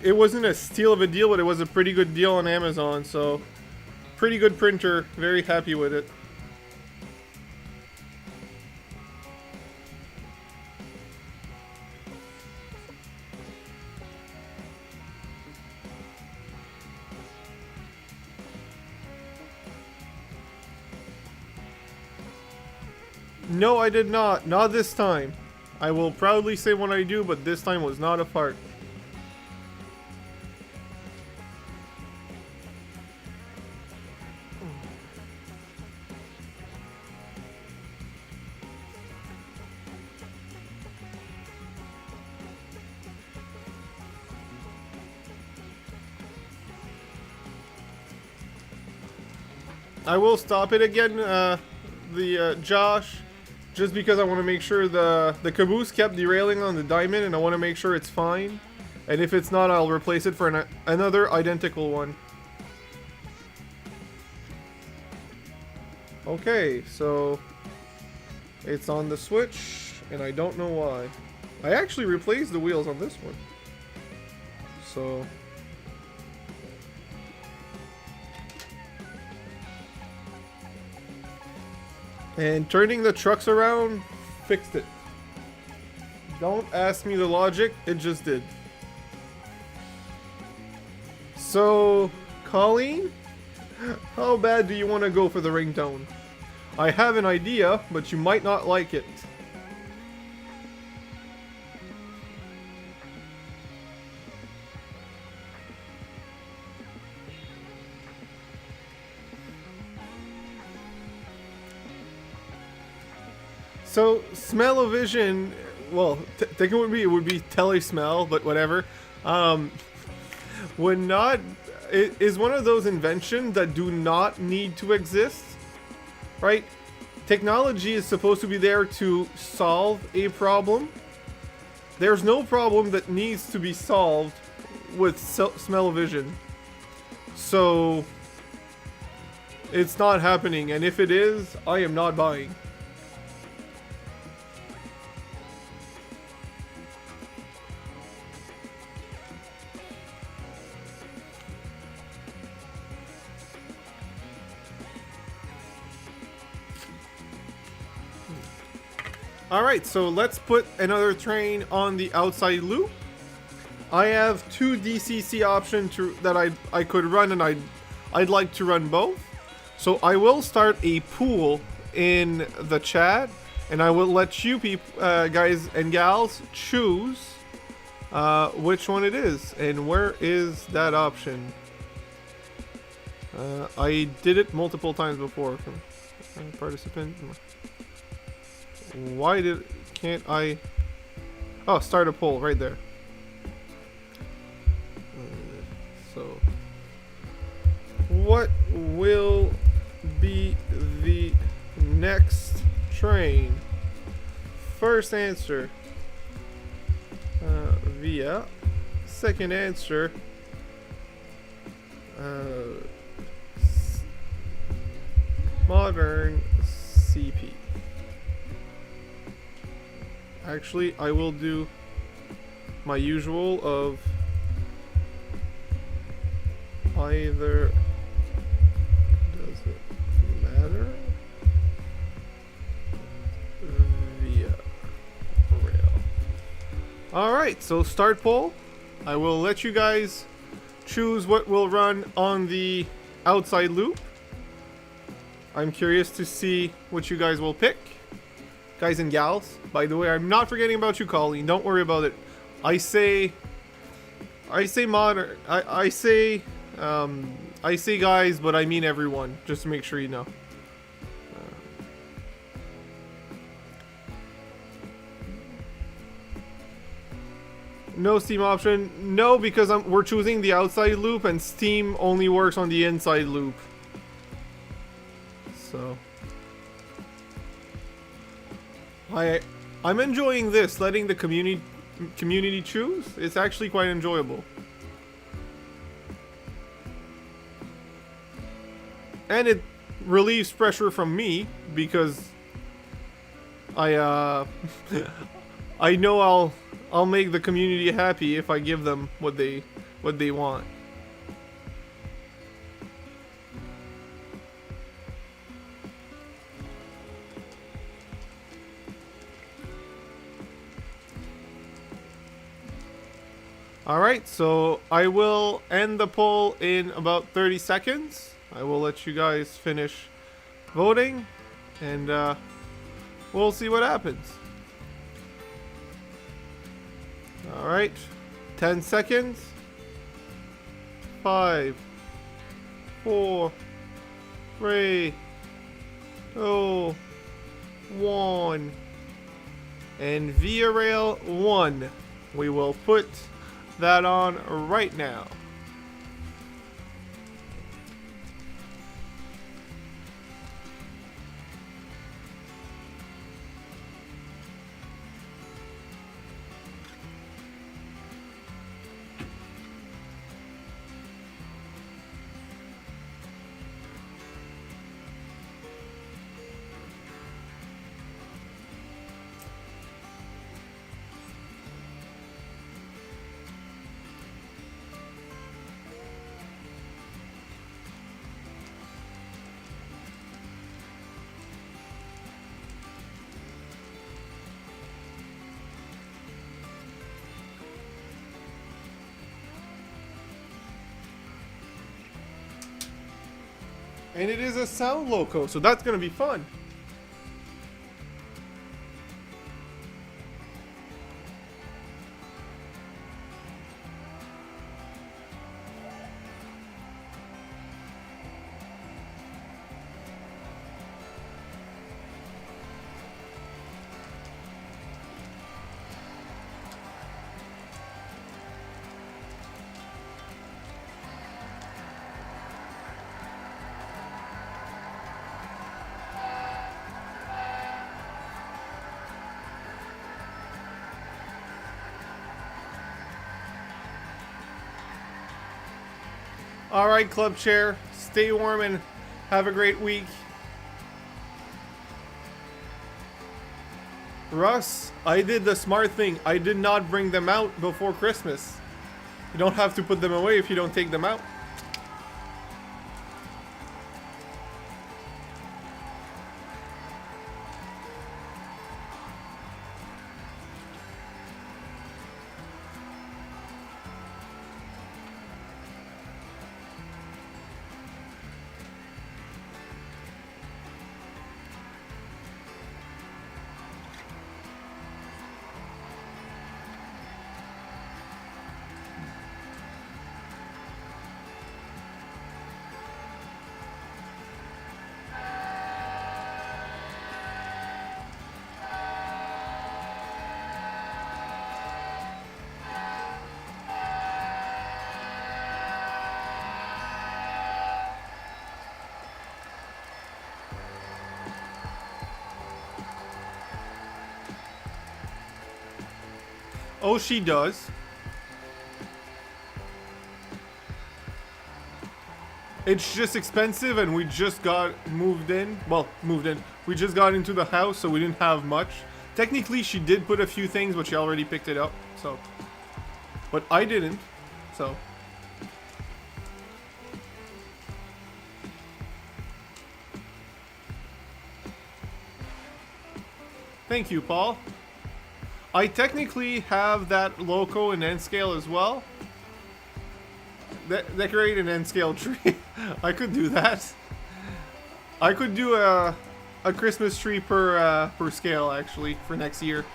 it wasn't a steal of a deal, but it was a pretty good deal on Amazon. So, pretty good printer. Very happy with it. No, I did not. Not this time. I will proudly say when I do, but this time was not a fart. I will stop it again, Josh. Just because I want to make sure the caboose kept derailing on the diamond, and I want to make sure it's fine. And if it's not, I'll replace it for another identical one. Okay, so it's on the switch, and I don't know why. I actually replaced the wheels on this one. So... and turning the trucks around fixed it. Don't ask me the logic, it just did. So, Colleen, how bad do you want to go for the ringtone? I have an idea, but you might not like it. So, smell-o-vision, well, think it would be tele-smell, but whatever. Would not, it is one of those inventions that do not need to exist, right? Technology is supposed to be there to solve a problem. There's no problem that needs to be solved with smell-o-vision. So, it's not happening, and if it is, I am not buying. Alright, so let's put another train on the outside loop. I have two DCC options that I could run, and I'd like to run both. So I will start a pool in the chat, and I will let you guys and gals choose which one it is. And where is that option? I did it multiple times before. Participant. Why can't I? Oh, start a poll right there. So, what will be the next train? First answer, Via. Second answer, modern CP. Actually, I will do my usual of either. Does it matter? Via rail. Alright, so start poll. I will let you guys choose what will run on the outside loop. I'm curious to see what you guys will pick. Guys and gals, by the way, I'm not forgetting about you, Colleen. Don't worry about it. I say modern. I say guys, but I mean everyone. Just to make sure you know. No Steam option. No, because we're choosing the outside loop, and Steam only works on the inside loop. So I'm enjoying this, letting the community choose. It's actually quite enjoyable. And it relieves pressure from me because I I know I'll make the community happy if I give them what they want. Alright, so I will end the poll in about 30 seconds. I will let you guys finish voting, and we'll see what happens. Alright, 10 seconds. 5, 4, 3, 2, 1. And Via Rail 1. We will put that on right now. And it is a sound loco, so that's gonna be fun. Alright, Club Chair, stay warm and have a great week. Russ, I did the smart thing. I did not bring them out before Christmas. You don't have to put them away if you don't take them out. Oh, she does. It's just expensive, and we just got moved in. Well, moved in. We just got into the house, so we didn't have much. Technically, she did put a few things, but she already picked it up, so. But I didn't, so. Thank you, Paul. I technically have that loco in N scale as well. Decorate an N scale tree. I could do that. I could do a Christmas tree per scale actually for next year.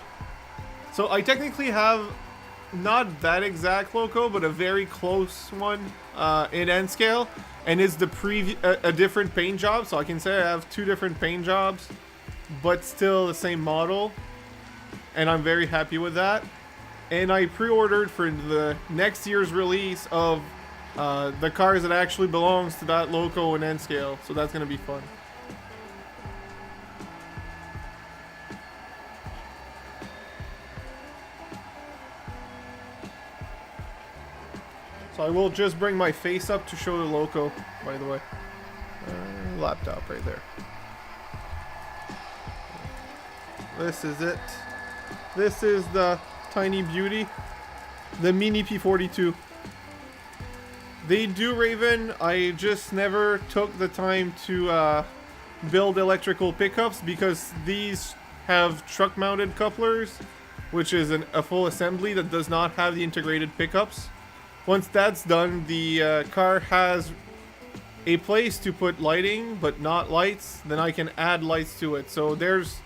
So I technically have not that exact loco, but a very close one in N scale, and it's the a different paint job. So I can say I have two different paint jobs, but still the same model. And I'm very happy with that. And I pre-ordered for the next year's release of the cars that actually belongs to that loco and N scale. So that's gonna be fun. So I will just bring my face up to show the loco, by the way. Laptop right there. This is it. This is the tiny beauty. The Mini P42. They do Raven. I just never took the time to build electrical pickups because these have truck mounted couplers, which is a full assembly that does not have the integrated pickups. Once that's done, the car has a place to put lighting, but not lights. Then I can add lights to it. So there's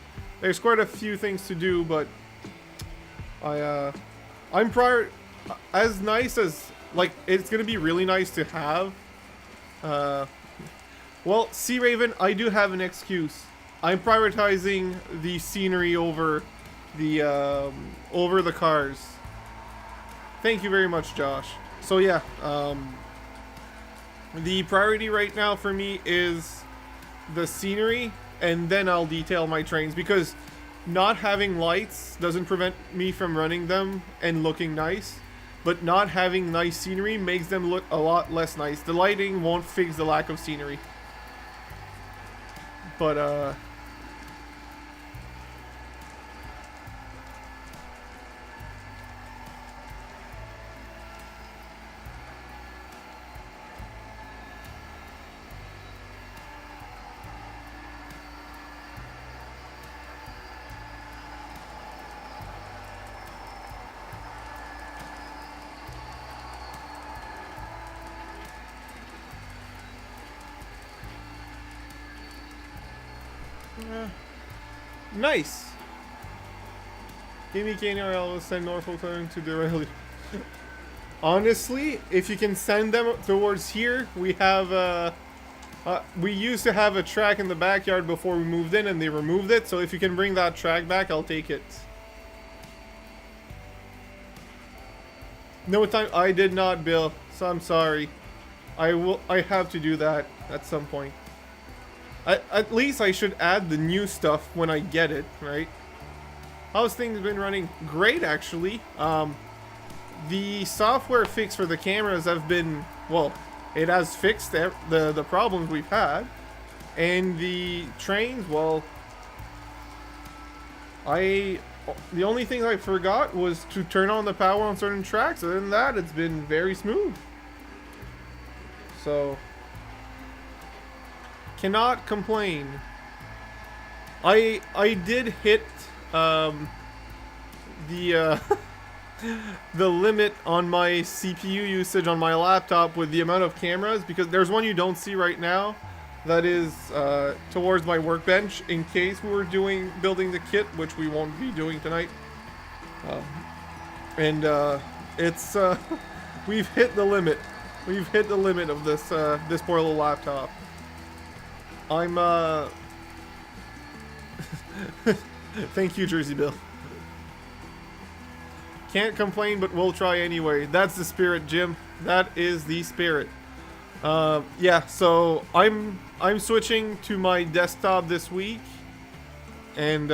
quite a few things to do, but I'm as nice as, like, it's gonna be really nice to have. Well, Sea Raven, I do have an excuse. I'm prioritizing the scenery over the cars. Thank you very much, Josh. So yeah, the priority right now for me is the scenery, and then I'll detail my trains, because not having lights doesn't prevent me from running them and looking nice, but not having nice scenery makes them look a lot less nice. The lighting won't fix the lack of scenery. But nice. Amy KNRL will send Norfolk Southern to derail. Honestly, if you can send them towards here, we have we used to have a track in the backyard before we moved in, and they removed it. So if you can bring that track back, I'll take it. No time. I did not, Bill. So I'm sorry. I have to do that at some point. At least I should add the new stuff when I get it, right? How's things been running? Great, actually. The software fix for the cameras have been, well, it has fixed the problems we've had. And the trains, well, the only thing I forgot was to turn on the power on certain tracks. Other than that, it's been very smooth. So cannot complain. I did hit the the limit on my CPU usage on my laptop with the amount of cameras, because there's one you don't see right now that is towards my workbench in case we were building the kit, which we won't be doing tonight. It's we've hit the limit. We've hit the limit of this this poor little laptop. I'm thank you, Jersey Bill. Can't complain, but we'll try anyway. That's the spirit, Jim. That is the spirit. Yeah, so I'm switching to my desktop this week, and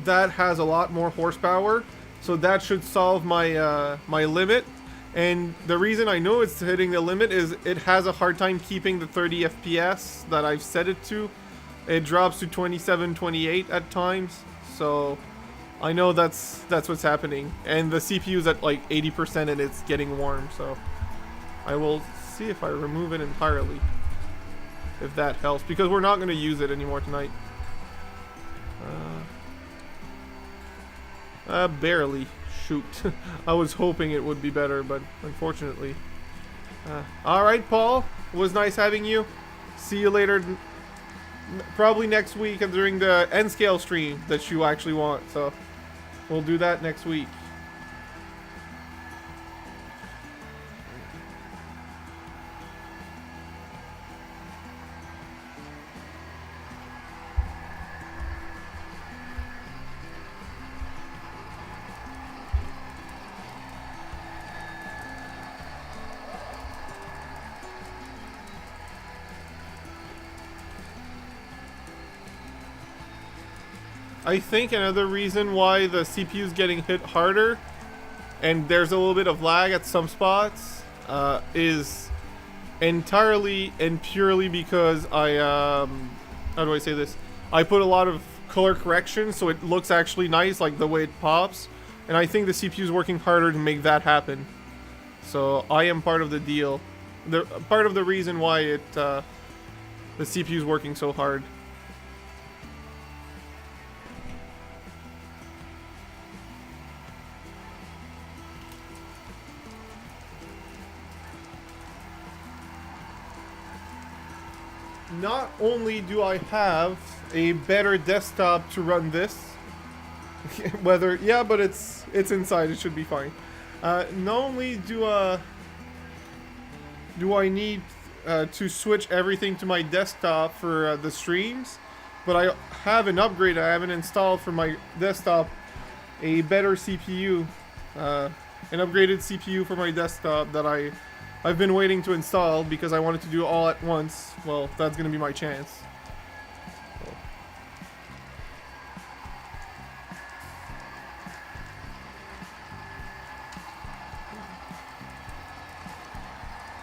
that has a lot more horsepower, so that should solve my my limit. And the reason I know it's hitting the limit is it has a hard time keeping the 30 FPS that I've set it to. It drops to 27, 28 at times. So I know that's what's happening. And the CPU's at like 80% and it's getting warm. So I will see if I remove it entirely, if that helps, because we're not going to use it anymore tonight. Barely. Shoot. I was hoping it would be better, but unfortunately. Alright, Paul. It was nice having you. See you later. Probably next week during the N-Scale stream that you actually want. So we'll do that next week. I think another reason why the CPU is getting hit harder, and there's a little bit of lag at some spots, is entirely and purely because how do I say this? I put a lot of color correction so it looks actually nice, like the way it pops, and I think the CPU is working harder to make that happen. So I am part of the deal, part of the reason why the CPU is working so hard. Not only do I have a better desktop to run this, whether, yeah, but it's inside, it should be fine. Not only do I need to switch everything to my desktop for the streams, but I have an upgrade I haven't installed for my desktop, a better CPU, an upgraded CPU for my desktop that I've been waiting to install because I wanted to do it all at once. Well, that's gonna be my chance.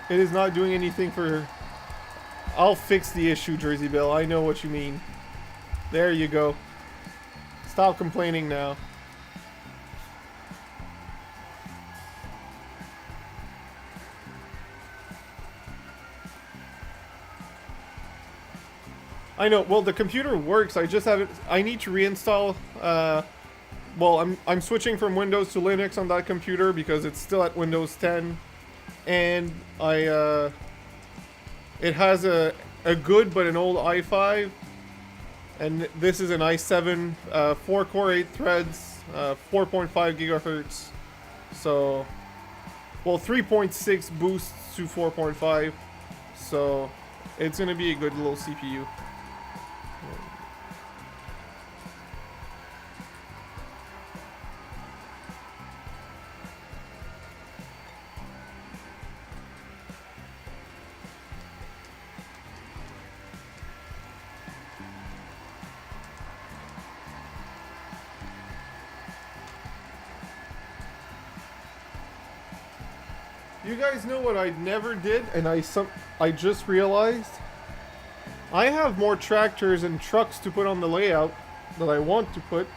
It is not doing anything for... I'll fix the issue, Jersey Bill. I know what you mean. There you go. Stop complaining now. I know. Well, the computer works. I just haven't. I need to reinstall. Well, I'm switching from Windows to Linux on that computer because it's still at Windows 10, and it has a good but an old i5, and this is an i7, 4-core, 8 threads, 4.5 gigahertz. So, well, 3.6 boosts to 4.5. So, it's gonna be a good little CPU. You guys know what I never did, and I just realized? I have more tractors and trucks to put on the layout that I want to put,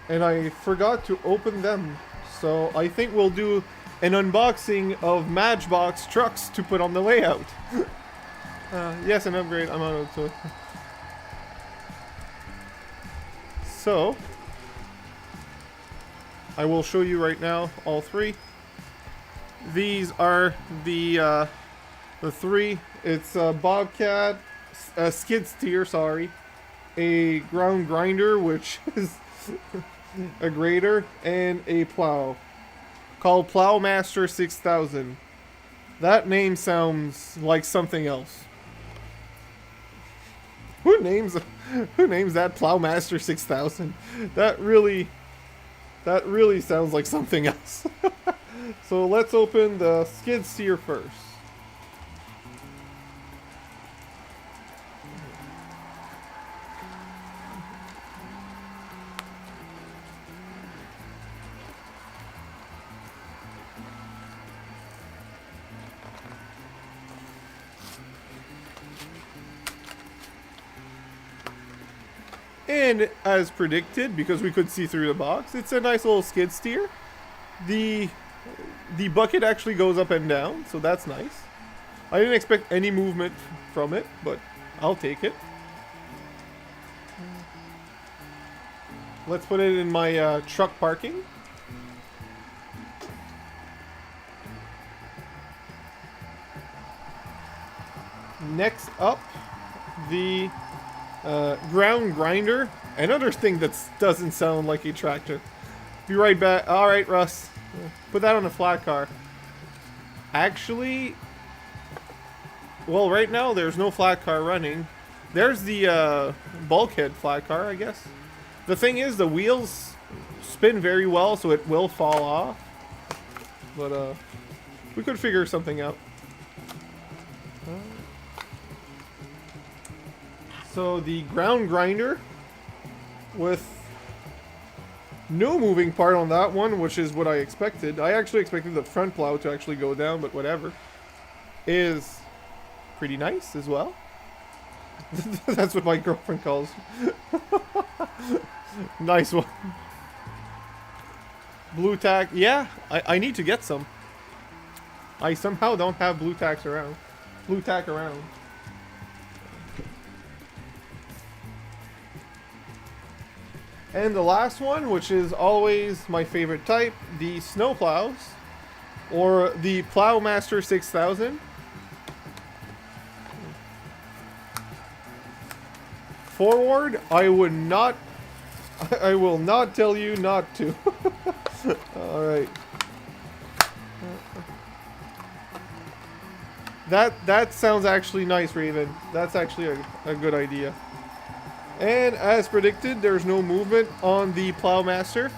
and I forgot to open them. So I think we'll do an unboxing of Matchbox trucks to put on the layout. Yes, an upgrade. I'm on it. So I will show you right now all three. These are the three. It's a Bobcat, a skid steer, sorry, a ground grinder, which is a grader, and a plow called Plowmaster 6000. That name sounds like something else. Who names that Plowmaster 6000? That really sounds like something else. So let's open the skid steer first. And as predicted, because we could see through the box, it's a nice little skid steer. The bucket actually goes up and down, so that's nice. I didn't expect any movement from it, but I'll take it. Let's put it in my truck parking. Next up, the ground grinder. Another thing that doesn't sound like a tractor. Be right back. Alright, Russ. Put that on a flat car. Actually, well, right now there's no flat car running. There's the bulkhead flat car, I guess. The thing is, the wheels spin very well, so it will fall off. But we could figure something out. So the ground grinder with no moving part on that one, which is what I expected. I actually expected the front plow to actually go down, but whatever. Is pretty nice as well. That's what my girlfriend calls. Nice one. Blue tack. Yeah, I need to get some. I somehow don't have blue tacks around. Blue tack around. And the last one, which is always my favorite type, the snow plows, or the Plowmaster 6000. Forward, I will not tell you not to. Alright. That sounds actually nice, Raven. That's actually a good idea. And as predicted, there's no movement on the Plowmaster.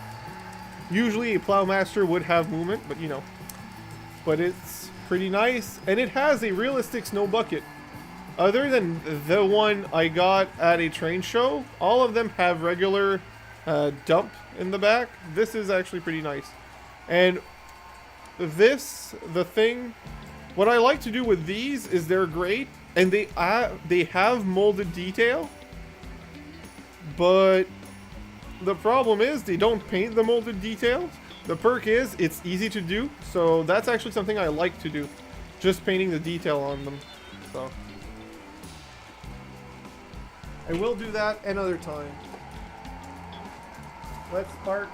Usually a Plowmaster would have movement, but you know. But it's pretty nice. And it has a realistic snow bucket. Other than the one I got at a train show, all of them have regular dump in the back. This is actually pretty nice. And the thing, what I like to do with these is they're great, and they have molded detail. But the problem is they don't paint the molded details. The perk is it's easy to do, so that's actually something I like to do. Just painting the detail on them. So I will do that another time. Let's park.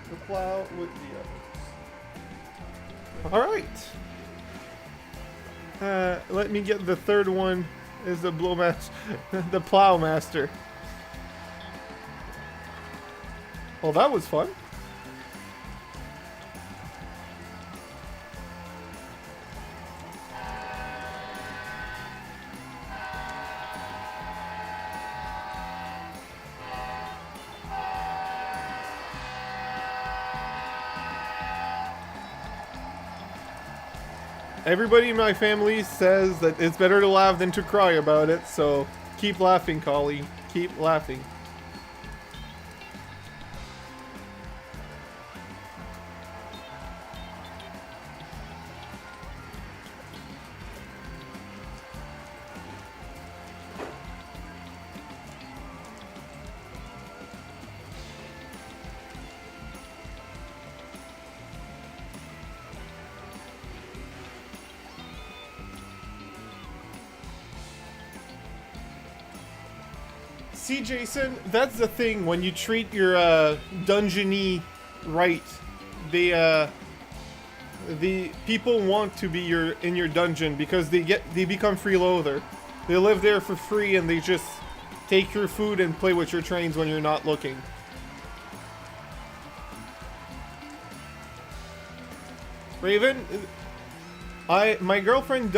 The plow with the others. Alright. Let me get the third one. Is the the Plowmaster. Well, that was fun. Everybody in my family says that it's better to laugh than to cry about it, so keep laughing, Collie. Keep laughing. See, Jason, that's the thing when you treat your dungeon-y right. The people want to be in your dungeon because they become freeloader. They live there for free and they just take your food and play with your trains when you're not looking. Raven, my girlfriend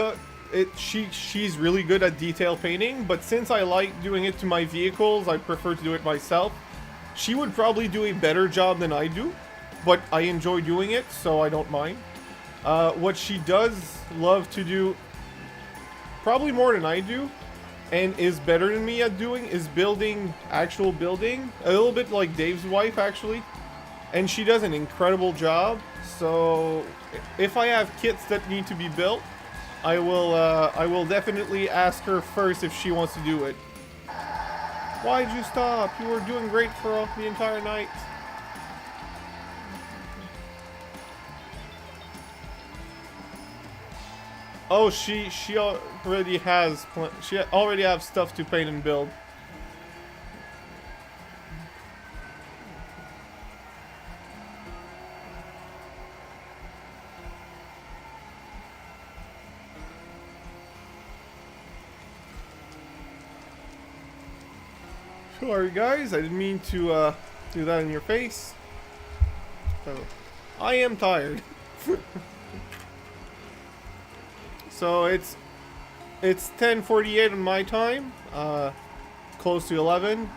she's really good at detail painting, but since I like doing it to my vehicles, I prefer to do it myself. She would probably do a better job than I do, but I enjoy doing it, so I don't mind. What she does love to do, probably more than I do, and is better than me at doing, is building actual building. A little bit like Dave's wife, actually. And she does an incredible job, so if I have kits that need to be built, I will definitely ask her first if she wants to do it. Why'd you stop? You were doing great for the entire night. Oh, she already has she already have stuff to paint and build. Sorry guys, I didn't mean to do that in your face. I am tired. So it's 10:48 on my time, close to 11.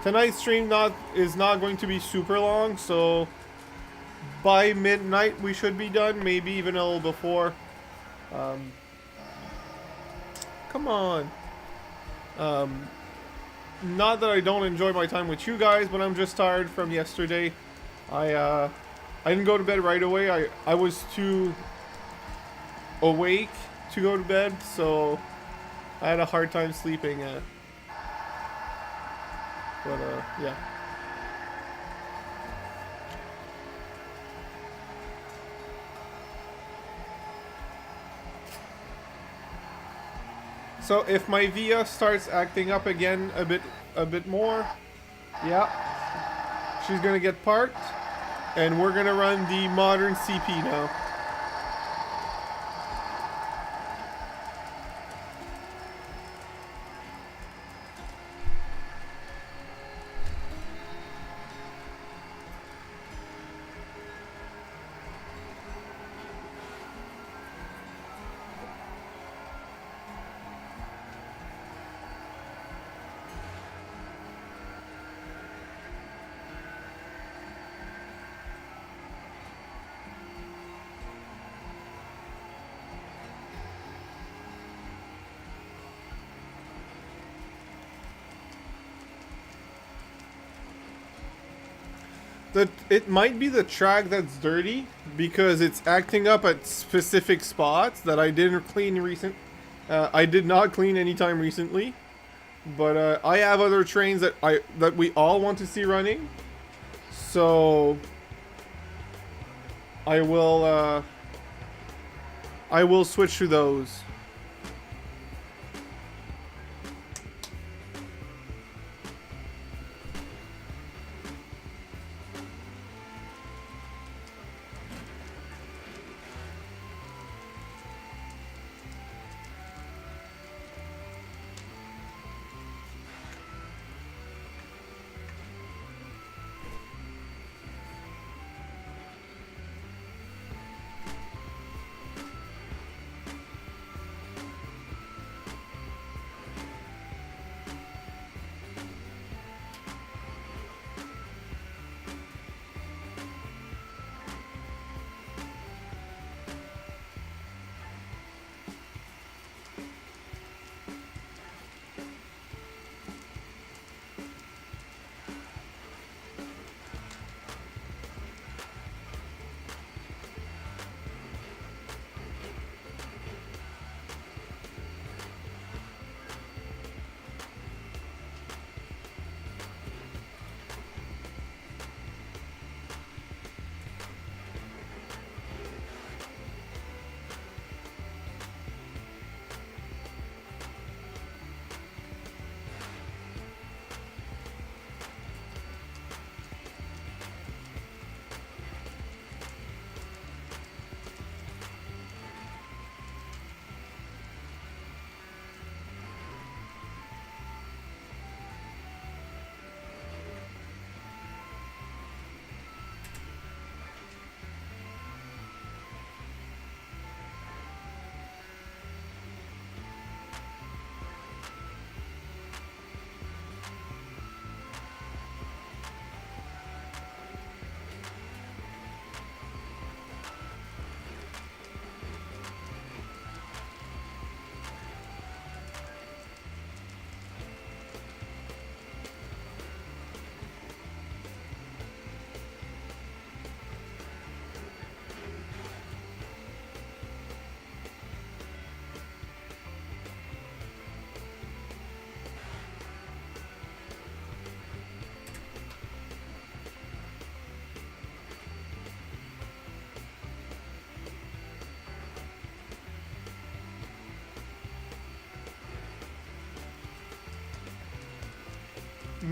Tonight's stream is not going to be super long, so by midnight we should be done, maybe even a little before. come on. Not that I don't enjoy my time with you guys, but I'm just tired from yesterday. I didn't go to bed right away. I was too awake to go to bed, so I had a hard time sleeping. Yeah. So if my Via starts acting up again a bit more, yeah, she's gonna get parked, and we're gonna run the modern CP now. It might be the track that's dirty because it's acting up at specific spots that I didn't clean I did not clean anytime recently, but I have other trains that we all want to see running, so I will switch to those.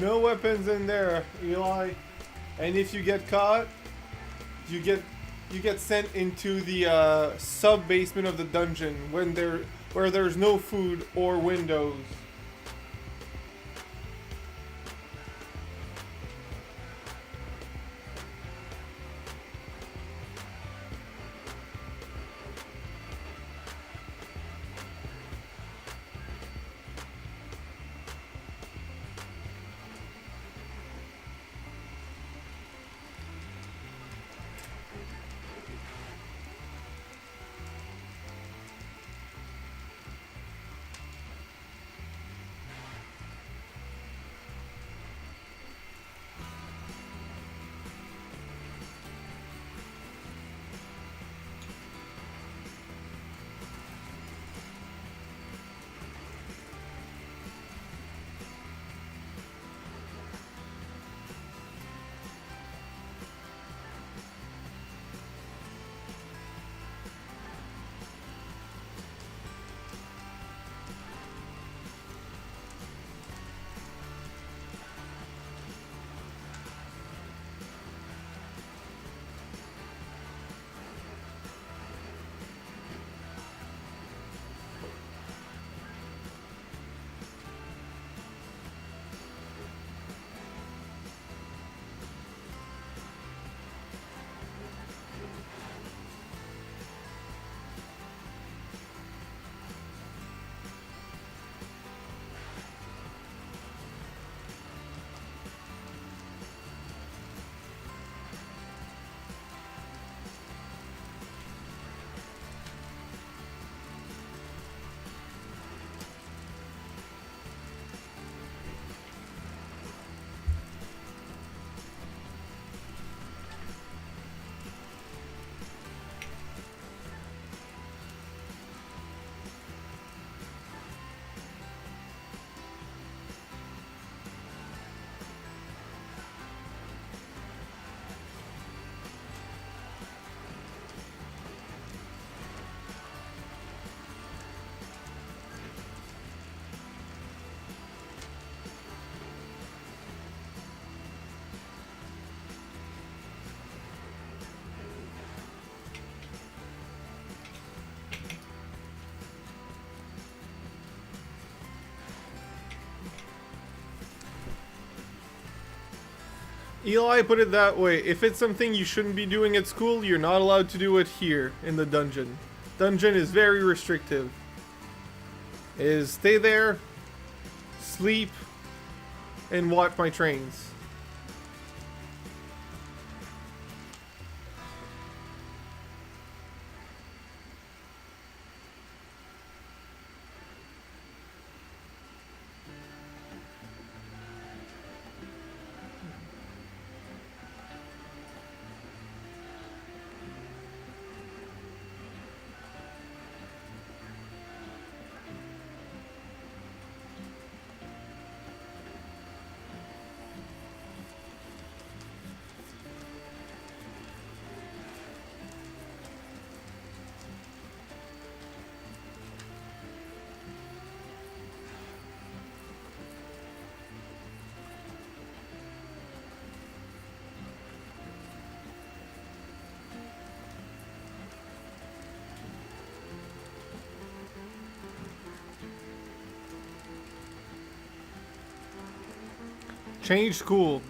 No weapons in there, Eli. And if you get caught, you get sent into the sub basement of the dungeon where there's no food or windows. Eli put it that way. If it's something you shouldn't be doing at school, you're not allowed to do it here in the dungeon. Dungeon is very restrictive. Is stay there, sleep, and watch my trains. Change school.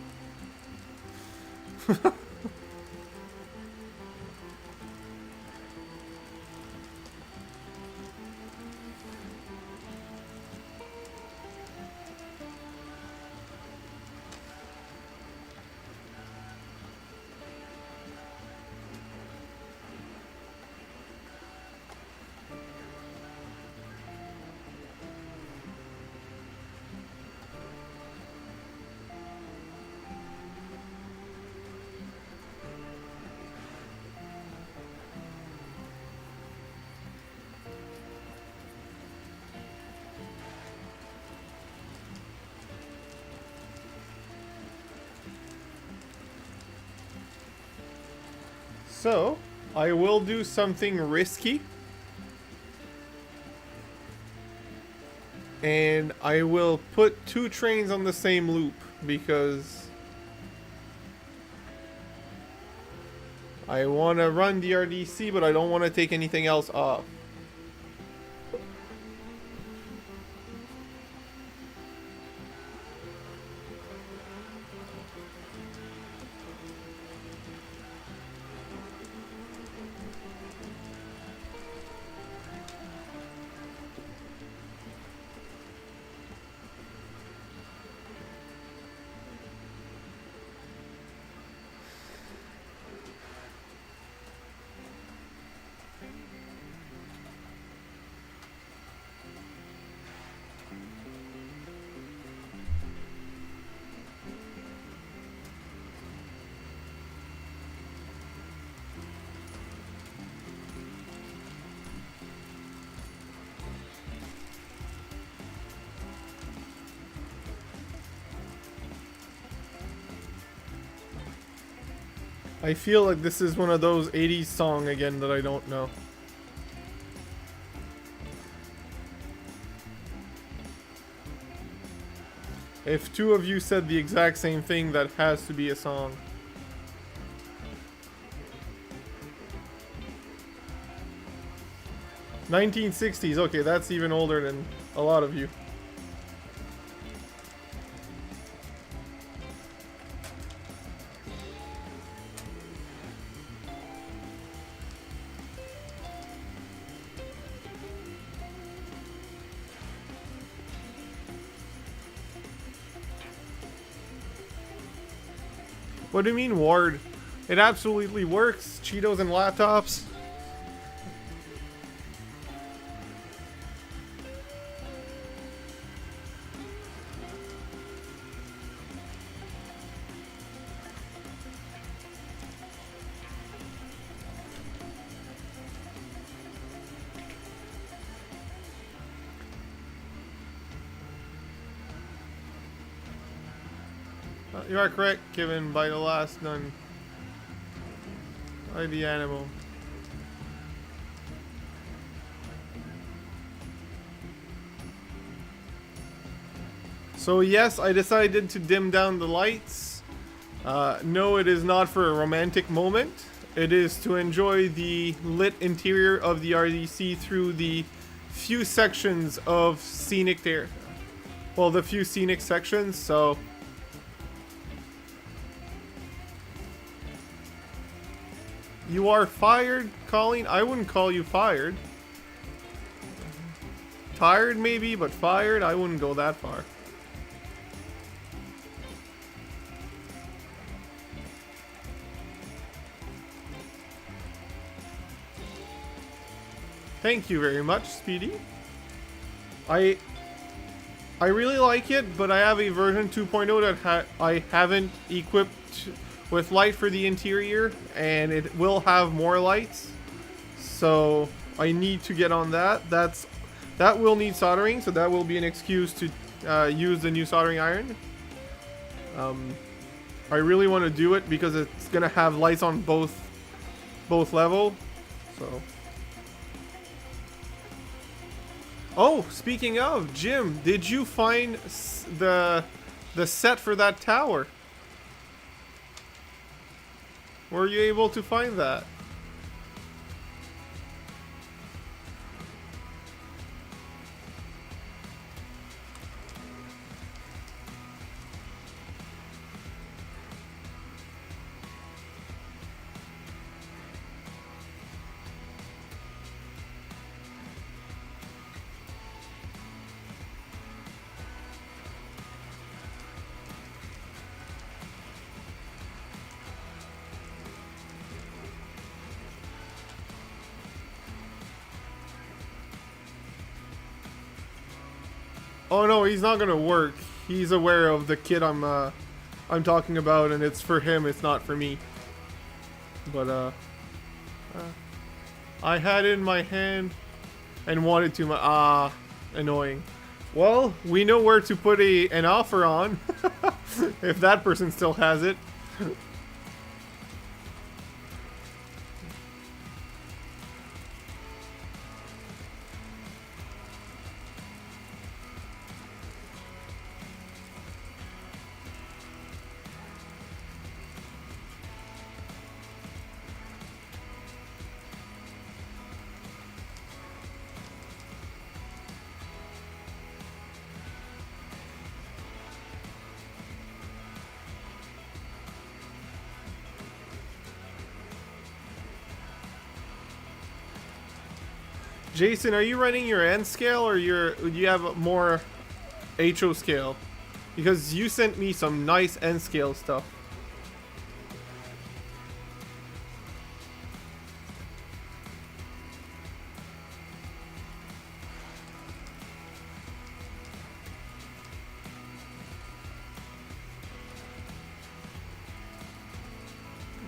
So, I will do something risky. And I will put 2 trains on the same loop because I want to run the RDC, but I don't want to take anything else off. I feel like this is one of those 80s song again that I don't know. If 2 of you said the exact same thing, that has to be a song. "1960s", okay, that's even older than a lot of you. What do you mean, Ward? It absolutely works. Cheetos and laptops. You are correct, given by the last nun. By the animal. So yes, I decided to dim down the lights. No, it is not for a romantic moment. It is to enjoy the lit interior of the RDC through the few sections of scenic there. Well, the few scenic sections, so... You are fired, Colleen? I wouldn't call you fired. Tired maybe, but fired? I wouldn't go that far. Thank you very much, Speedy. I really like it, but I have a version 2.0 that I haven't equipped with light for the interior, and it will have more lights. So I need to get on that. That will need soldering, so that will be an excuse to use the new soldering iron. I really want to do it because it's gonna have lights on both level. So. Oh, speaking of, Jim, did you find the set for that tower? Were you able to find that? Oh no, he's not gonna work. He's aware of the kid I'm talking about, and it's for him. It's not for me. But I had it in my hand and wanted to. Annoying. Well, we know where to put an offer on if that person still has it. Jason, are you running your N scale or do you have more HO scale? Because you sent me some nice N scale stuff.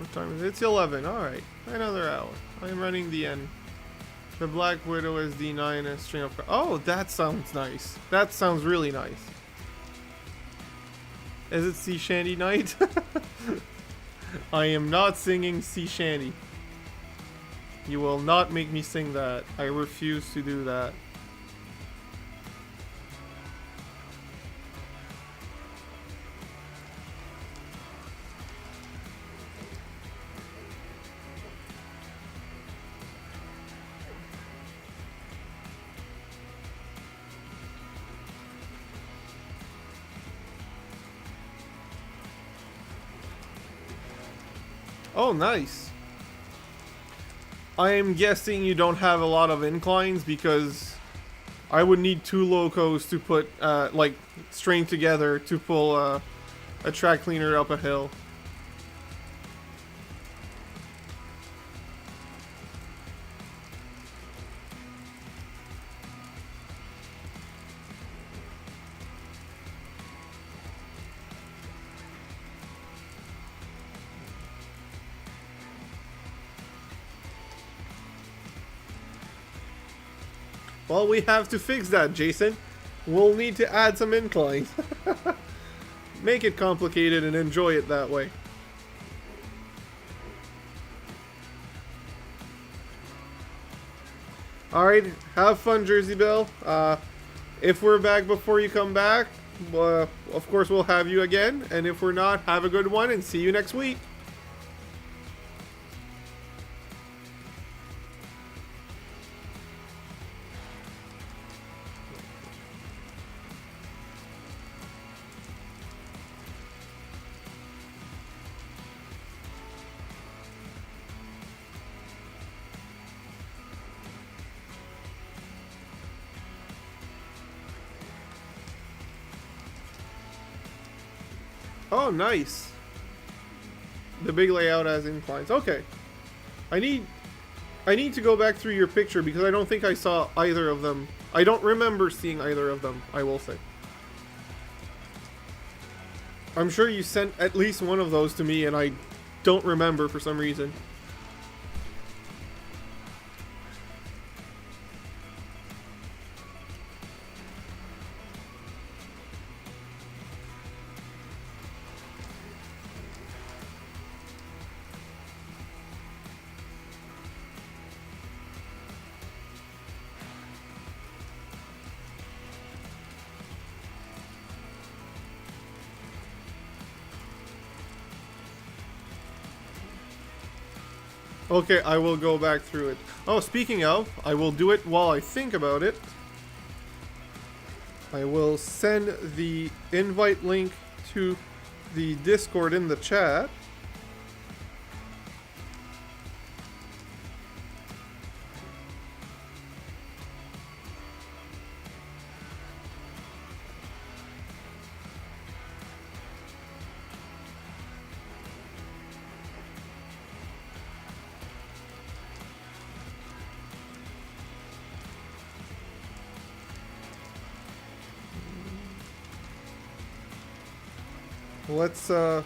What time is it? It's 11. Alright. Another hour. I'm running the N. The Black Widow is D9 and a string of... Oh, that sounds nice. That sounds really nice. Is it Sea Shanty Night? I am not singing Sea Shanty. You will not make me sing that. I refuse to do that. Oh, nice. I am guessing you don't have a lot of inclines because I would need two locos to put, like, string together to pull a track cleaner up a hill. Well, we have to fix that, Jason. We'll need to add some inclines. Make it complicated and enjoy it that way. Alright, have fun, Jersey Belle. If we're back before you come back, of course we'll have you again. And if we're not, have a good one and see you next week. Oh, nice. The big layout has inclines. Okay. I need to go back through your picture because I don't think I saw either of them. I don't remember seeing either of them, I will say. I'm sure you sent at least one of those to me and I don't remember for some reason. Okay, I will go back through it. Oh, speaking of, I will do it while I think about it. I will send the invite link to the Discord in the chat. Let's, and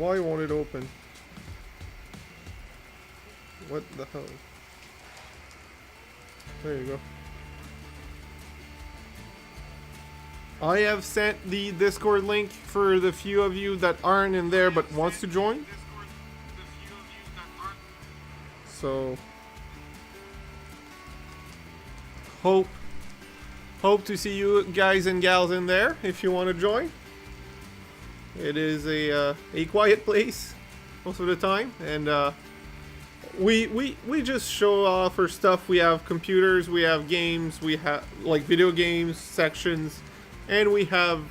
why won't it open? What the hell? There you go. I have sent the Discord link for the few of you that aren't in there but wants to join. So, hope to see you guys and gals in there if you want to join. It is a quiet place most of the time, and we just show off our stuff. We have computers, we have games, we have like video games sections, and we have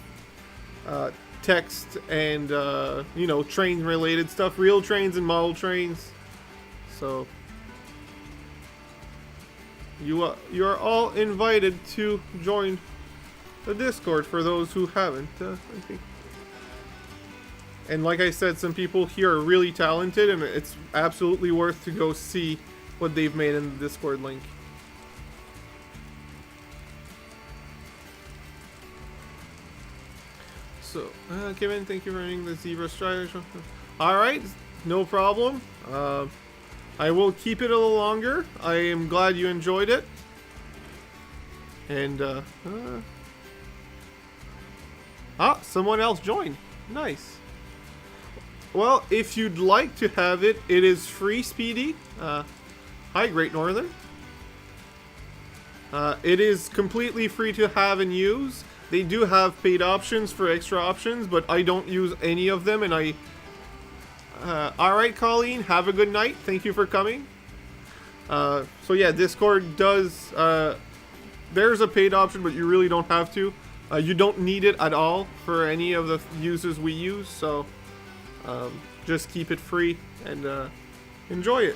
text and you know, train related stuff, real trains and model trains. So you are all invited to join the Discord for those who haven't, I think. And like I said, some people here are really talented, and it's absolutely worth to go see what they've made in the Discord link. So, Kevin, thank you for running the Zebra strategy. Alright, no problem. I will keep it a little longer. I am glad you enjoyed it. And, someone else joined. Nice. Well, if you'd like to have it, it is free, Speedy. Hi, Great Northern. It is completely free to have and use. They do have paid options for extra options, but I don't use any of them, and I... Alright, Colleen, have a good night. Thank you for coming. So yeah, Discord does... there's a paid option, but you really don't have to. You don't need it at all for any of the uses we use, so... just keep it free and enjoy it.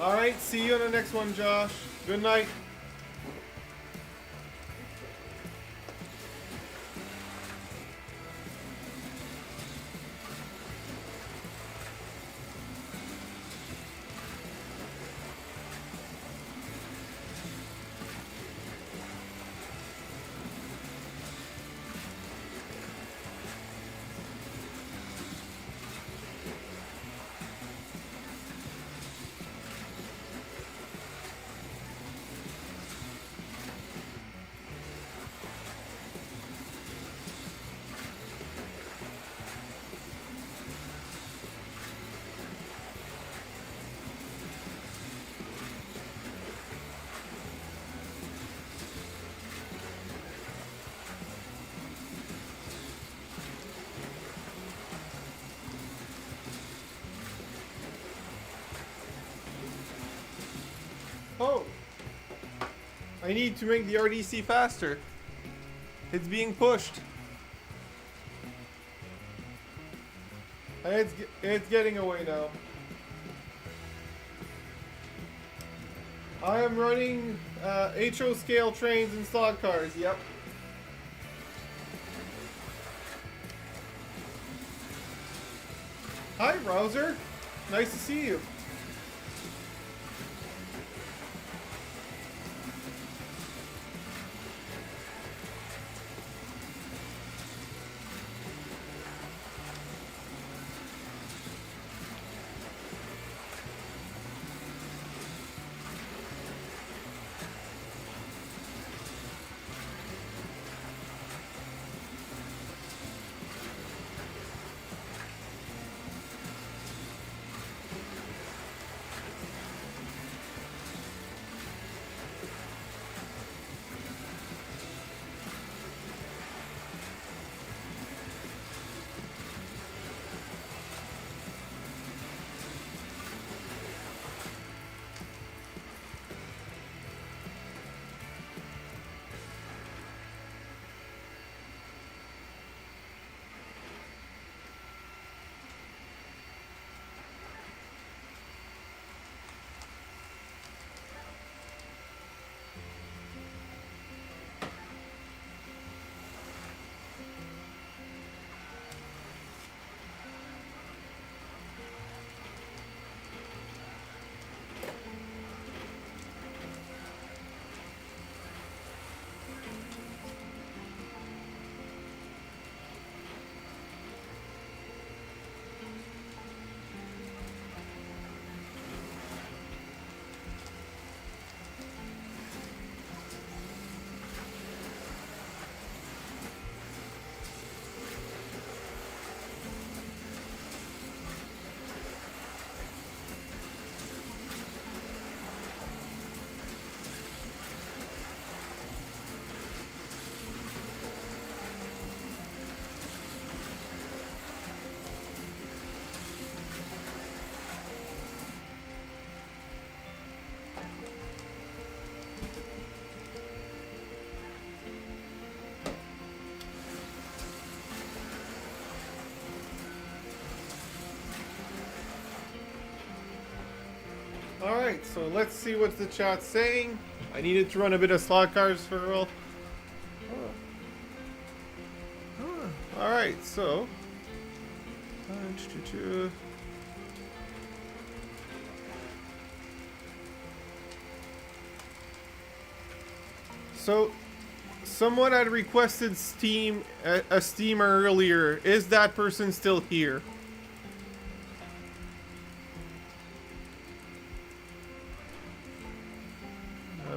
Alright, see you in the next one, Josh. Good night. I need to make the RDC faster. It's being pushed. It's getting away now. I am running HO scale trains and slot cars. Yep. Hi, Browser. Nice to see you. Alright, so let's see what the chat's saying. I needed to run a bit of slot cars for a while. Alright, so. So, someone had requested a steamer earlier. Is that person still here?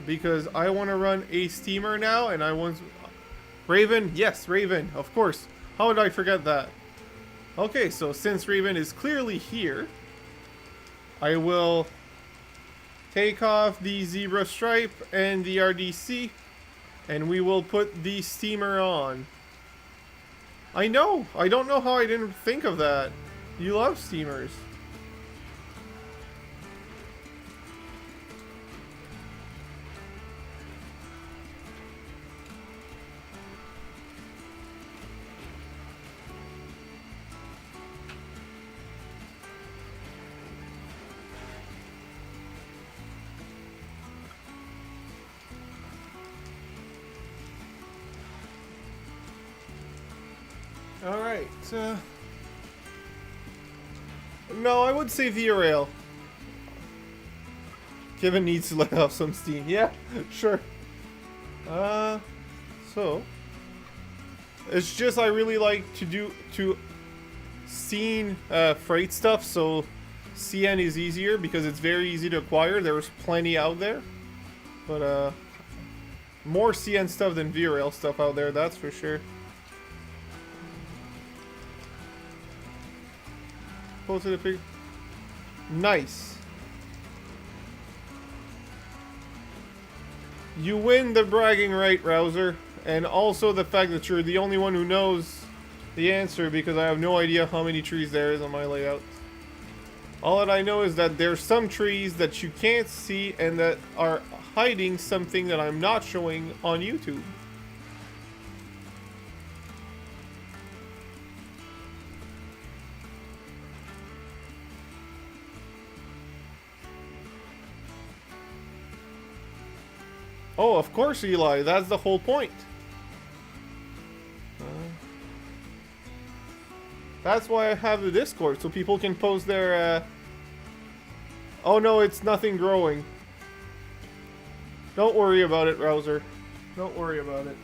Because I want to run a steamer now, and I want Raven. Yes, Raven, of course. How would I forget that? Okay, so since Raven is clearly here, I will take off the zebra stripe and the RDC, and we will put the steamer on. I know. I don't know how I didn't think of that. You love steamers. Alright, no, I would say via rail. Kevin needs to let off some steam. Yeah, sure. So it's just I really like to scene freight stuff, so CN is easier because it's very easy to acquire. There's plenty out there, but more CN stuff than via rail stuff out there, that's for sure. Posted a pig. Nice. You win the bragging right, Rouser, and also the fact that you're the only one who knows the answer, because I have no idea how many trees there is on my layout. All that I know is that there's some trees that you can't see and that are hiding something that I'm not showing on YouTube. Oh, of course, Eli. That's the whole point. That's why I have the Discord, so people can post their, Oh no, it's nothing growing. Don't worry about it, Rouser. Don't worry about it.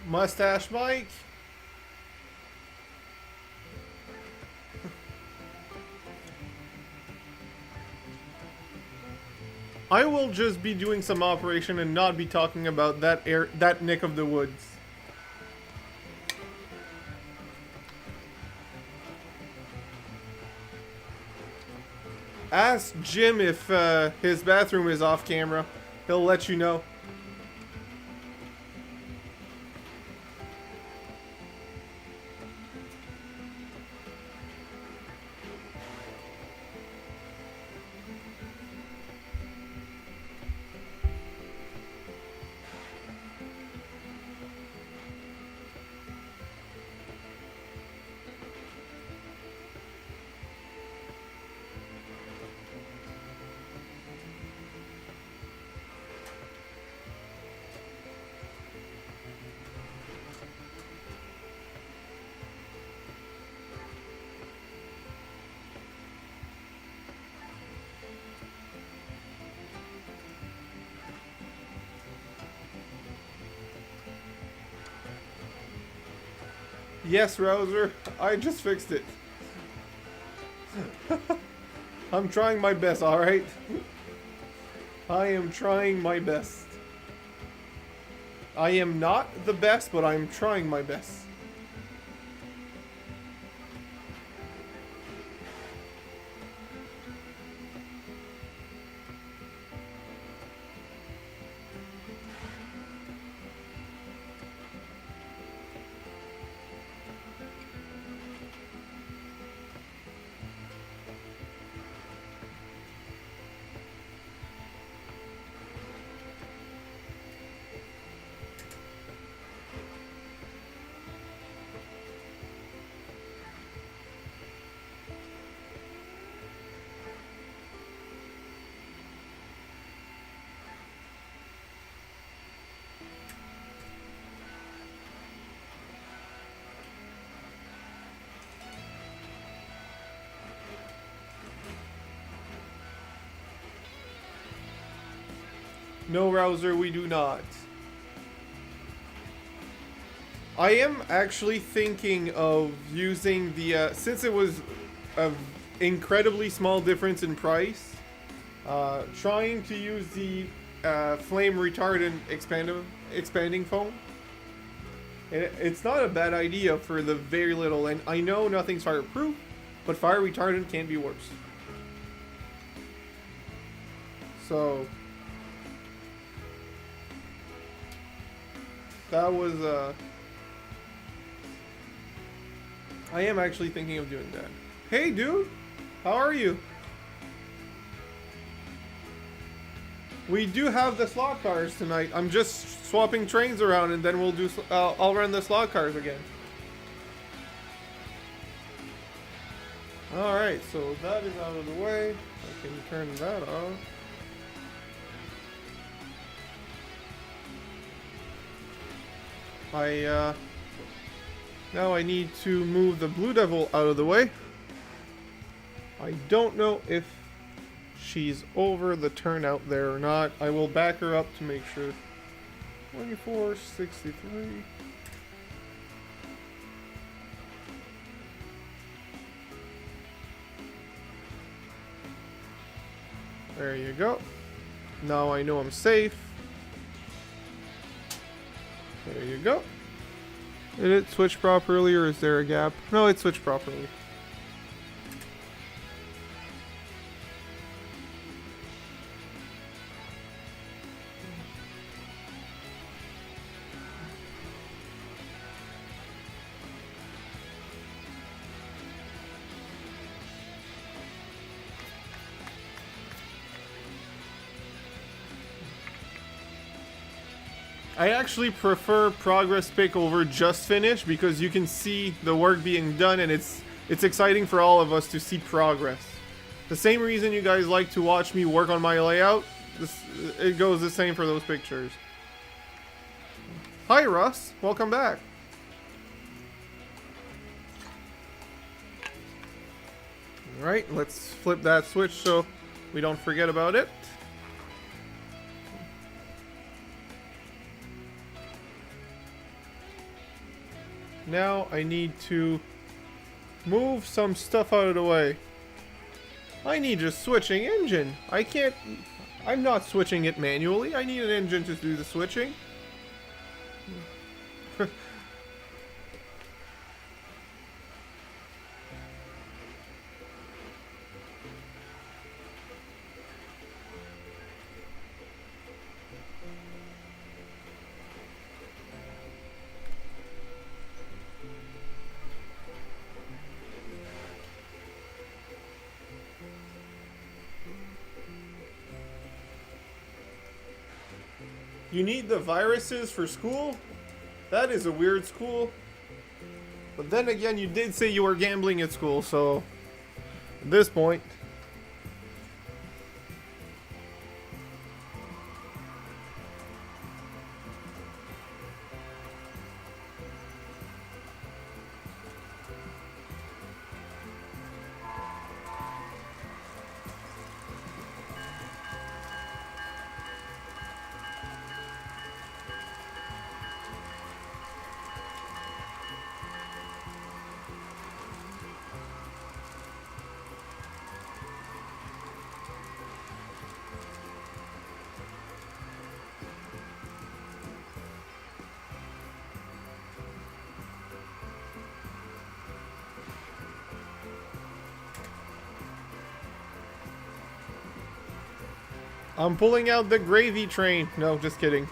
Mustache Mike. I will just be doing some operation and not be talking about that Nick of the Woods. Ask Jim if his bathroom is off camera. He'll let you know. Yes, Rouser, I just fixed it. I'm trying my best, alright? I am trying my best. I am not the best, but I'm trying my best. No, Rouser, we do not. I am actually thinking of using the, since it was an incredibly small difference in price, trying to use the flame retardant expanding foam. It's not a bad idea for the very little, and I know nothing's fireproof, but fire retardant can be worse. So that was, I am actually thinking of doing that. Hey dude, how are you? We do have the slot cars tonight. I'm just swapping trains around and then we'll do, I'll run the slot cars again. Alright, so that is out of the way. I can turn that off. Now I need to move the Blue Devil out of the way. I don't know if she's over the turnout there or not. I will back her up to make sure. 2463. There you go. Now I know I'm safe. There you go. Did it switch properly or is there a gap? No, it switched properly. I actually prefer progress pick over just finish because you can see the work being done and it's exciting for all of us to see progress. The same reason you guys like to watch me work on my layout, it goes the same for those pictures. Hi Russ, welcome back. Alright, let's flip that switch so we don't forget about it. Now I need to move some stuff out of the way. I need a switching engine. I'm not switching it manually. I need an engine to do the switching. You need the viruses for school? That is a weird school. But then again, you did say you were gambling at school, so at this point. I'm pulling out the gravy train. No, just kidding.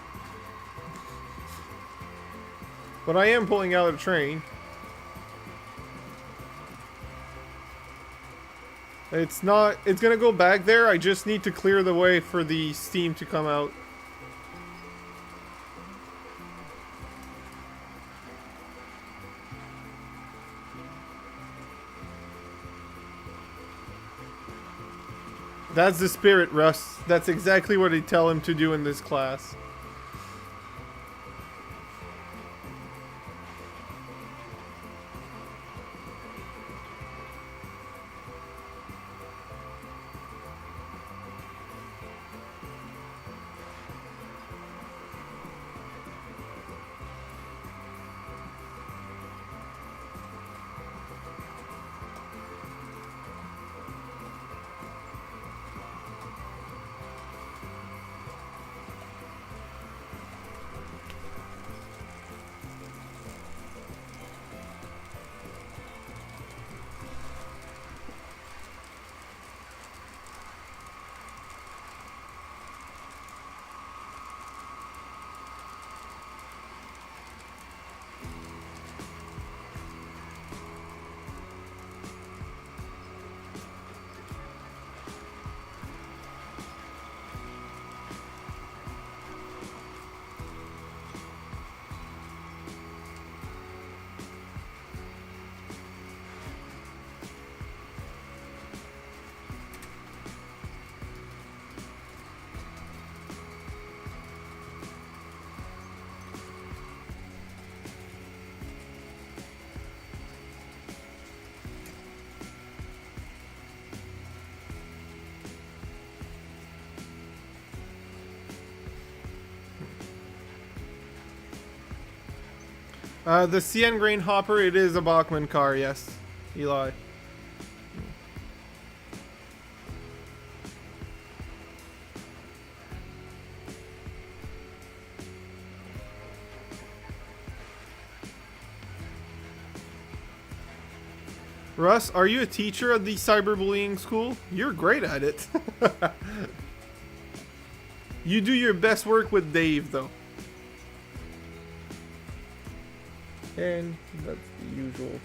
But I am pulling out a train. It's gonna go back there. I just need to clear the way for the steam to come out. That's the spirit, Russ. That's exactly what I tell him to do in this class. The CN Grain Hopper, it is a Bachmann car, yes, Eli. Russ, are you a teacher at the cyberbullying school? You're great at it. You do your best work with Dave, though. And that's the usual.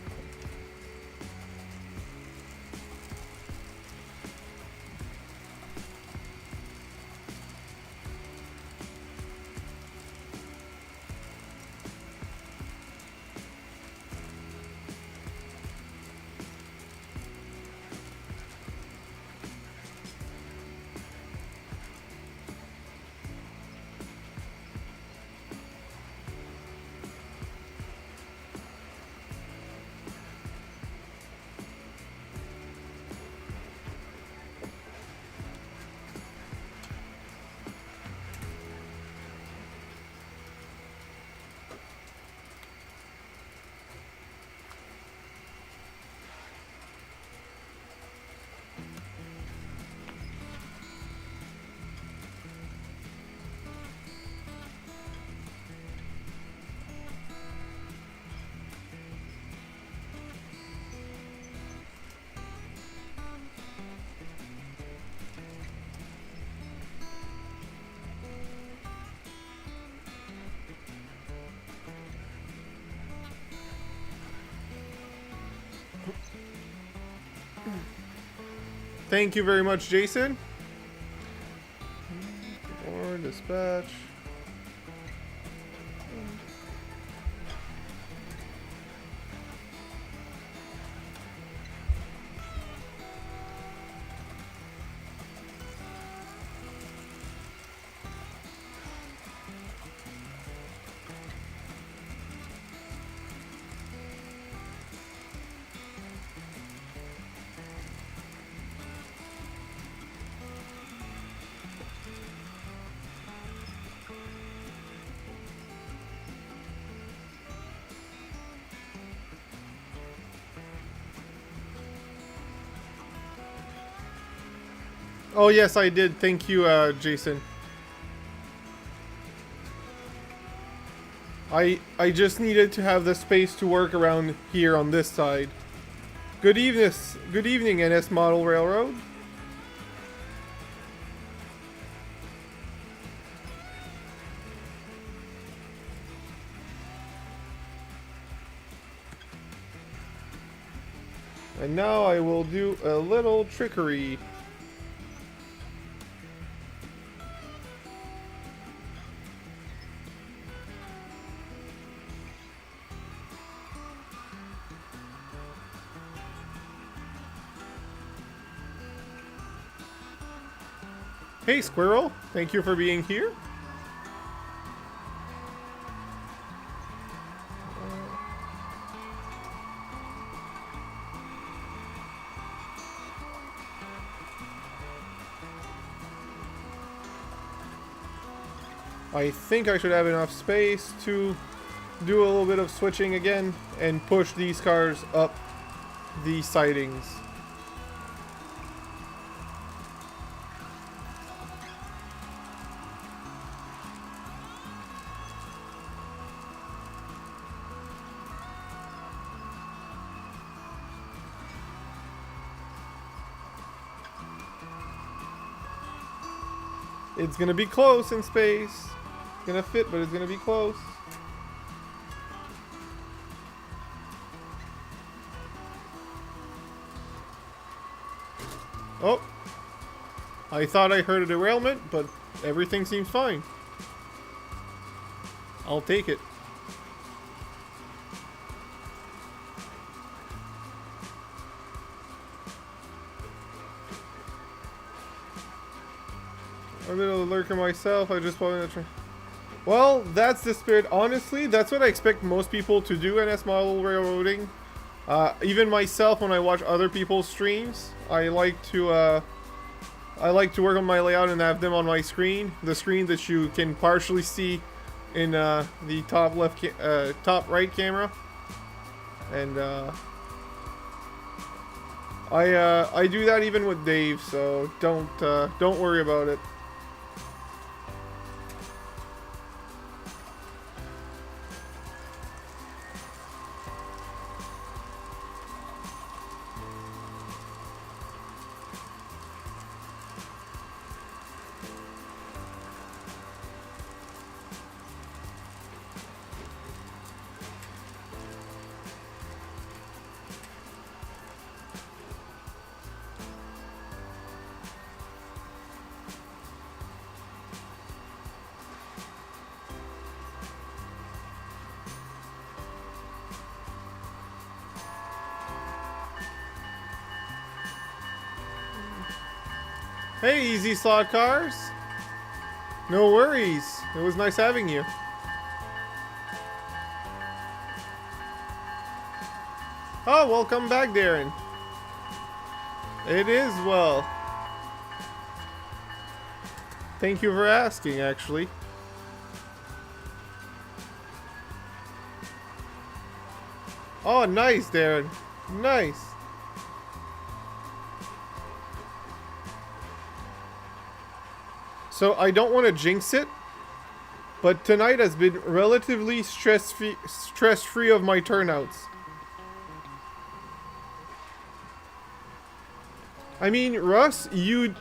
Thank you very much, Jason. Or dispatch. Oh yes, I did. Thank you, Jason. I just needed to have the space to work around here on this side. Good evening, NS Model Railroad. And now I will do a little trickery. Hey Squirrel, thank you for being here. I think I should have enough space to do a little bit of switching again and push these cars up the sidings. It's gonna be close in space. It's gonna fit, but it's gonna be close. Oh, I thought I heard a derailment, but everything seems fine. I'll take it. I'm a bit of a lurker myself. I just wanted to try. Well, that's the spirit. Honestly, that's what I expect most people to do in NS Model Railroading. Even myself, when I watch other people's streams, I like to work on my layout and have them on my screen. The screen that you can partially see in the top left, top right camera, and I do that even with Dave, so don't worry about it. Hey, Easy Slot Cars. No worries. It was nice having you. Oh, welcome back, Darren. It is well. Thank you for asking, actually. Oh, nice, Darren. Nice. So I don't want to jinx it, but tonight has been relatively stress-free of my turnouts. I mean, Russ, you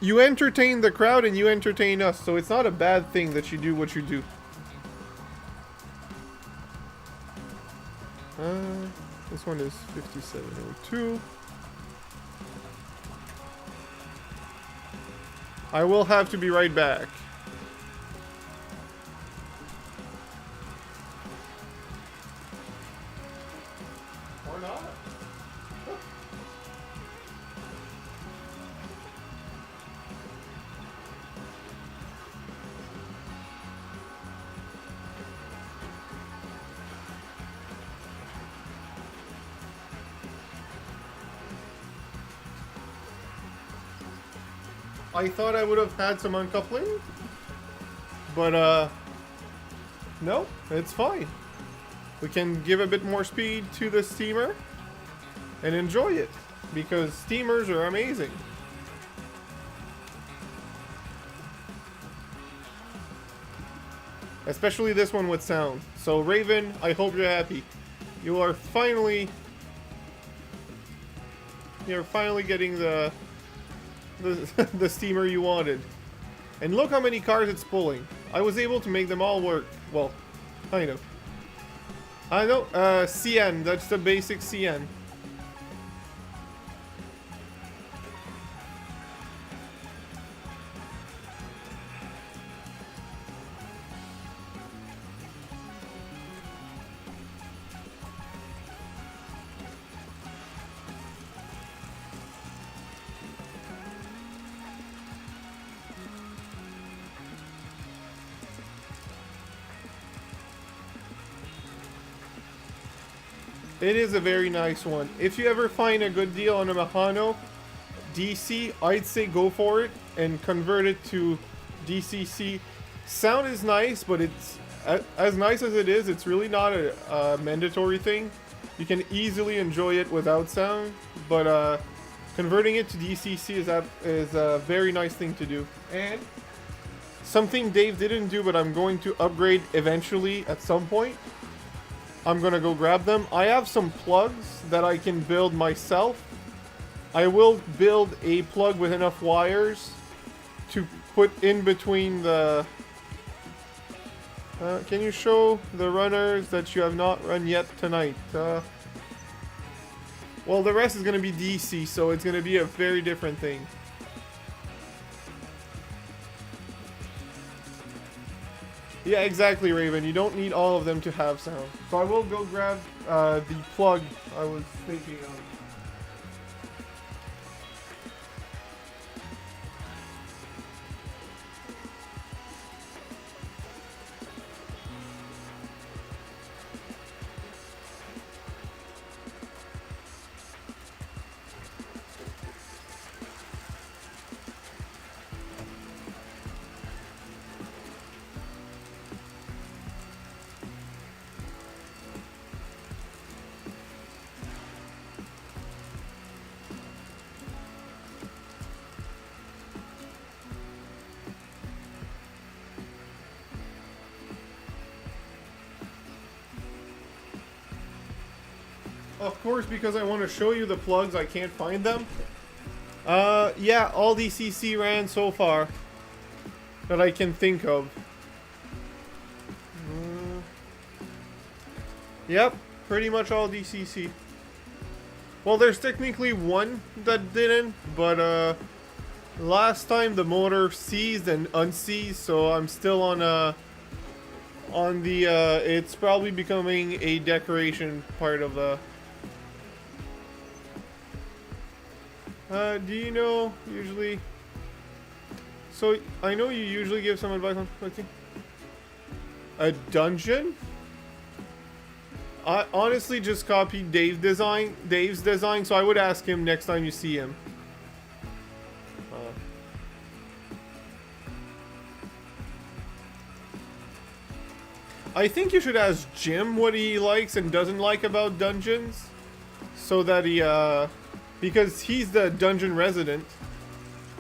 entertain the crowd and you entertain us, so it's not a bad thing that you do what you do. This one is 5702. I will have to be right back. Or not. I thought I would have had some uncoupling, but no, it's fine. We can give a bit more speed to the steamer and enjoy it, because steamers are amazing. Especially this one with sound. So Raven, I hope you're happy. You're finally getting the steamer you wanted. And look how many cars it's pulling. I was able to make them all work. Well, kind of. I know, CN, that's the basic CN. It is a very nice one. If you ever find a good deal on a Mahano DC, I'd say go for it and convert it to DCC. Sound is nice, but it's as nice as it is, it's really not a mandatory thing. You can easily enjoy it without sound, but converting it to DCC is a very nice thing to do. And something Dave didn't do, but I'm going to upgrade eventually at some point. I'm gonna go grab them. I have some plugs that I can build myself. I will build a plug with enough wires to put in between the... can you show the runners that you have not run yet tonight? Well, the rest is gonna be DC, so it's gonna be a very different thing. Yeah, exactly, Raven. You don't need all of them to have sound. So I will go grab the plug I was thinking of. Of course, because I want to show you the plugs, I can't find them. Yeah, all DCC ran so far that I can think of. Yep, pretty much all DCC. Well, there's technically one that didn't, but last time the motor seized and unseized, so I'm still on the it's probably becoming a decoration part of the. Do you know usually? So I know you usually give some advice on collecting a dungeon. I honestly just copied Dave's design, so I would ask him next time you see him. I think you should ask Jim what he likes and doesn't like about dungeons, so that he, because he's the dungeon resident.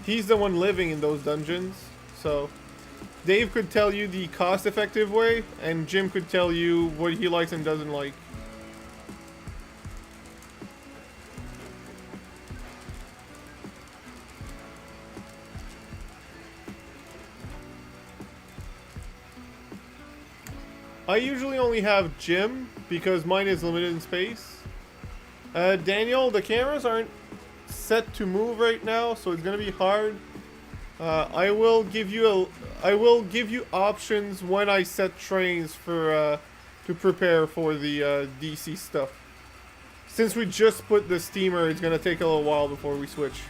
He's the one living in those dungeons, so Dave could tell you the cost-effective way, and Jim could tell you what he likes and doesn't like. I usually only have Jim, because mine is limited in space. Daniel, the cameras aren't set to move right now, so it's gonna be hard. I will give you options when I set trains for to prepare for the DC stuff. Since we just put the steamer, it's gonna take a little while before we switch.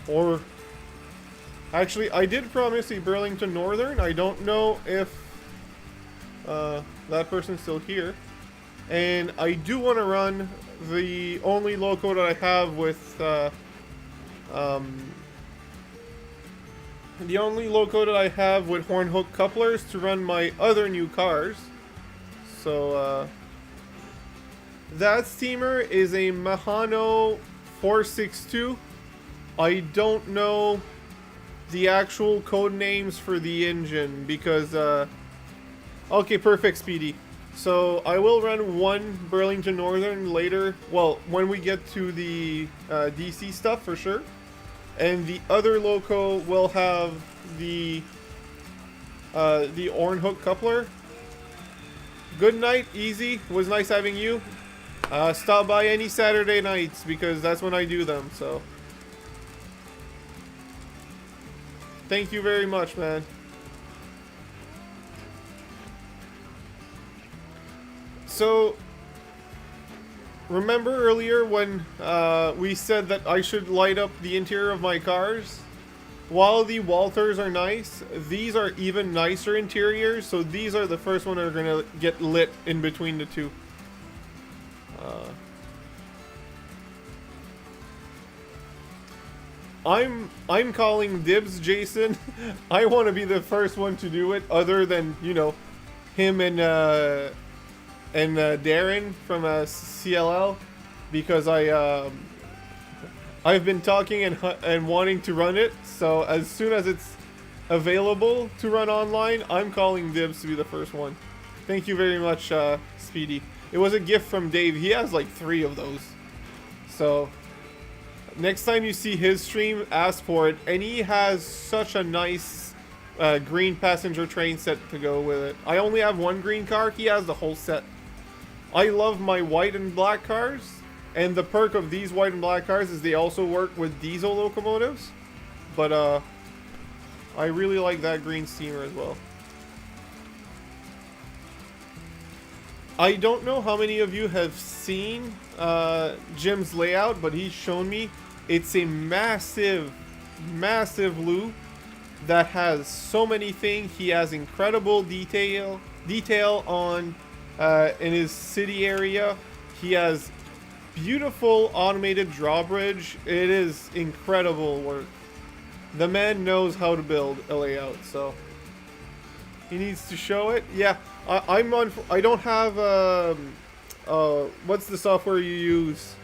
Or actually, I did promise a Burlington Northern. I don't know if that person's still here, and I do want to run the only loco that I have with the only loco that I have with horn hook couplers to run my other new cars. So that steamer is a Mahano 462. I don't know the actual code names for the engine because okay, perfect, Speedy. So I will run one Burlington Northern later, well, when we get to the DC stuff for sure. And the other loco will have the horn hook coupler. Good night, Easy. It was nice having you. Stop by any Saturday nights because that's when I do them, so. Thank you very much, man. So, remember earlier when we said that I should light up the interior of my cars? While the Walters are nice, these are even nicer interiors, so these are the first one that are going to get lit in between the two. I'm calling dibs, Jason. I want to be the first one to do it, other than, you know, him and Darren from CLL, because I've been talking and wanting to run it. So as soon as it's available to run online, I'm calling dibs to be the first one. Thank you very much, Speedy. It was a gift from Dave. He has like 3 of those. So next time you see his stream, ask for it. And he has such a nice green passenger train set to go with it. I only have one green car. He has the whole set. I love my white and black cars, and the perk of these white and black cars is they also work with diesel locomotives, but I really like that green steamer as well. I don't know how many of you have seen Jim's layout, but he's shown me. It's a massive loop that has so many things. He has incredible detail on in his city area. He has beautiful automated drawbridge. It is incredible work. The man knows how to build a layout, so he needs to show it. Yeah, I don't have what's the software you use?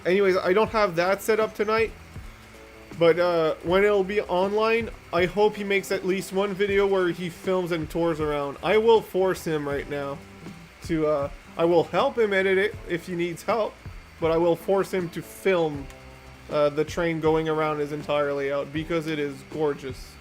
Anyways, I don't have that set up tonight. But when it'll be online, I hope he makes at least one video where he films and tours around. I will force him right now to... I will help him edit it if he needs help, but I will force him to film the train going around his entire layout because it is gorgeous.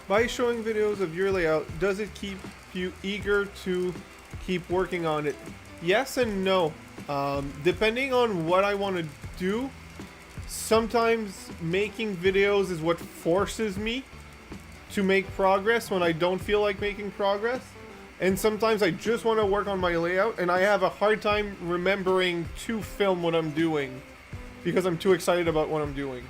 By showing videos of your layout, does it keep you eager to keep working on it? Yes and no. Depending on what I want to do, sometimes making videos is what forces me to make progress when I don't feel like making progress. And sometimes I just want to work on my layout and I have a hard time remembering to film what I'm doing because I'm too excited about what I'm doing.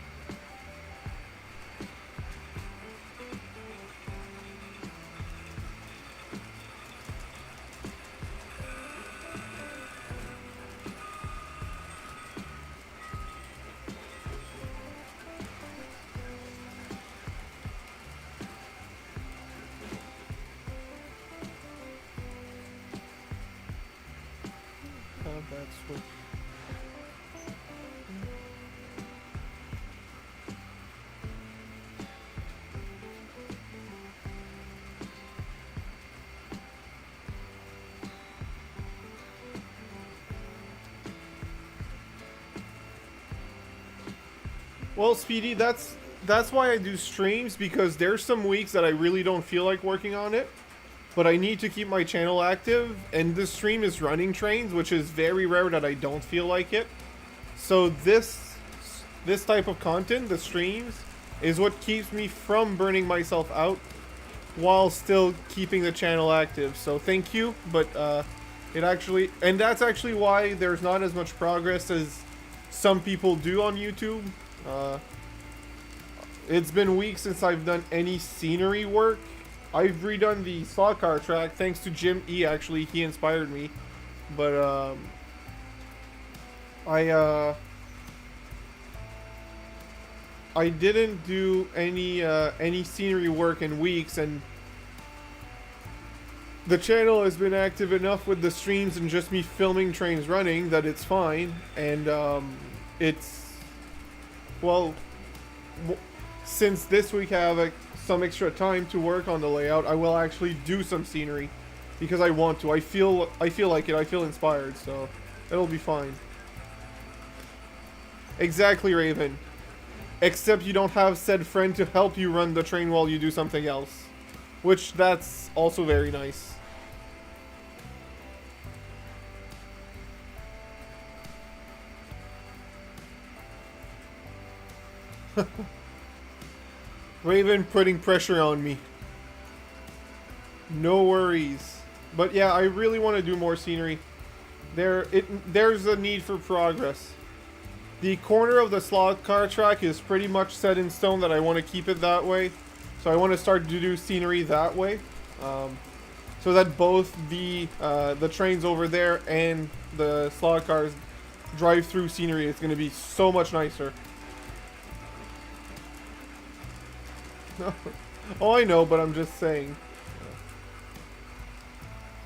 That's what. Well, Speedy, that's why I do streams, because there's some weeks that I really don't feel like working on it. But I need to keep my channel active, and this stream is running trains, which is very rare that I don't feel like it. So this type of content, the streams, is what keeps me from burning myself out while still keeping the channel active. So thank you, but and that's actually why there's not as much progress as some people do on YouTube. It's been weeks since I've done any scenery work. I've redone the slot car track thanks to Jim E. Actually, he inspired me, but I didn't do any scenery work in weeks, and the channel has been active enough with the streams and just me filming trains running that it's fine, and it's, well, since this week I have some extra time to work on the layout, I will actually do some scenery because I want to. I feel like it. I feel inspired, so it'll be fine. Exactly, Raven. Except you don't have said friend to help you run the train while you do something else, which that's also very nice. Raven putting pressure on me. No worries. But yeah, I really want to do more scenery. There's a need for progress. The corner of the slot car track is pretty much set in stone that I want to keep it that way. So I want to start to do scenery that way. So that both the trains over there and the slot cars drive through scenery. It's going to be so much nicer. Oh, I know, but I'm just saying.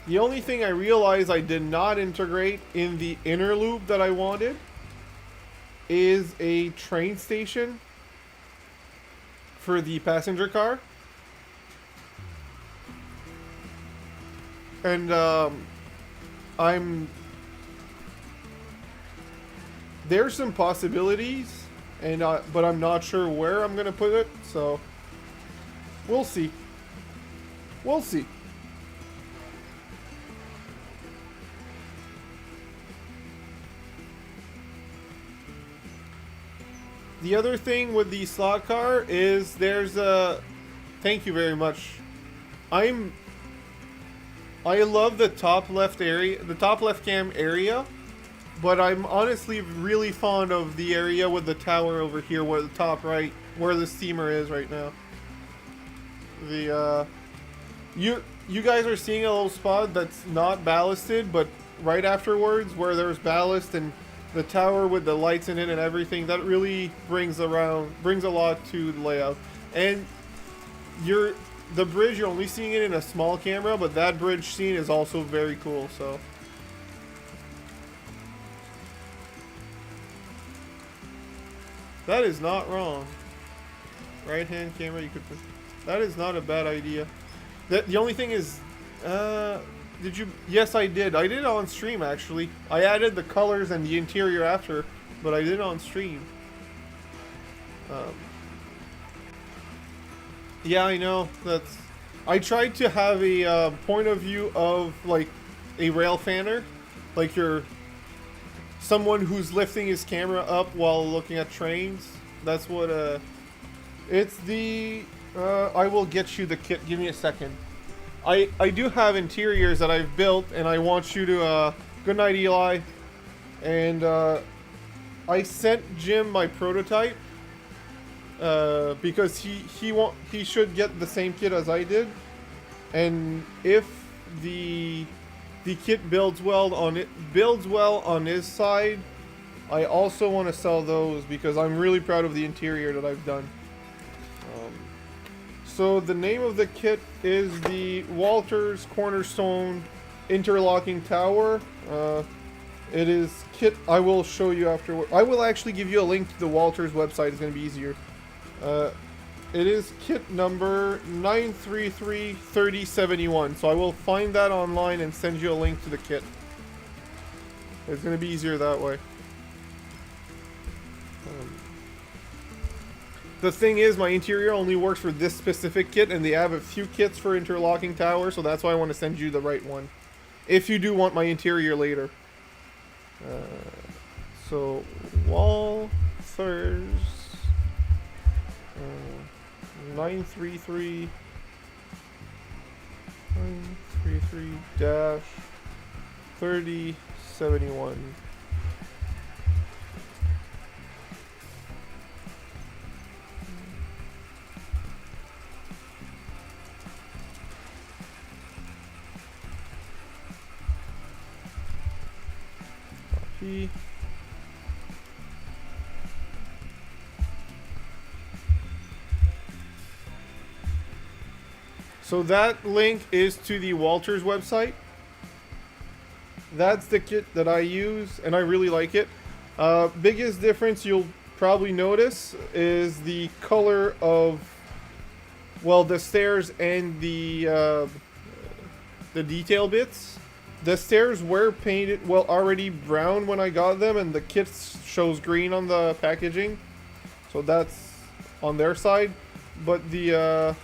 The only thing I realized I did not integrate in the inner loop that I wanted is a train station for the passenger car. And there's some possibilities, and but I'm not sure where I'm gonna put it, so we'll see. We'll see. The other thing with the slot car is there's a... Thank you very much. I love the top left area, the top left cam area, but I'm honestly really fond of the area with the tower over here, where the top right, where the steamer is right now. You guys are seeing a little spot that's not ballasted, but right afterwards where there's ballast and the tower with the lights in it and everything, that really brings a lot to the layout. And the bridge, you're only seeing it in a small camera, but that bridge scene is also very cool. So that is not wrong. Right hand camera, you could put, that is not a bad idea. The only thing is, did you? Yes, I did. I did it on stream actually. I added the colors and the interior after, but I did it on stream. Yeah, I know. I tried to have a point of view of like a rail fanner, like you're someone who's lifting his camera up while looking at trains. That's what it's the. I will get you the kit. Give me a second. I do have interiors that I've built, and I want you to. Good night, Eli. And I sent Jim my prototype because he should get the same kit as I did, and if the kit builds well on his side, I also want to sell those because I'm really proud of the interior that I've done. So the name of the kit is the Walters Cornerstone Interlocking Tower. It is kit. I will show you afterward. I will actually give you a link to the Walters website. It's going to be easier. It is kit number 9333071. So I will find that online and send you a link to the kit. It's going to be easier that way. The thing is, my interior only works for this specific kit, and they have a few kits for interlocking tower, so that's why I want to send you the right one. If you do want my interior later. So, Walters 933 3071. So that link is to the Walters website. That's the kit that I use, and I really like it. Biggest difference you'll probably notice is the color of, well, the stairs and the detail bits. The stairs were painted, well, already brown when I got them, and the kit shows green on the packaging. So that's on their side. But the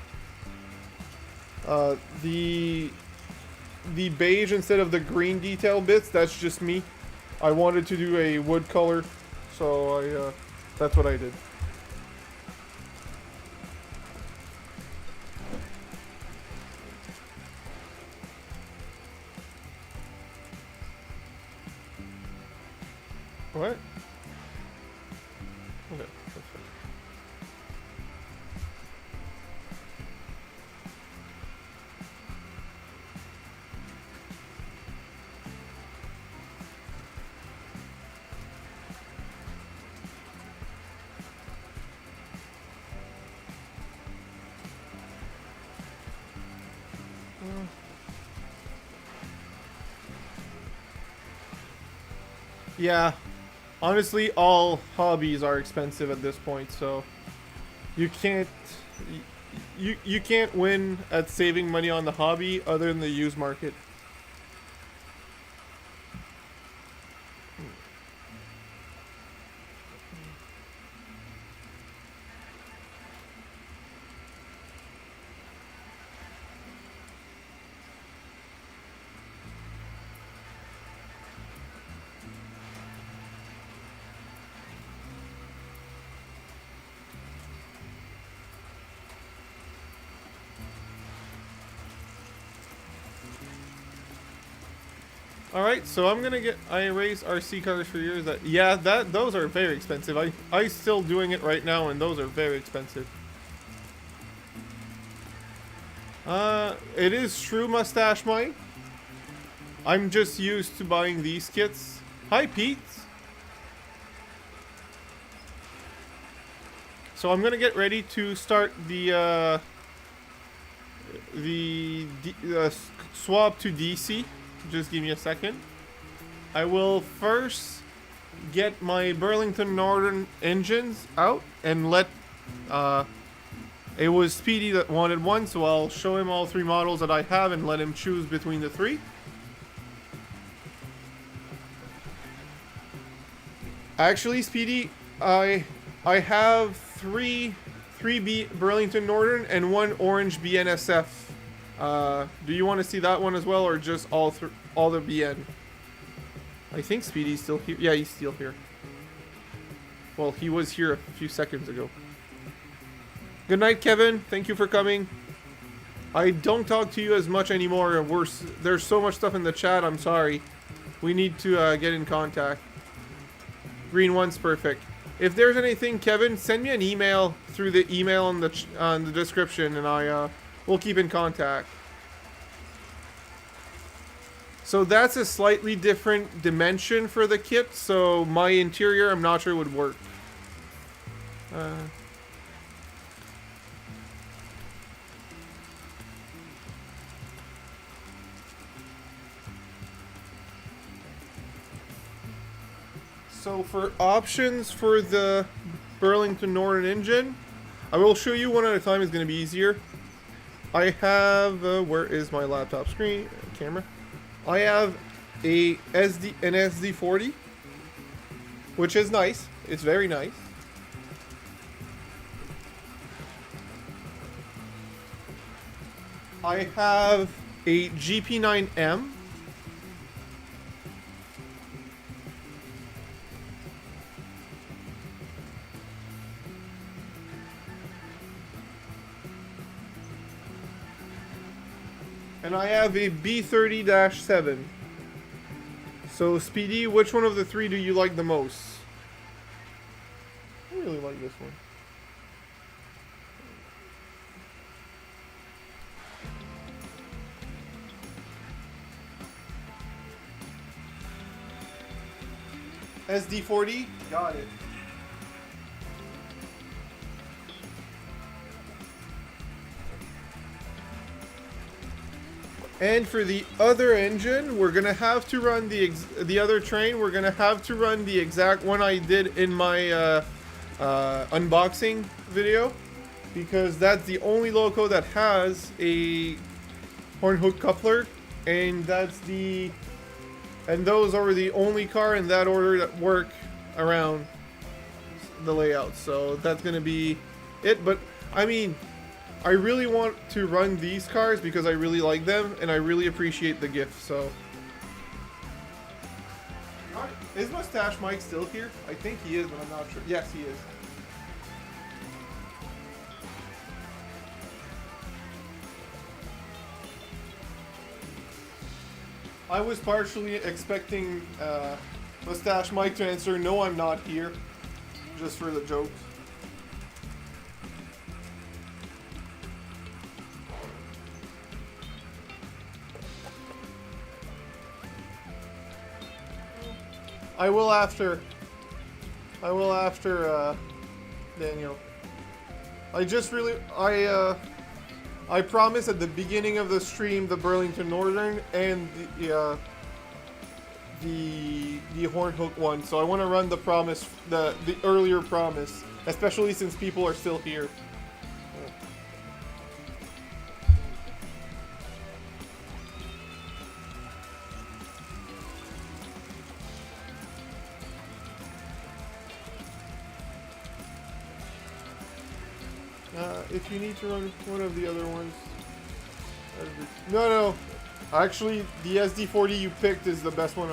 beige instead of the green detail bits, that's just me. I wanted to do a wood color, so that's what I did. What? Okay, that's fine. Yeah. Honestly, all hobbies are expensive at this point, so you can't you can't win at saving money on the hobby other than the used market. Alright, so I'm gonna I erased RC cars for years. Those are very expensive. I still doing it right now, and those are very expensive. It is true, Mustache Mike. I'm just used to buying these kits. Hi, Pete. So I'm gonna get ready to start the swap to DC. Just give me a second. I will first get my Burlington Northern engines out and let it was Speedy that wanted one, so I'll show him all three models that I have and let him choose between the three. Actually, Speedy, I have three Burlington Northern and one orange BNSF. Do you want to see that one as well, or just all the BN? I think Speedy's still here. Yeah, he's still here. Well, he was here a few seconds ago. Good night, Kevin. Thank you for coming. I don't talk to you as much anymore. There's so much stuff in the chat. I'm sorry. We need to get in contact. Green one's perfect. If there's anything, Kevin, send me an email through the email on the description, and we'll keep in contact. So that's a slightly different dimension for the kit, so my interior, I'm not sure would work. So for options for the Burlington Northern engine, I will show you one at a time. It's going to be easier. I have, where is my laptop screen, camera? I have an SD40, which is nice. It's very nice. I have a GP9M. And I have a B30-7. So, Speedy, which one of the three do you like the most? I really like this one. SD40? Got it. And for the other engine, we're gonna have to run the other train. We're gonna have to run the exact one I did in my unboxing video, because that's the only loco that has a horn hook coupler, and those are the only car in that order that work around the layout. So that's gonna be it. But I mean, I really want to run these cars because I really like them and I really appreciate the gift. So, is Mustache Mike still here? I think he is, but I'm not sure. Yes, he is. I was partially expecting Mustache Mike to answer, "No, I'm not here," just for the joke. I will after Daniel. I promised at the beginning of the stream the Burlington Northern and the horn hook one. So I want to run the promise, the earlier promise, especially since people are still here. If you need to run one of the other ones. No. Actually, the SD40 you picked is the best one.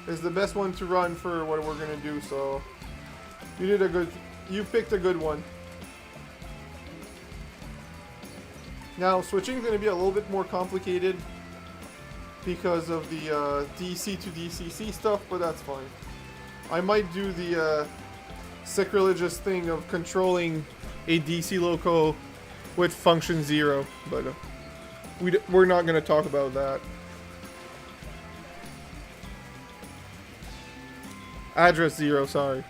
Is the best one to run for what we're gonna do. So you picked a good one. Now switching is gonna be a little bit more complicated because of the DC to DCC stuff, but that's fine. I might do the sacrilegious thing of controlling a DC loco with function 0, but we're not going to talk about that. Address 0, sorry.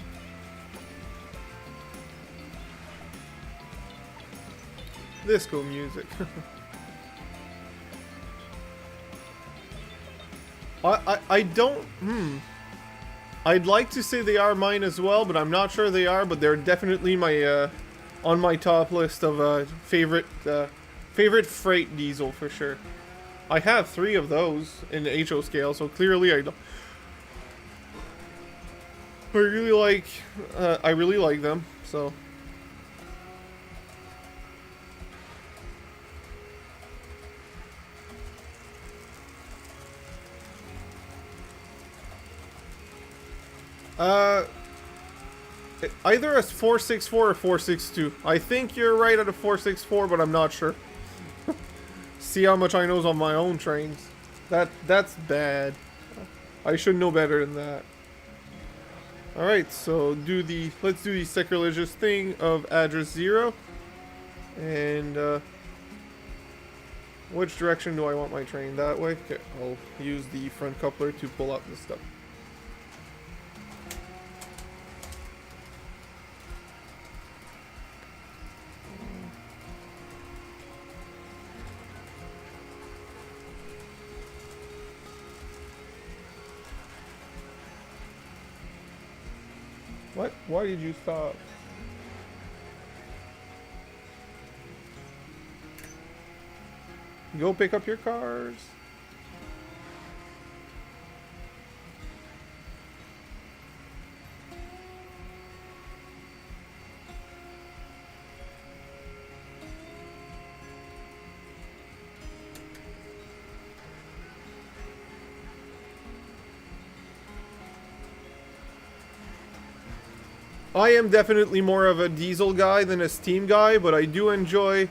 Disco music. I don't, I'd like to say they are mine as well, but I'm not sure they are, but they're definitely my, on my top list of, favorite freight diesel for sure. I have 3 of those in the HO scale, so clearly I really like them, so. Either a 464 or 462. I think you're right at a 464, but I'm not sure. See how much I knows on my own trains. That's bad. I should know better than that. Alright, so let's do the sacrilegious thing of address 0. And which direction do I want my train? That way? Okay, I'll use the front coupler to pull out this stuff. What? Why did you stop? Go pick up your cars. I am definitely more of a diesel guy than a steam guy, but I do enjoy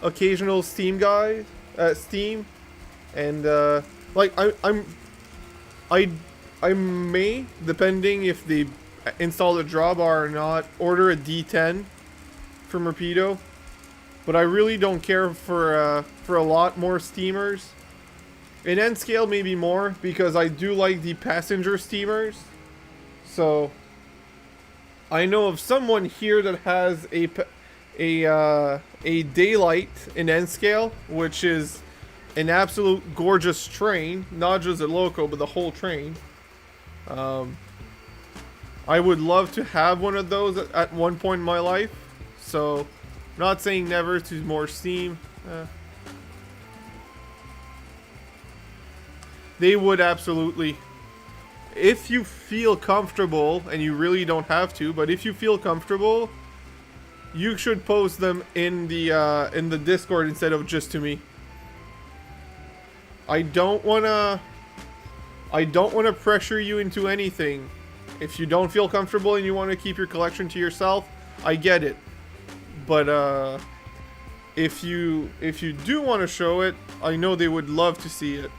occasional steam guy, steam, and like I may, depending if they install the drawbar or not, order a D10 from Rapido, but I really don't care for a lot more steamers. In N scale, maybe more because I do like the passenger steamers, so. I know of someone here that has a daylight in N scale, which is an absolute gorgeous train, not just a loco, but the whole train. I would love to have one of those at one point in my life. So, not saying never to more steam. They would absolutely. If you feel comfortable, and you really don't have to, but if you feel comfortable, you should post them in the Discord instead of just to me. I don't wanna pressure you into anything. If you don't feel comfortable and you want to keep your collection to yourself, I get it. But if you do want to show it, I know they would love to see it.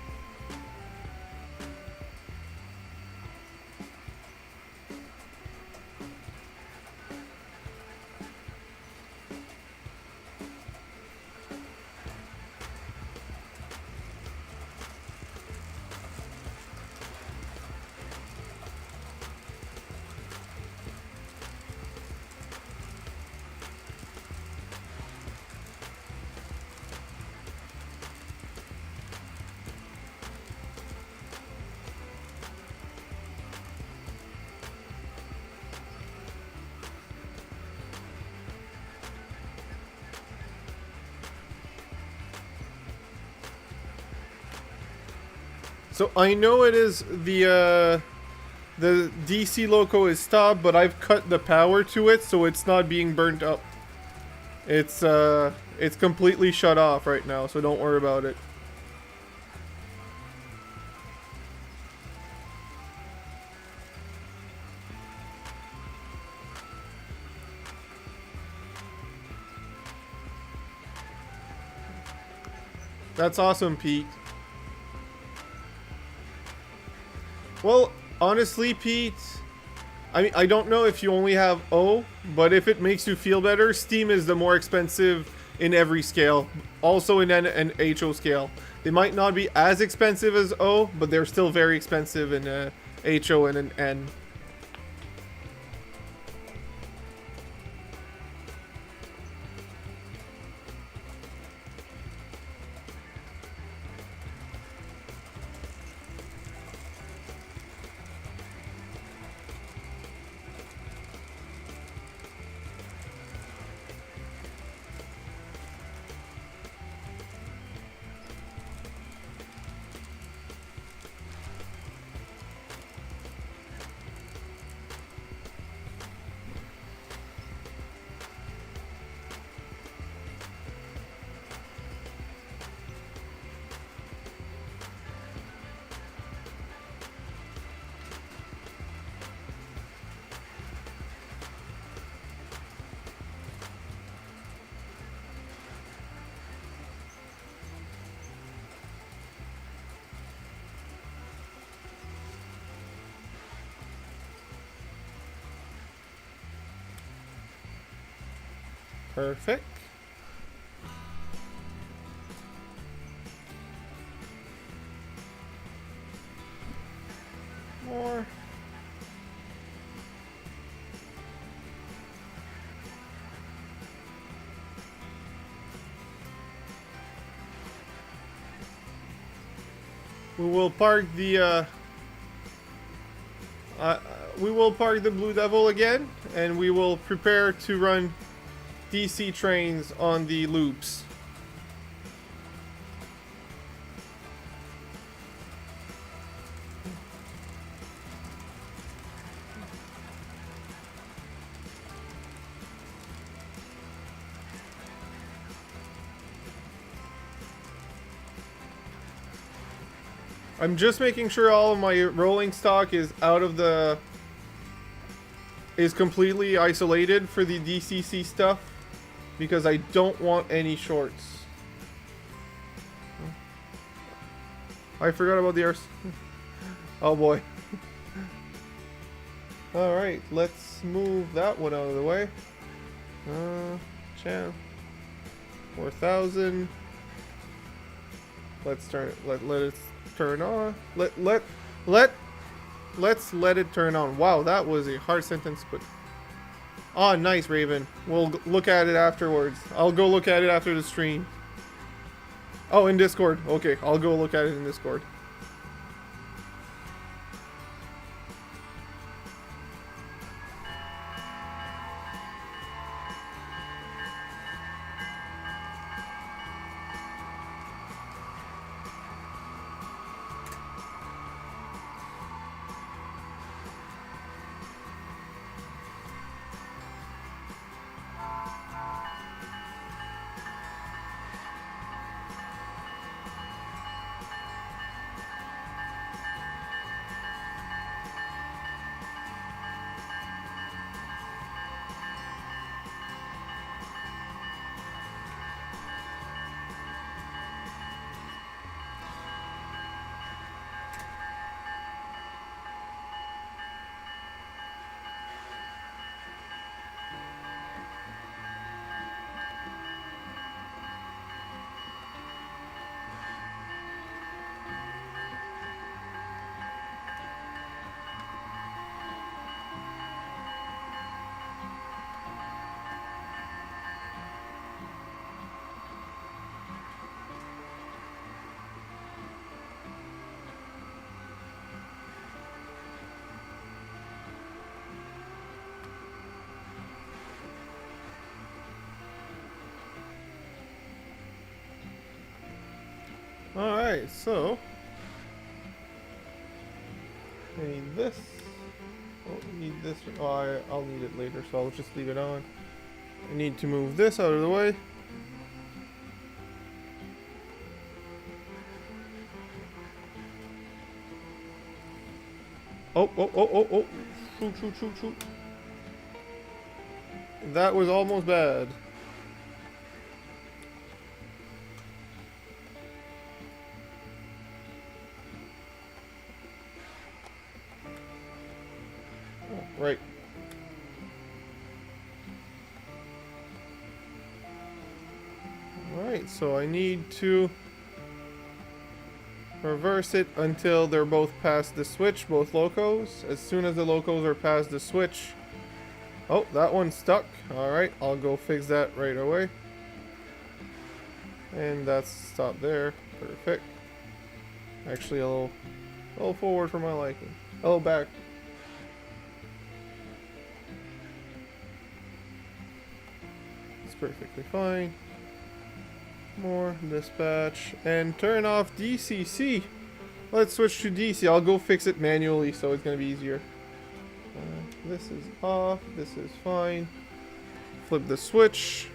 So I know it is the DC loco is stopped, but I've cut the power to it, so it's not being burnt up. It's completely shut off right now, so don't worry about it. That's awesome, Pete. Well, honestly, Pete, I mean, I don't know if you only have O, but if it makes you feel better, Steam is the more expensive in every scale. Also in N and HO scale. They might not be as expensive as O, but they're still very expensive in HO and in N. Perfect. More. We will park the Blue Devil again, and we will prepare to run DC trains on the loops. I'm just making sure all of my rolling stock is completely isolated for the DCC stuff, because I don't want any shorts. I forgot about the arse. Oh boy. Alright, let's move that one out of the way. Channel 4,000. Let's turn it, let it turn on. Let's let it turn on. Wow, that was a hard sentence, but oh, nice, Raven. We'll look at it afterwards. I'll go look at it after the stream. Oh, in Discord. Okay, I'll go look at it in Discord. Alright, so I need this. Oh, I need this. Oh, I'll need it later, so I'll just leave it on. I need to move this out of the way. Oh. Shoot. That was almost bad. Right. So I need to reverse it until they're both past the switch, both locos. As soon as the locos are past the switch... Oh, that one's stuck. Alright, I'll go fix that right away. And that's stopped there. Perfect. Actually, a little forward for my liking. A little back. It's perfectly fine. More dispatch. And turn off DCC. Let's switch to DC. I'll go fix it manually so it's going to be easier. This is off. This is fine. Flip the switch.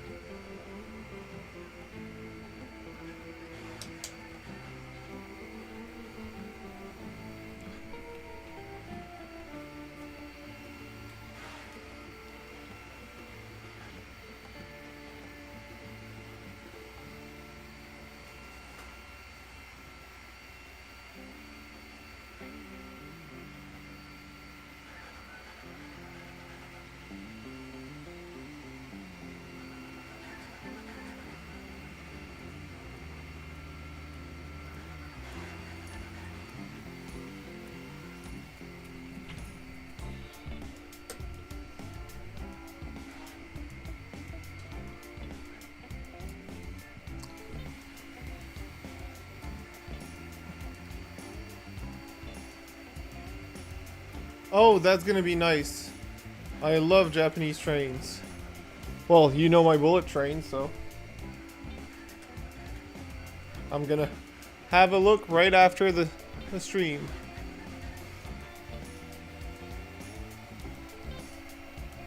Oh, that's gonna be nice. I love Japanese trains. Well, you know my bullet train, so I'm gonna have a look right after the stream.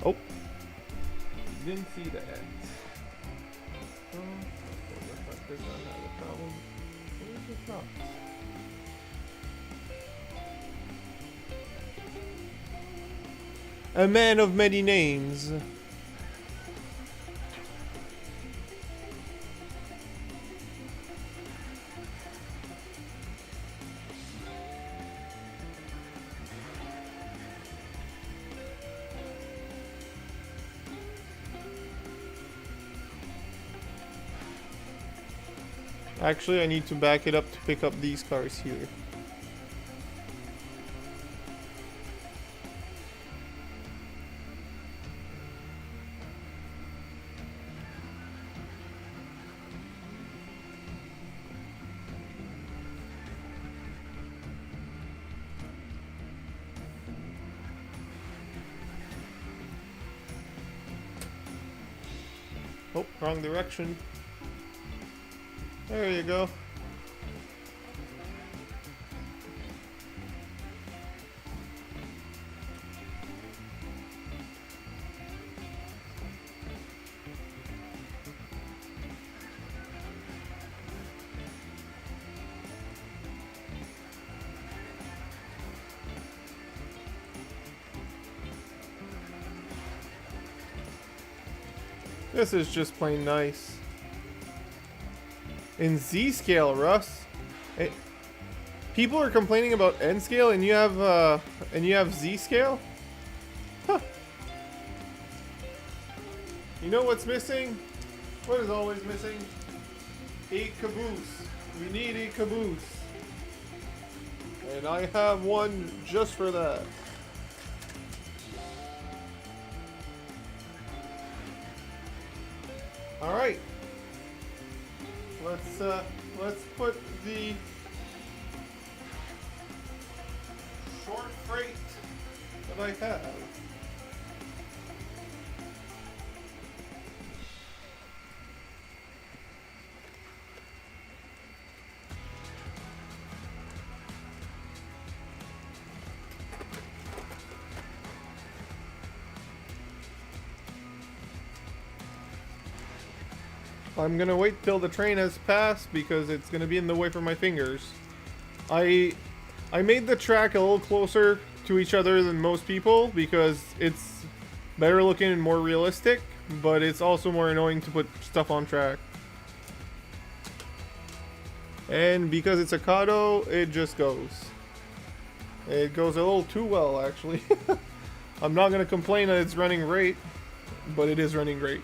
Oh, didn't see that. Does not have a problem. Where's the truck? A man of many names. Actually, I need to back it up to pick up these cars here. Oh, wrong direction. There you go. This is just plain nice. In Z scale, Russ. People are complaining about N scale, and you have Z scale. Huh. You know what's missing? What is always missing? A caboose. We need a caboose, and I have one just for that. All right. Let's put the short freight that I have. I'm gonna wait till the train has passed because it's gonna be in the way for my fingers. I made the track a little closer to each other than most people because it's better looking and more realistic, but it's also more annoying to put stuff on track. And because it's a Kato, it just goes. It goes a little too well, actually. I'm not gonna complain that it's running great, but it is running great.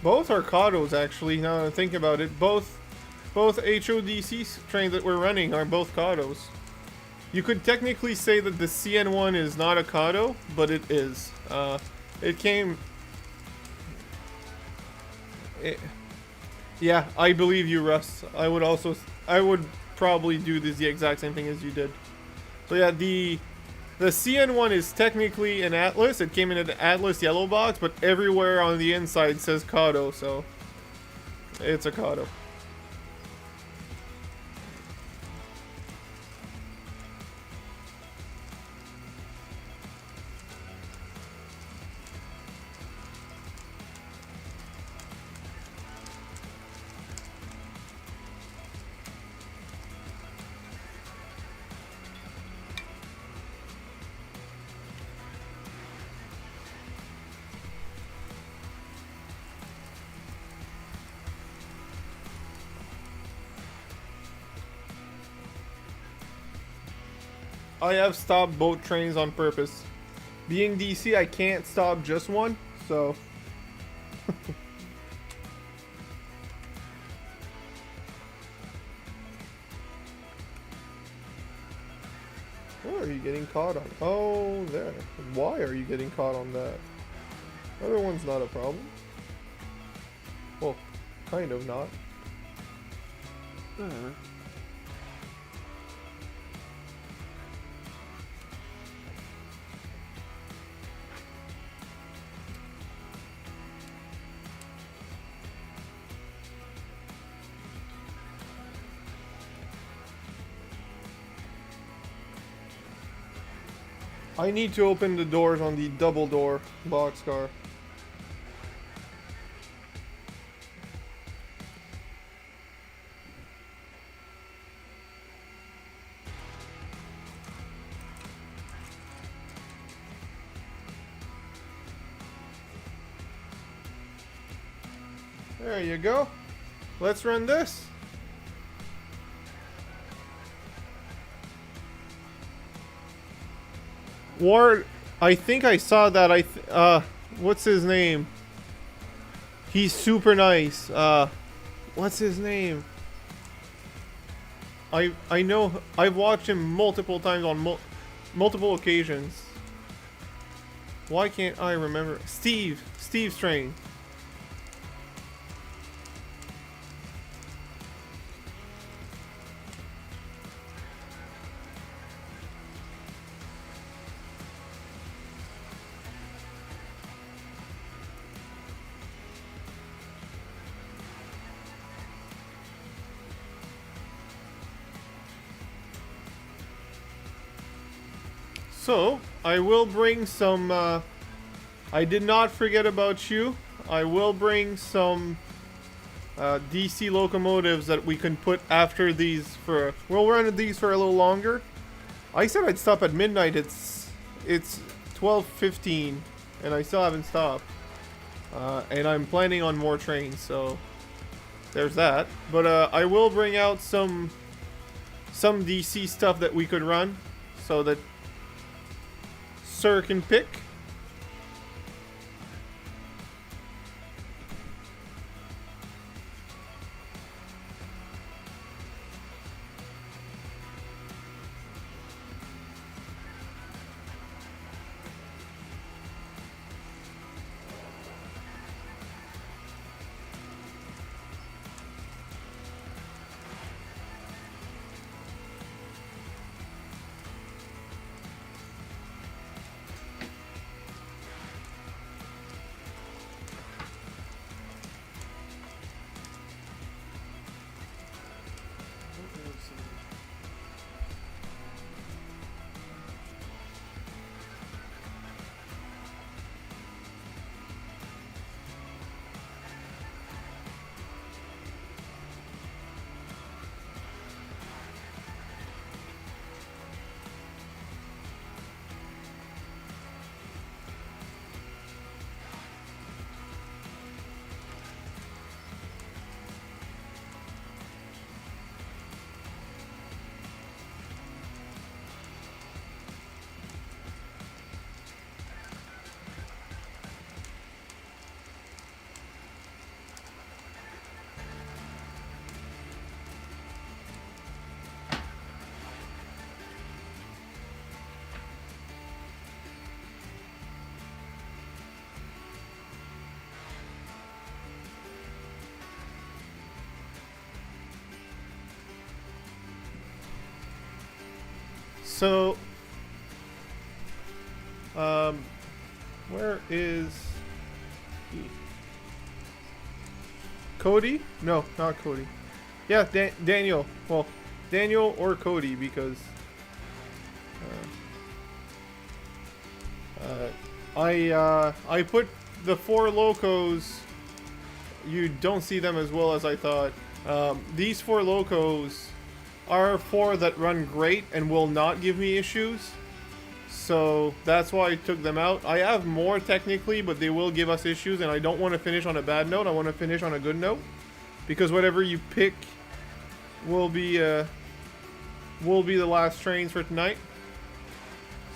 Both are Kados actually. Now that I think about it, both HODC trains that we're running are both Kados. You could technically say that the CN1 is not a Kado, but it is. It came. Yeah, I believe you, Russ. I would probably do the exact same thing as you did. So yeah, the CN1 is technically an Atlas. It came in an Atlas yellow box, but everywhere on the inside says Kado, so it's a Kado. I have stopped both trains on purpose. Being DC, I can't stop just one, so... What are you getting caught on? Oh, there. Why are you getting caught on that? Other one's not a problem. Well, kind of not. I need to open the doors on the double door boxcar. There you go. Let's run this. Ward, I think I saw that. What's his name? He's super nice. What's his name? I know. I've watched him multiple times on multiple occasions. Why can't I remember? Steve's train. So, I will bring some, I did not forget about you. I will bring some DC locomotives that we can put after these we'll run these for a little longer. I said I'd stop at midnight. It's 12:15 and I still haven't stopped. And I'm planning on more trains, so there's that. But I will bring out some DC stuff that we could run so that Sir can pick. So, where is Cody? No, not Cody. Yeah, Daniel. Well, Daniel or Cody, because I put the 4 locos. You don't see them as well as I thought. These 4 locos are 4 that run great and will not give me issues. So that's why I took them out. I have more technically, but they will give us issues, and I don't want to finish on a bad note. I want to finish on a good note, because whatever you pick will be the last trains for tonight.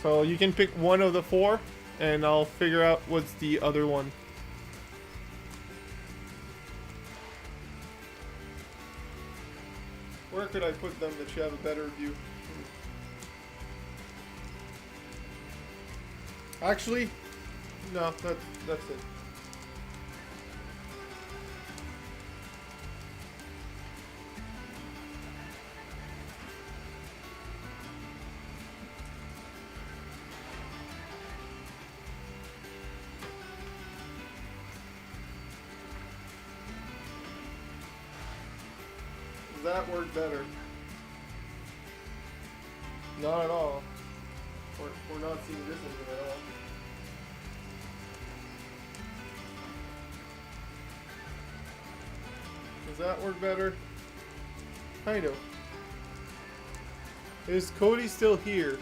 So you can pick one of the 4, and I'll figure out what's the other one. Where could I put them that you have a better view? Actually, no, that's it. Does that work better? Not at all. We're not seeing this at all. Does that work better? Kind of. Is Cody still here?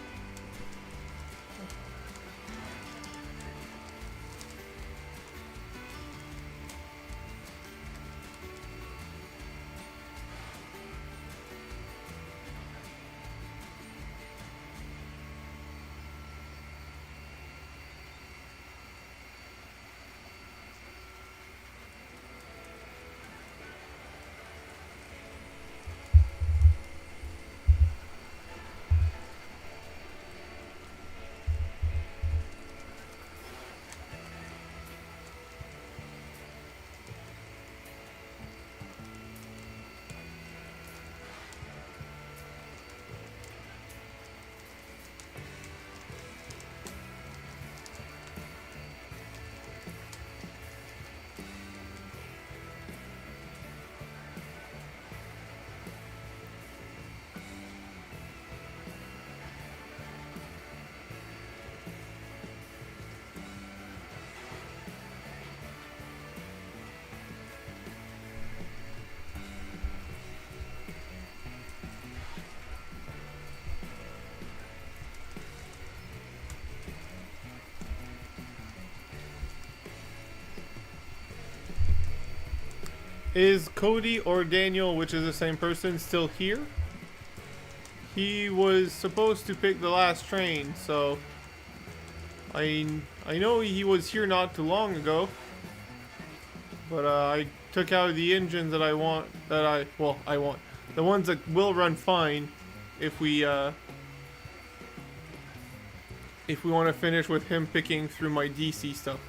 Is Cody or Daniel, which is the same person, still here? He was supposed to pick the last train, so I know he was here not too long ago, but I took out the engines that I want, the ones that will run fine if we want to finish with him picking through my DC stuff.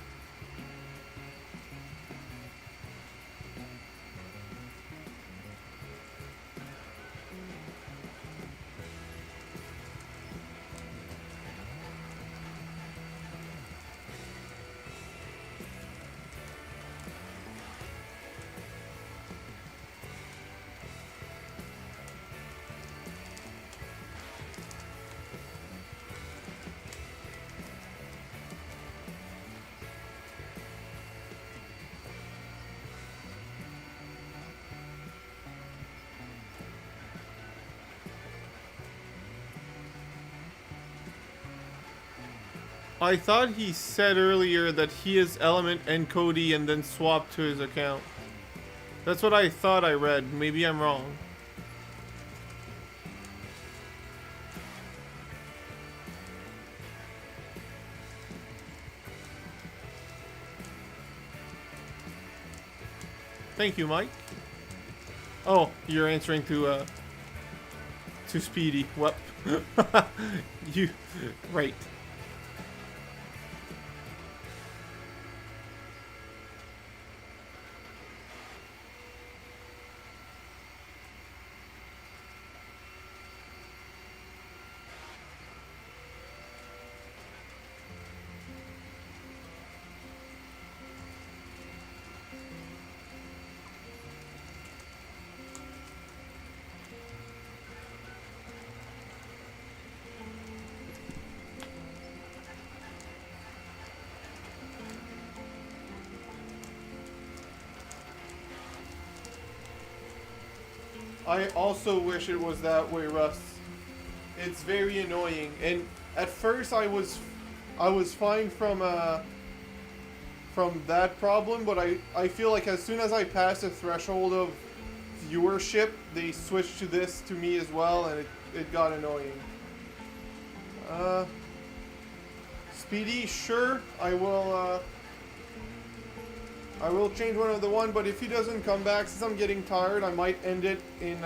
I thought he said earlier that he is Element and Cody and then swapped to his account. That's what I thought I read. Maybe I'm wrong. Thank you, Mike. Oh, you're answering to Speedy. What? You right. I also wish it was that way, Russ. It's very annoying. And at first I was fine from that problem, but I feel like as soon as I passed the threshold of viewership, they switched to this to me as well, and it got annoying. Speedy, sure, I will change one of the one, but if he doesn't come back, since I'm getting tired, I might end it in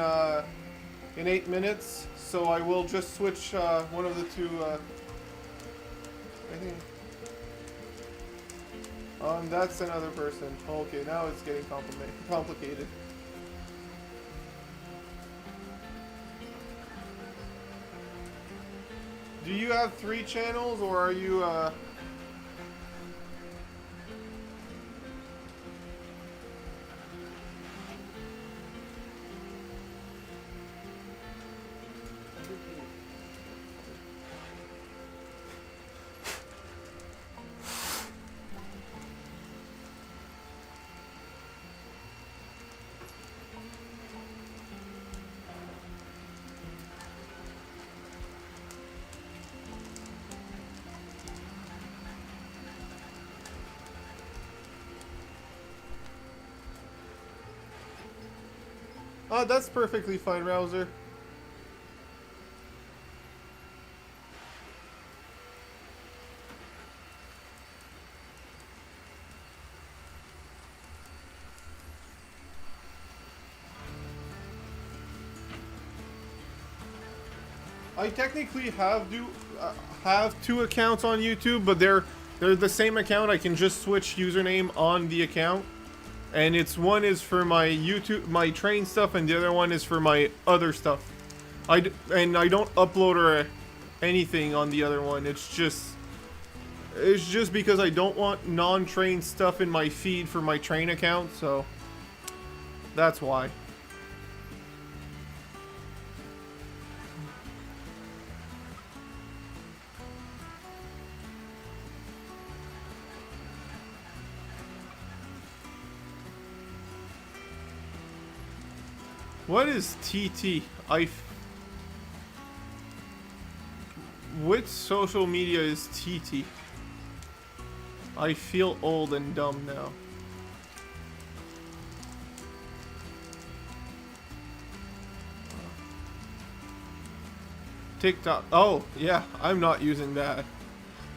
8 minutes. So I will just switch one of the two. I think. That's another person. Okay, now it's getting complicated. Do you have 3 channels, or are you that's perfectly fine, Rouser. I technically have 2 accounts on YouTube, but they're the same account. I can just switch username on the account. And one is for my YouTube, my train stuff, and the other one is for my other stuff. And I don't upload or anything on the other one. It's just because I don't want non-train stuff in my feed for my train account, so that's why. What is TT? Which social media is TT? I feel old and dumb now. TikTok. Oh, yeah, I'm not using that.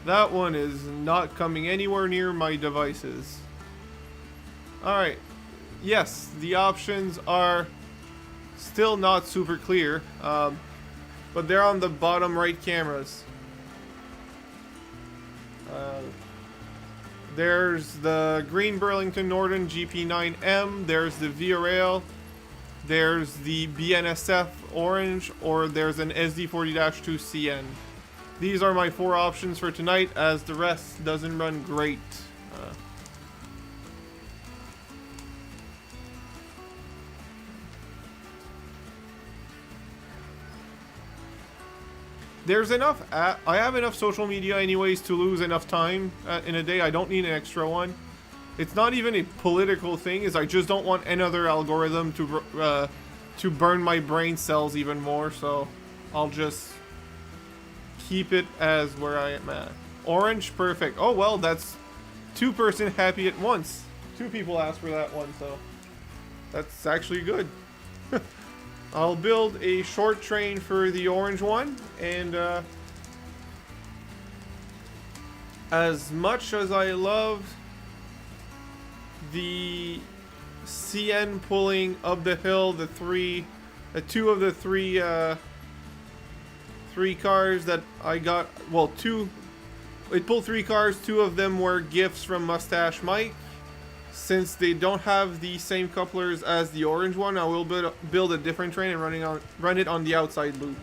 That one is not coming anywhere near my devices. Alright. Yes, the options are still not super clear, but they're on the bottom right cameras. There's the Green Burlington Northern GP9M, there's the Via Rail, there's the BNSF Orange, or there's an SD40-2 CN. These are my 4 options for tonight, as the rest doesn't run great. There's enough. I have enough social media anyways to lose enough time in a day. I don't need an extra one. It's not even a political thing. Is I just don't want another algorithm to burn my brain cells even more. So I'll just keep it as where I am at. Orange, perfect. Oh well, that's 2-person happy at once. 2 people asked for that one, so that's actually good. I'll build a short train for the orange one, and as much as I love the CN pulling up the hill, the 2 of the 3 cars that I got, well, 2, it pulled 3 cars, 2 of them were gifts from Mustache Mike. Since they don't have the same couplers as the orange one, I will build a different train and run it on the outside loop.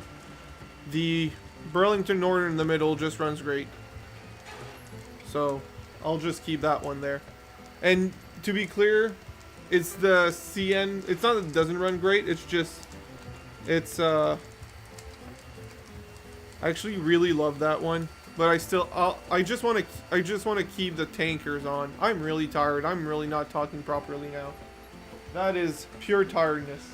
The Burlington Northern in the middle just runs great. So I'll just keep that one there. And to be clear, it's the CN, it's not that it doesn't run great, it's just, I actually really love that one. But I just want to keep the tankers on. I'm really tired. I'm really not talking properly now. That is pure tiredness.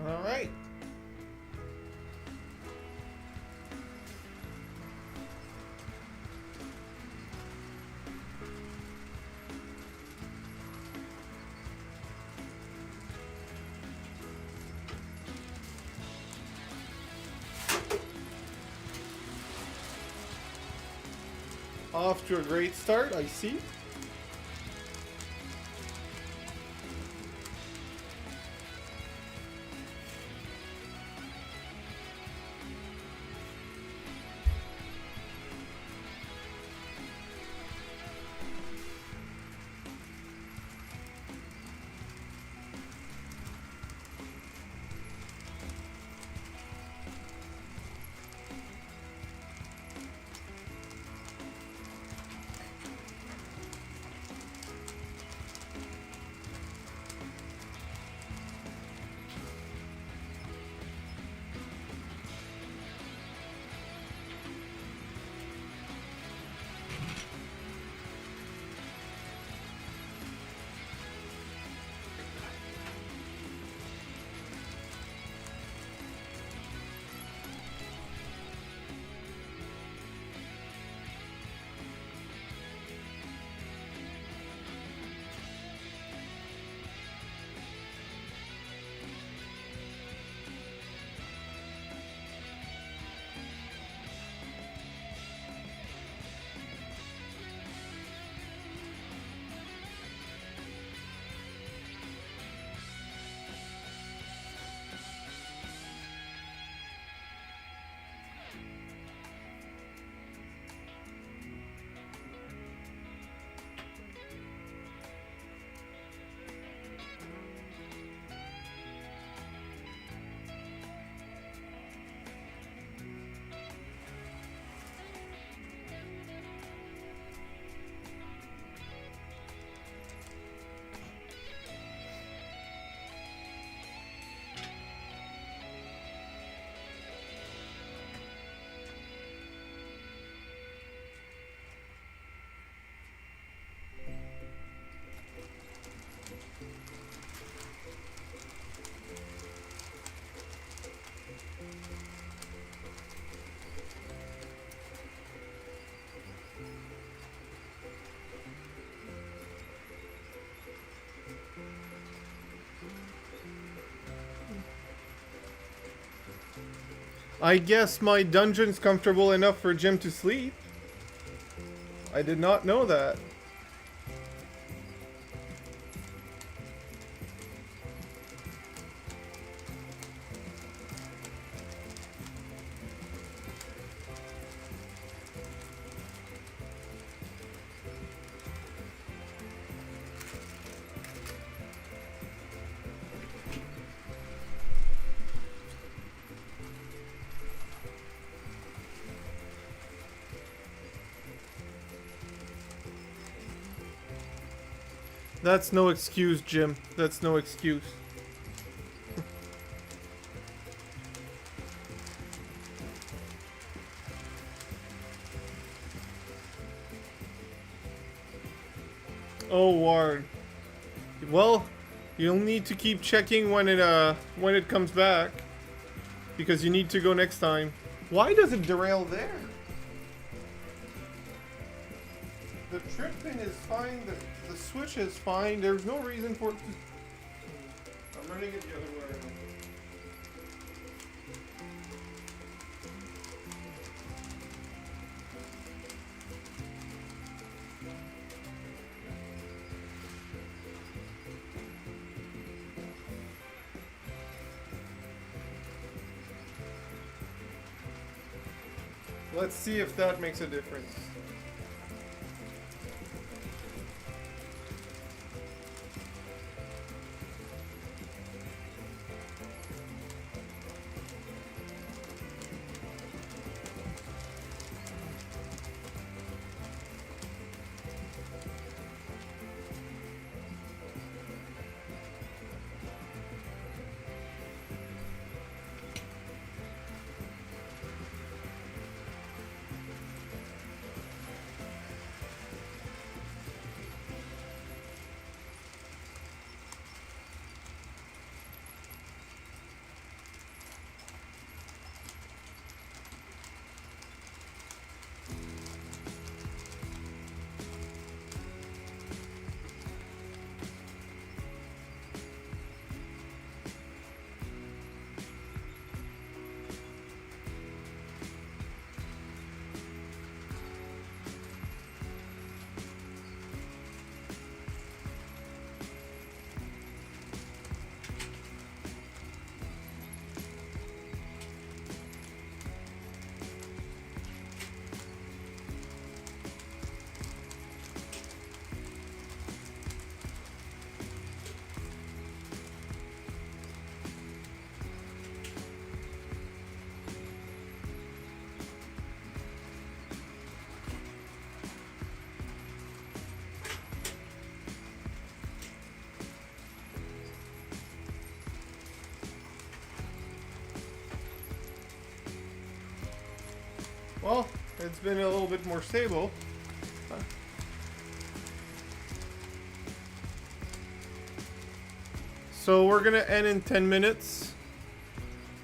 All right. Off to a great start, I see. I guess my dungeon's comfortable enough for Jim to sleep. I did not know that. That's no excuse, Jim. That's no excuse. Oh, Ward. Well, you'll need to keep checking when it comes back, because you need to go next time. Why does it derail there? The trip pin is fine. The switch is fine. There's no reason for it to... I'm running it the other way around. Let's see if that makes a difference. Well, it's been a little bit more stable. So we're gonna end in 10 minutes.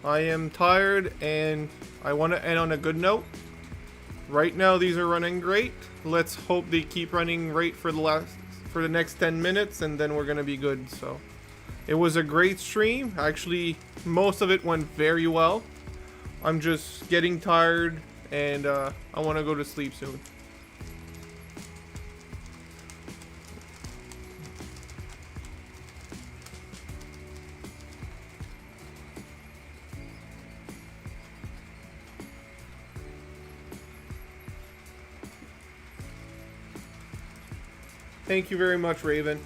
I am tired and I want to end on a good note. Right now these are running great. Let's hope they keep running great for the next 10 minutes and then we're gonna be good. So it was a great stream. Actually, most of it went very well. I'm just getting tired and I want to go to sleep soon. Thank you very much, Raven.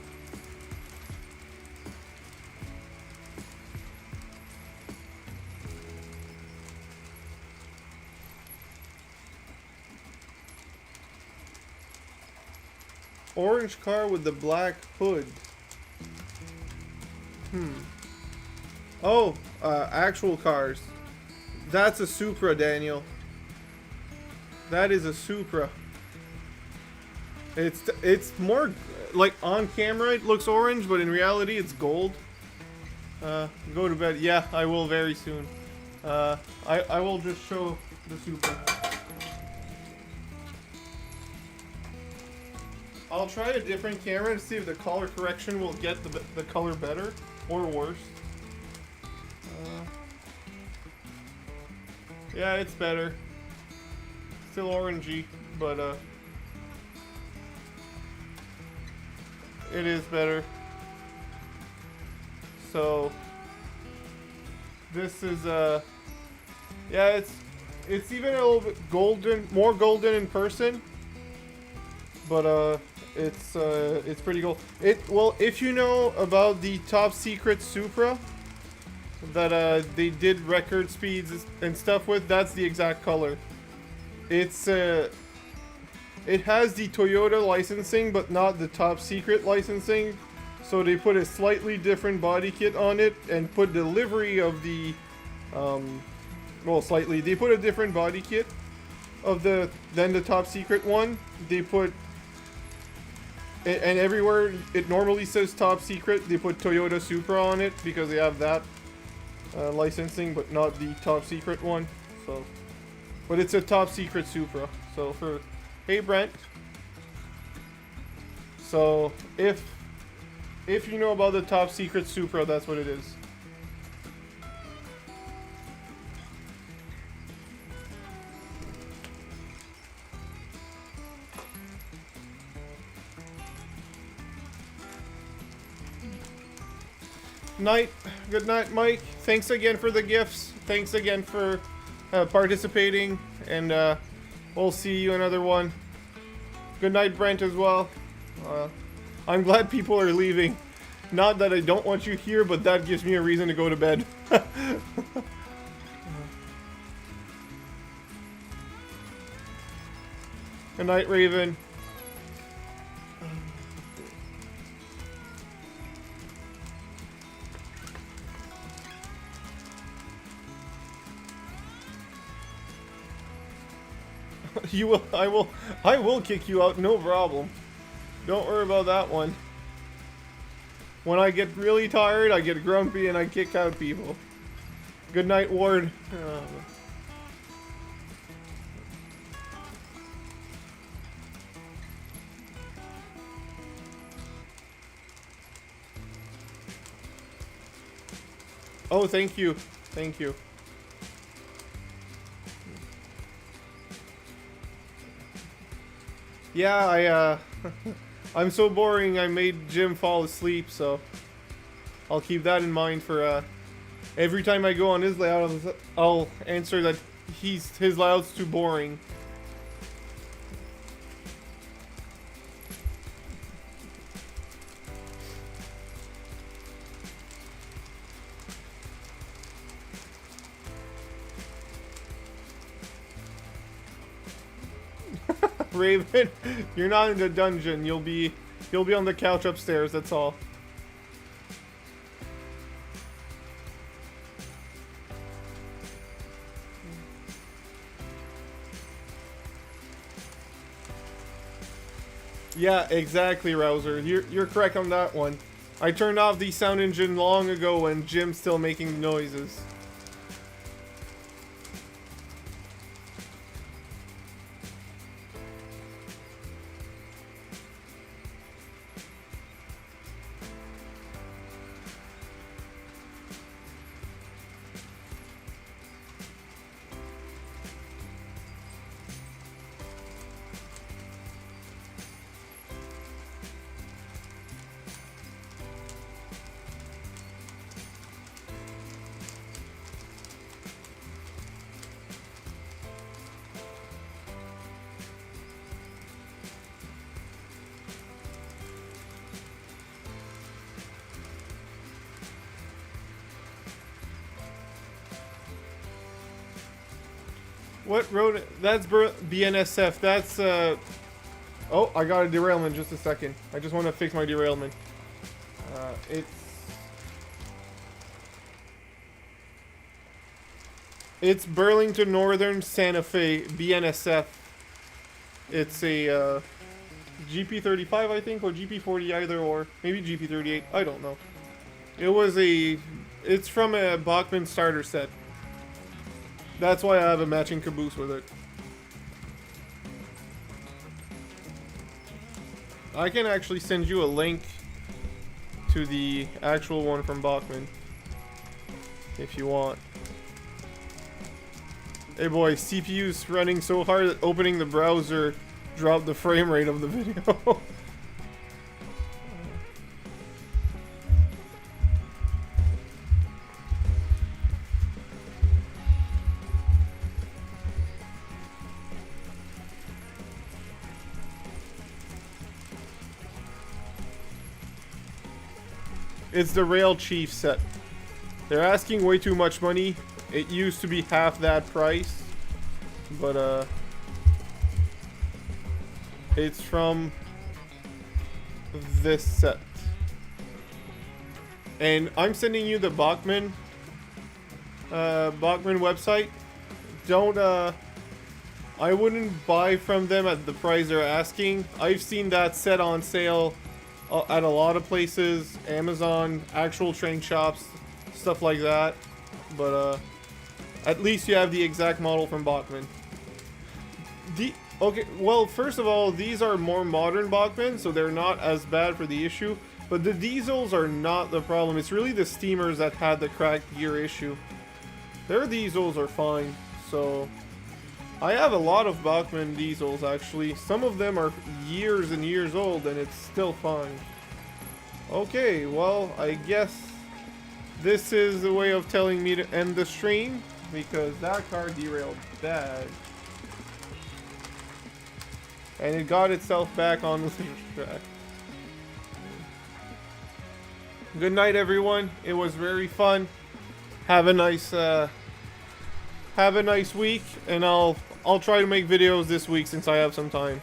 Orange car with the black hood. Oh, actual cars. That's a Supra, Daniel. That is a Supra. It's more like on camera it looks orange, but in reality it's gold. Go to bed. Yeah, I will very soon. I will just show the Supra. I'll try a different camera to see if the color correction will get the color better or worse. Yeah, it's better. Still orangey, but it is better. So this is yeah, it's even a little bit golden, more golden in person, but it's pretty cool. Well, if you know about the top secret Supra that they did record speeds and stuff with, that's the exact color. It's it has the Toyota licensing, but not the top secret licensing. So they put a slightly different body kit on it and put delivery of the, well, slightly. They put a different body kit of than the top secret one. They put, and everywhere it normally says top secret, they put Toyota Supra on it because they have that licensing, but not the top secret one. So, but it's a top secret Supra. So for, hey Brent. So if you know about the top secret Supra, that's what it is. Good night, Mike. Thanks again for the gifts. Thanks again for participating, and we'll see you another one. Good night, Brent, as well. I'm glad people are leaving. Not that I don't want you here, but that gives me a reason to go to bed. Good night, Raven. You will, I will kick you out, no problem. Don't worry about that one. When I get really tired, I get grumpy and I kick out people. Good night, Ward. Oh, thank you. Thank you. Yeah, I'm so boring I made Jim fall asleep, so I'll keep that in mind for every time I go on his layout. I'll answer that his layout's too boring. Raven, you're not in the dungeon. You'll be on the couch upstairs. That's all. Yeah, exactly, Rouser. You're correct on that one. I turned off the sound engine long ago and Jim's still making noises. What road? That's BNSF. That's oh, I got a derailment. Just a second. I just want to fix my derailment. It's Burlington Northern Santa Fe BNSF. It's a GP35, I think, or GP40, either or. Maybe GP38. I don't know. It's from a Bachmann starter set. That's why I have a matching caboose with it. I can actually send you a link to the actual one from Bachmann if you want. Hey boy, CPU's running so hard that opening the browser dropped the frame rate of the video. It's the Rail Chief set. They're asking way too much money. It used to be half that price, but it's from this set. And I'm sending you the Bachmann website. Don't I wouldn't buy from them at the price they're asking. I've seen that set on sale at a lot of places, Amazon, actual train shops, stuff like that. But at least you have the exact model from Bachmann. Okay, well, first of all, these are more modern Bachmann, so they're not as bad for the issue. But the diesels are not the problem. It's really the steamers that had the cracked gear issue. Their diesels are fine. So I have a lot of Bachmann diesels, actually. Some of them are years and years old, and it's still fine. Okay, well, I guess this is a way of telling me to end the stream, because that car derailed bad. And it got itself back on the track. Good night, everyone. It was very fun. Have a nice week, and I'll try to make videos this week since I have some time.